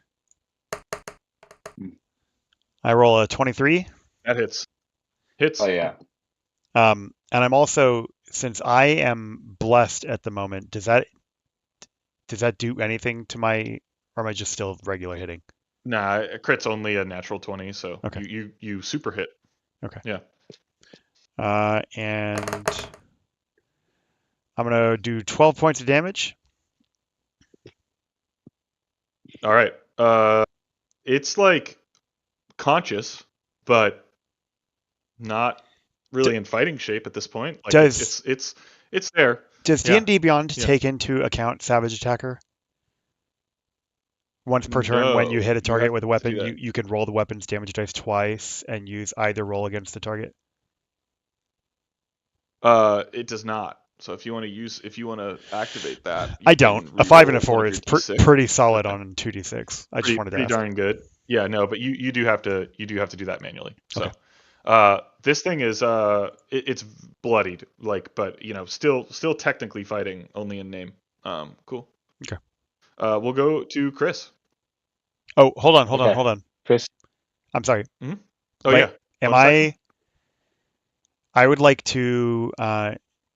I roll a 23. That hits. Hits. Oh yeah. And I'm also, since I am blessed at the moment, does that do anything to my, or am I just still regular hitting? Nah, a crit's only a natural 20, so Okay. you super hit. Okay. Yeah. And I'm going to do 12 points of damage. All right. It's like conscious, but not really in fighting shape at this point. Like it's there. Does Yeah. D&D Beyond Yeah. take into account Savage Attacker? Once per turn, when you No, hit a you target have with a to weapon, do that. you can roll the weapon's damage dice twice and use either roll against the target. It does not. So if you want to activate that, you I can don't. A 5 and re-roll a 4 one of is your D6. pretty solid Okay. on 2d6. I just wanted to Pretty ask. darn good. Yeah, no, but you do have to do that manually. So Okay. this thing is it's bloodied, like, but you know, still technically fighting, only in name. Cool. Okay. We'll go to Chris. Oh, hold on. Okay. Chris. I'm sorry. Oh Wait, yeah. Am Bonus action? I would like to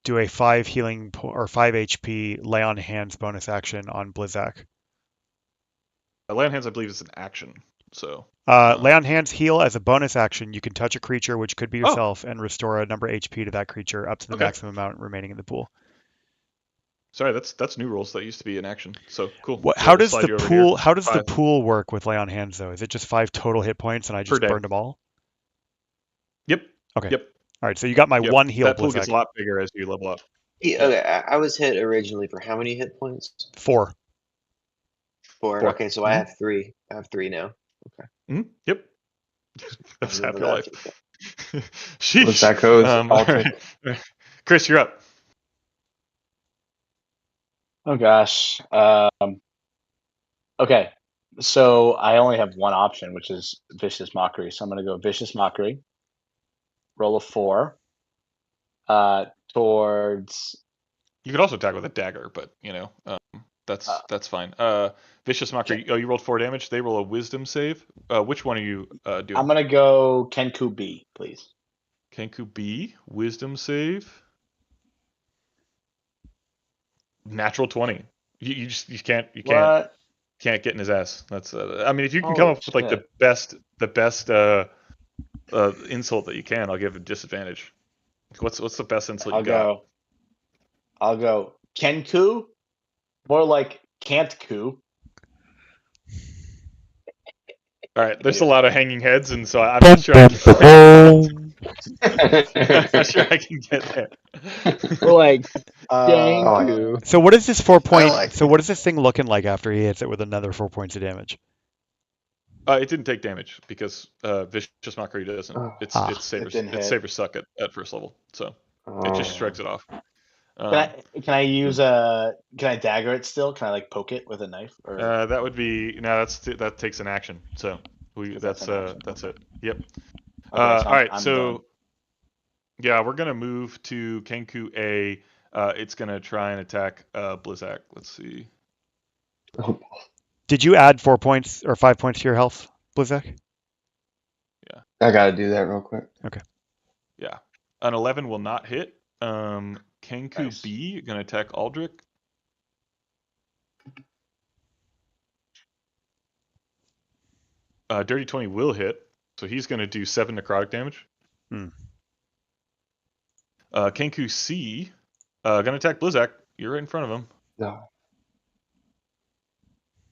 do a 5 healing or 5 HP lay on hands bonus action on Blizzak. Lay on hands, I believe, is an action. So Lay on hands heal as a bonus action. You can touch a creature, which could be Oh. yourself, and restore a number HP to that creature up to the Okay. maximum amount remaining in the pool. Sorry, that's new rules. That used to be an action. So cool. How We'll does slide the you over pool? here. How does the 5 pool work with lay on hands though? Is it just 5 total hit points and I per just day. burned them all? Yep. Okay. Yep. All right. So you got my Yep. one heal, That pool gets Blizzak. a lot bigger as you level up. Okay, I was hit originally for how many hit points? 4. 4. 4. Okay, so I have 3. I have 3 now. Yep. That's Other half than your that, life. Sheesh. What's that goes? All right. Chris, you're up. Oh gosh. Okay. So I only have one option, which is vicious mockery. So I'm gonna go vicious mockery. Roll a 4. Towards You could also attack with a dagger, but you know, that's fine. Vicious mockery. Oh, you rolled 4 damage. They roll a wisdom save. Which one are you doing? I'm gonna go Kenku B, please. Kenku B, wisdom save. Natural 20. You can't What? get in his ass. That's I mean, if you can come Holy up with like shit. the best insult that you can, I'll give a disadvantage. What's the best insult you got? I'll go Kenku. More like can't coup. All right, there's a Yeah. lot of hanging heads, and so I'm Boom, not sure I boom, can. boom. I'm not sure I can get there. We're like Uh, Stanku. So what is this 4 I point? like So what is this thing looking like after he hits it with another 4 points of damage? It didn't take damage because vicious mockery doesn't. It's Ah. it's sabers. didn't It's hit. sabers suck at first level, so it just shrugs it off. Can I use a? Can I dagger it still? Can I like poke it with a knife? Or That would be no. That takes an action. So that's an action? that's Okay. it. Yep. Okay, so All right. I'm So done. yeah, we're gonna move to Kenku A. It's gonna try and attack Blizzak. Let's see. Did you add 4 points or 5 points to your health, Blizzak? I gotta do that real quick. Yeah, an 11 will not hit. Kenku Nice. B gonna attack Aldrich. Dirty 20 will hit, so he's gonna do 7 necrotic damage. Hmm. Kenku C gonna attack Blizzak. You're right in front of him. No.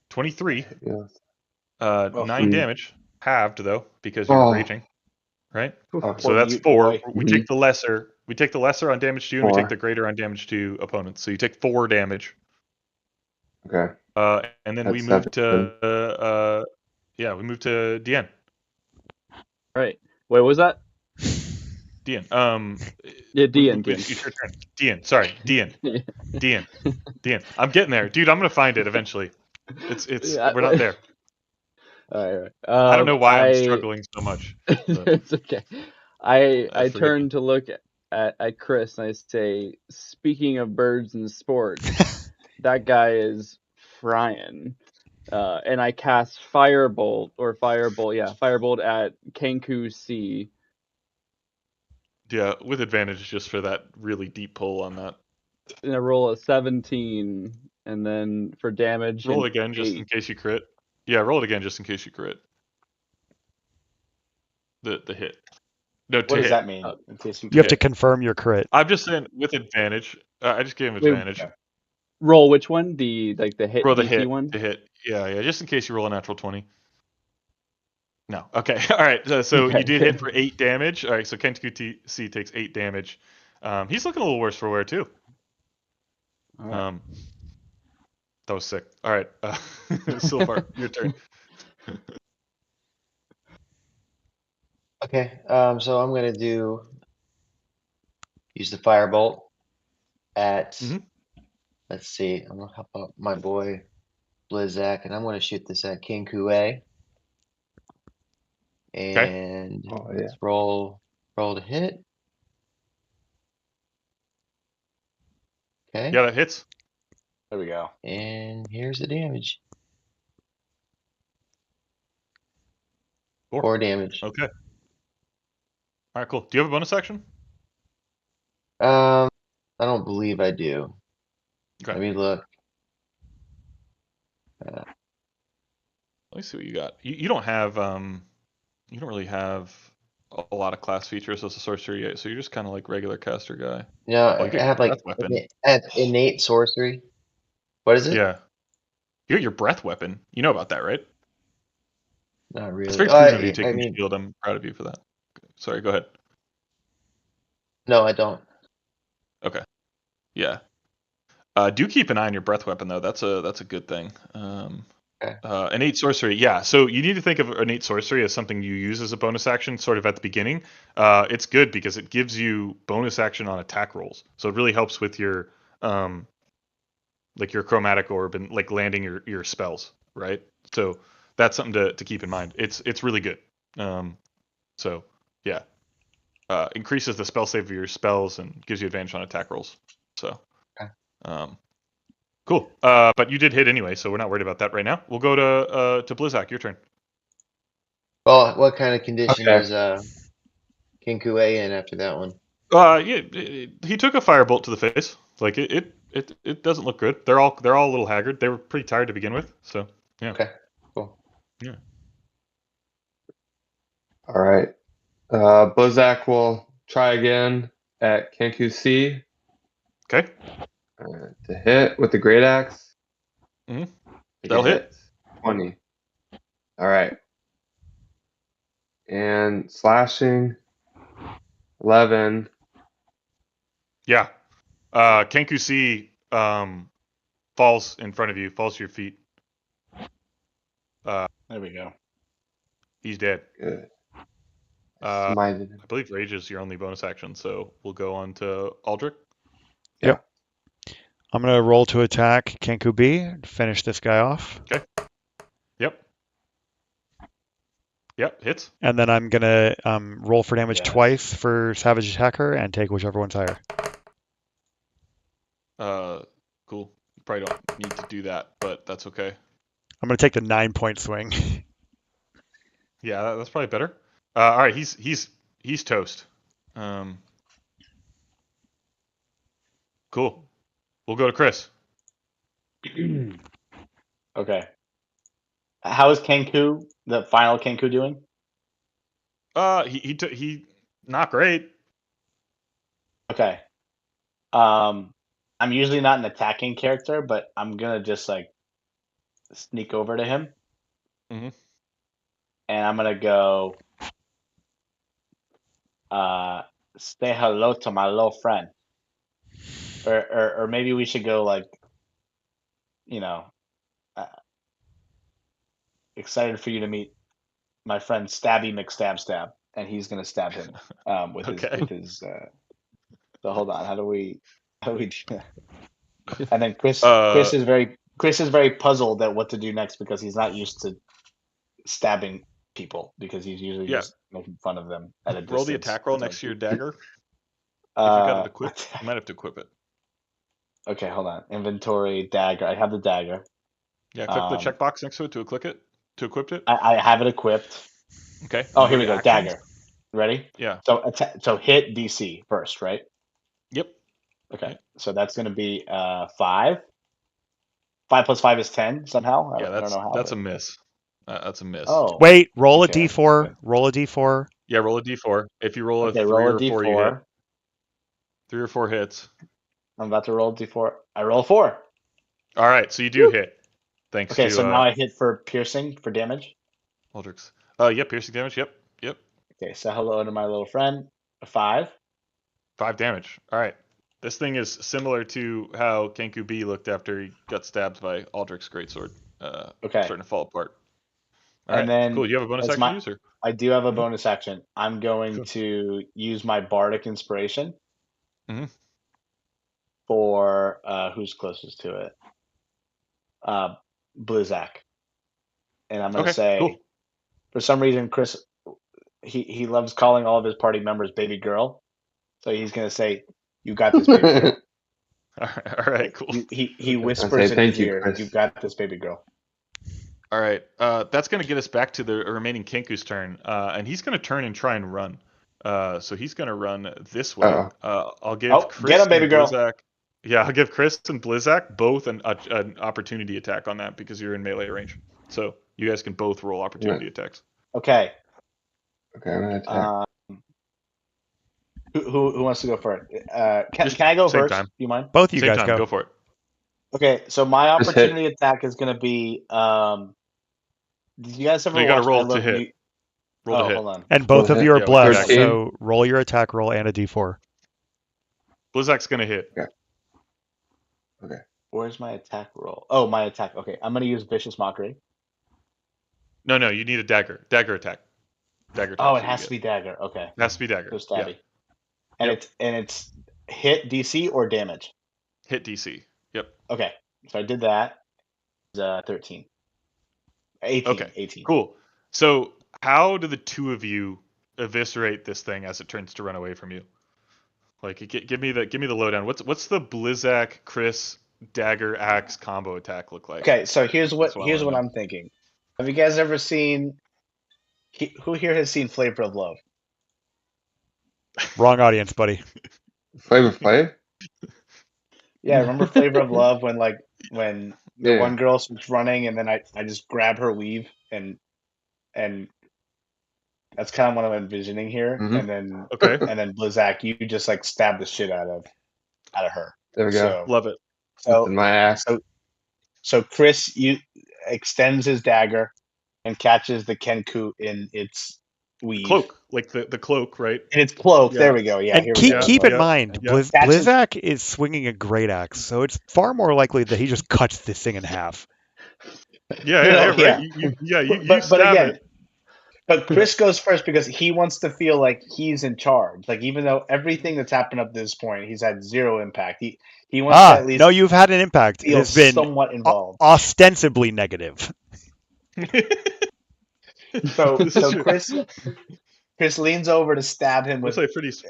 23. Yeah. 9 damage. Halved though, because you're Oh. raging. Right? Okay. So that's Mute 4. boy. We take the lesser. We take the lesser on damage to you, and we 4. take the greater on damage to opponents. So you take 4 damage. Okay. And then That's we move 7. to we move to Dien. All right. Wait, what was that? Dien. Yeah, Dien. It's your turn. Dien. Sorry, Dien. Dien. Dien. I'm getting there, dude. I'm gonna find it eventually. It's Yeah, we're not there. All right. I don't know why I'm struggling so much. But It's okay. I forgive me. turn to look at Chris and I say, speaking of birds and sports, that guy is frying. And I cast Firebolt at Kenku C. Yeah, with advantage just for that really deep pull on that. And I roll a 17, and then for damage, Roll an it again just in 8. case you crit. Yeah, roll it again just in case you crit. The hit. No, to What does hit. that mean? In case You have to confirm your crit. I'm just saying with advantage. I just gave him Wait, advantage. Roll which one? The hit Roll the DC hit. one? The hit. Yeah, just in case you roll a natural 20. No. Okay. All right. So Okay. you did hit for 8 damage. All right. So Kentucky C takes 8 damage. He's looking a little worse for wear too. All right. That was sick. All right. Silvar, your turn. Okay, so I'm gonna use the firebolt at. Mhm. Let's see. I'm gonna help out my boy Blizzak, and I'm gonna shoot this at King Kue. And Oh, let's roll to hit. Okay. Yeah, that hits. There we go. And here's the damage. 4. 4 damage. Okay. All right. Cool. Do you have a bonus action? I don't believe I do. Okay. Let me look. Let me see what you got. You don't have you don't really have a lot of class features as a sorcerer yet, so you're just kind of like regular caster guy. No, Oh, you I got your have like breath weapon. innate sorcery. What is it? Yeah. You got your breath weapon. You know about that, right? Not It's really. very prudent of you I taking mean, shield. I'm proud of you for that. Sorry, go ahead. no, I don't. Okay. Yeah. Do keep an eye on your breath weapon though. That's a good thing. Okay. Innate sorcery. Yeah. So you need to think of innate sorcery as something you use as a bonus action, sort of at the beginning. It's good because it gives you bonus action on attack rolls. So it really helps with your like your chromatic orb and like landing your spells, right? So that's something to keep in mind. It's really good. So yeah, increases the spell save of your spells and gives you advantage on attack rolls. So, Okay. Cool. But you did hit anyway, so we're not worried about that right now. We'll go to Blizzak. Your turn. Well, what kind of condition Okay. is King Kue in after that one? Yeah, he took a firebolt to the face. Like it doesn't look good. They're all a little haggard. They were pretty tired to begin with. So yeah. Okay, cool. Yeah. All right. Blizzak will try again at Kenku C Okay. to hit with the great axe. Mhm. Take That'll a hit. 20. All right. And slashing 11. Yeah. Kenku C falls in front of you, falls to your feet. There we go. He's dead. Good. Uh, Smited. I believe Rage is your only bonus action, so we'll go on to Aldrich. Yep. I'm going to roll to attack Kenku B, finish this guy off. Okay. Yep. Yep, hits. And then I'm going to roll for damage Yes. twice for Savage Attacker and take whichever one's higher. Cool. You probably don't need to do that, but that's okay. I'm going to take the 9-point swing. Yeah, that's probably better. All right, he's toast. Cool. We'll go to Chris. Okay. How is Kenku, the final Kenku, doing? He not great. Okay. I'm usually not an attacking character, but I'm gonna just like sneak over to him. Mhm. And I'm gonna go say hello to my little friend. Or maybe we should go like, you know, excited for you to meet my friend Stabby McStab, and he's gonna stab him with Okay. his. So hold on, how do we do that? And then Chris is very puzzled at what to do next because he's not used to stabbing people because he's usually Yeah. just making fun of them at a distance. Roll the attack roll next to your dagger. If you got it equipped, you might have to equip it. Okay, hold on. Inventory, dagger. I have the dagger. Yeah, click the checkbox next to it to equip it. I have it equipped. Okay. Oh, here we go. Dagger. Ready? Yeah. So hit DC first, right? Yep. Okay. So that's going to be 5. 5 plus 5 is 10 somehow. I don't know how. That's a miss. That's a miss. Oh. Wait, roll okay, a d4. okay. Roll a d4. Yeah, roll a d4. If you roll a 3 roll a or 4, you D4. hit. 3 or 4 hits. I'm about to roll a D4. I roll a 4. All right, so you do hit. Thanks to. Okay, so now I hit for piercing for damage. Aldrich. Yep, piercing damage. Yep. Okay, so hello to my little friend. A 5. 5 damage. All right. This thing is similar to how Kenku B looked after he got stabbed by Aldrich's greatsword. Okay. Starting to fall apart. All And right. then Cool. You have a bonus action user. I do have a Mhm. bonus action. I'm going Cool. to use my bardic inspiration Mhm. for who's closest to it? Blizzak. And I'm going to say, cool. for some reason, Chris, he loves calling all of his party members baby girl. So he's going to say, "You got this, baby girl." All right, cool. He whispers in thank his you, ear, Chris. "You got this, baby girl." All right. That's going to get us back to the remaining Kenku's turn. And he's going to turn and try and run. So he's going to run this way. I'll give Chris get him, baby and girl. Blizzak. Yeah, I'll give Chris and Blizzak both an opportunity attack on that because you're in melee range. So you guys can both roll opportunity attacks. Okay. Okay, I'm gonna attack. Who wants to go first? Can I go same first? time. Do you mind? Both of you Same guys time. go. Go for it. Okay, so my Just hit. opportunity attack is going to be. Did you guys ever No, you gotta watch roll I to Love hit. Mu- Roll to hit. Hold on. And both Roll of hit. you are Yeah, blessed, 13. so roll your attack roll and a d4. Blizzak's going to hit. Where's my attack roll? Oh, my attack. Okay, I'm going to use Vicious Mockery. No, you need a dagger. Dagger attack. Dagger attack. Oh, it has to be dagger. Okay, It has to be dagger. so stabby. Yeah. And Yep. it's hit DC or damage. Hit DC. Yep. Okay, so I did that. 13. 18. Okay. 18. Cool. So how do the two of you eviscerate this thing as it turns to run away from you? Like, give me the lowdown. What's the Blizzak Chris dagger axe combo attack look like? Okay, so here's what That's what I wanna know. I'm thinking. Have you guys ever seen? Who here has seen Flavor of Love? Wrong audience, buddy. Flavor Flav? Yeah, remember Flavor of Love when the Yeah. one girl starts running and then I just grab her weave and that's kind of what I'm envisioning here. Mhm. And then Okay. and then Blizzak, you just like stab the shit out of her. There we go. Love it. That's in my ass. So Chris extends his dagger and catches the Kenku in its weave. Cloak, like the cloak, right? And it's cloak. Yeah. There we go. Yeah, And here we go. keep in Yeah. mind, Yeah. Blizzak is swinging a great axe, so it's far more likely that he just cuts this thing in half. Yeah, right. Yeah. You But stab again, it. but Chris goes first because he wants to feel like he's in charge. Like even though everything that's happened up to this point, he's had zero impact. He wants to at least no, you've had an impact. It feel has been somewhat involved. ostensibly negative. So This is true. Chris leans over to stab him Looks with like Freddy's.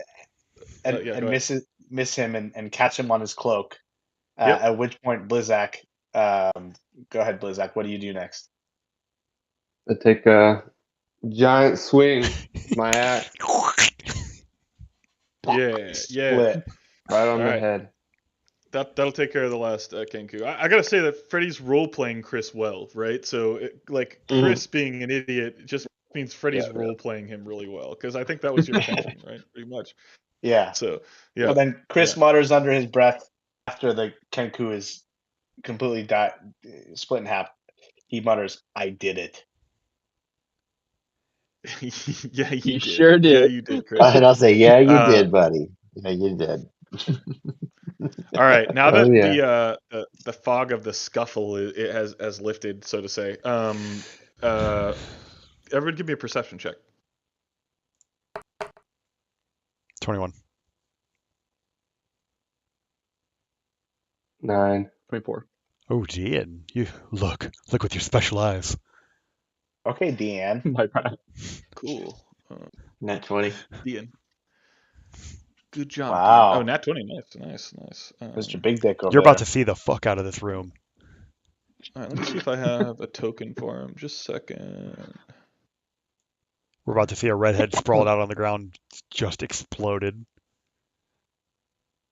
and Go ahead. miss him and catch him on his cloak. Yep. At which point Blizzak, go ahead, Blizzak. What do you do next? I take a giant swing with my axe Yeah. Split. right on All the right. head. That'll take care of the last Kenku. I gotta say that Freddy's role playing Chris well, right? So Chris being an idiot just means Freddy's role playing him really well, because I think that was your intention, right? Pretty much. Yeah. So yeah. Well, then Chris mutters under his breath after the Kenku is completely split in half. He mutters, "I did it." Yeah, you did. sure did. Yeah, you did, Chris. And I'll say, yeah, you did, buddy. Yeah, you did. All right, now that Oh, yeah. the fog of the scuffle it has lifted, so to say. Everyone, give me a perception check. 21. 9. 24. Oh, Dean, you look with your special eyes. Okay, Deanne. My bad. Cool. Nat 20. Ian. Good job. Wow. Ian. Oh, nat 20. Nice. Mr. Big Dick over You're about there. to see the fuck out of this room. All right, let me see if I have a token for him. Just a second. We're about to see a redhead sprawled out on the ground, just exploded.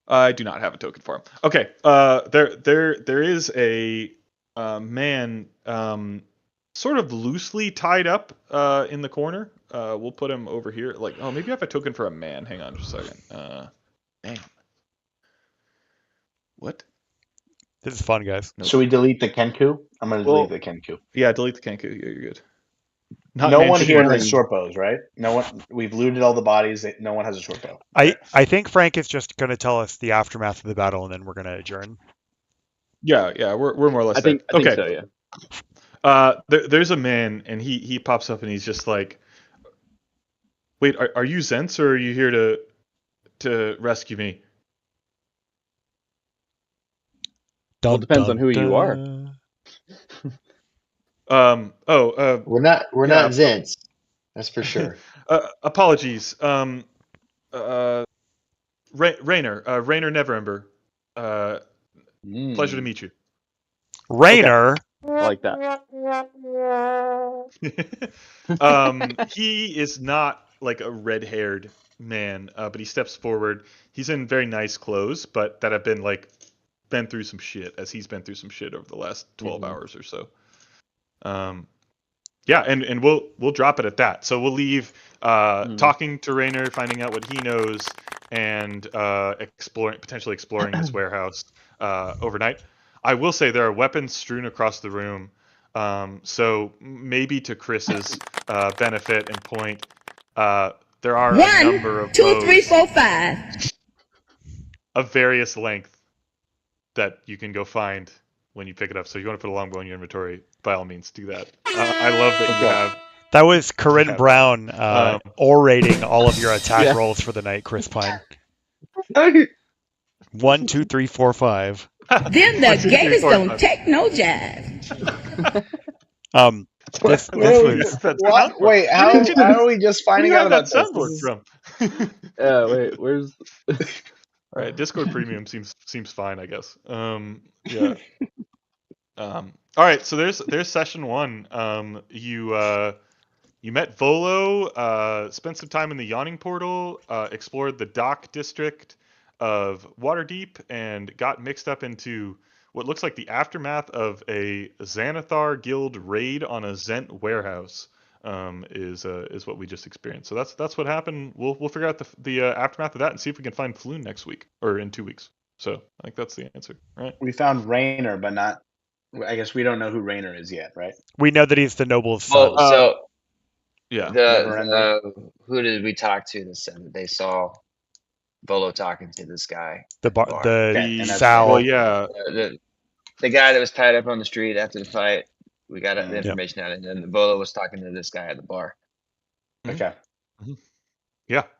I do not have a token for him. Okay. There is a man sort of loosely tied up in the corner. We'll put him over here. Maybe I have a token for a man. Hang on just a second. Man. What? This is fun, guys. Nope. Should we delete the Kenku? I'm going to delete the Kenku. Yeah, delete the Kenku. Yeah, you're good. No one here has short bows, right? No one. We've looted all the bodies. No one has a short bow. I think Frank is just going to tell us the aftermath of the battle, and then we're going to adjourn. Yeah, we're more or less. I think so. Yeah. There's a man, and he pops up, and he's just like, "Wait, are you Zents, or are you here to rescue me?" Well, it depends on who you are. We're not Zents. That's for sure. Apologies. Rainer Neverember. Pleasure to meet you. Rainer. Okay. I like that. He is not like a red-haired man, but he steps forward. He's in very nice clothes, but that have been through some shit, as he's been through some shit over the last 12 hours or so. Yeah, and we'll drop it at that. So we'll leave talking to Rainer, finding out what he knows, and potentially exploring this warehouse overnight. I will say there are weapons strewn across the room, so maybe to Chris's benefit and point, there are a number of 1, 2, 3, 4, 5 of various length that you can go find when you pick it up. So if you want to put a longbow in your inventory, by all means, do that. I love that you have. That was Corinne Brown orating all of your attack rolls for the night, Chris Pine. 1, 2, 3, 4, 5. Them the gators don't take no jive. This was... What? Wait, how are we just finding out about that soundboard from? Wait, where's? All right, Discord Premium seems fine, I guess. Yeah. All right, so there's session 1. You met Volo, spent some time in the Yawning Portal, explored the dock district of Waterdeep, and got mixed up into what looks like the aftermath of a Xanathar Guild raid on a Zent warehouse. Is what we just experienced. So that's what happened. We'll figure out the aftermath of that and see if we can find Floon next week or in 2 weeks. So I think that's the answer, right? We found Rainer, but not. I guess we don't know who Rainer is yet, right? We know that he's the noble's son. Yeah. Who did we talk to that said that they saw Volo talking to this guy? The bar, Bar. the Okay, and that's Sal. Well, yeah. The guy that was tied up on the street after the fight. We got the Mm. information out, and then Volo was talking to this guy at the bar. Okay. Yeah.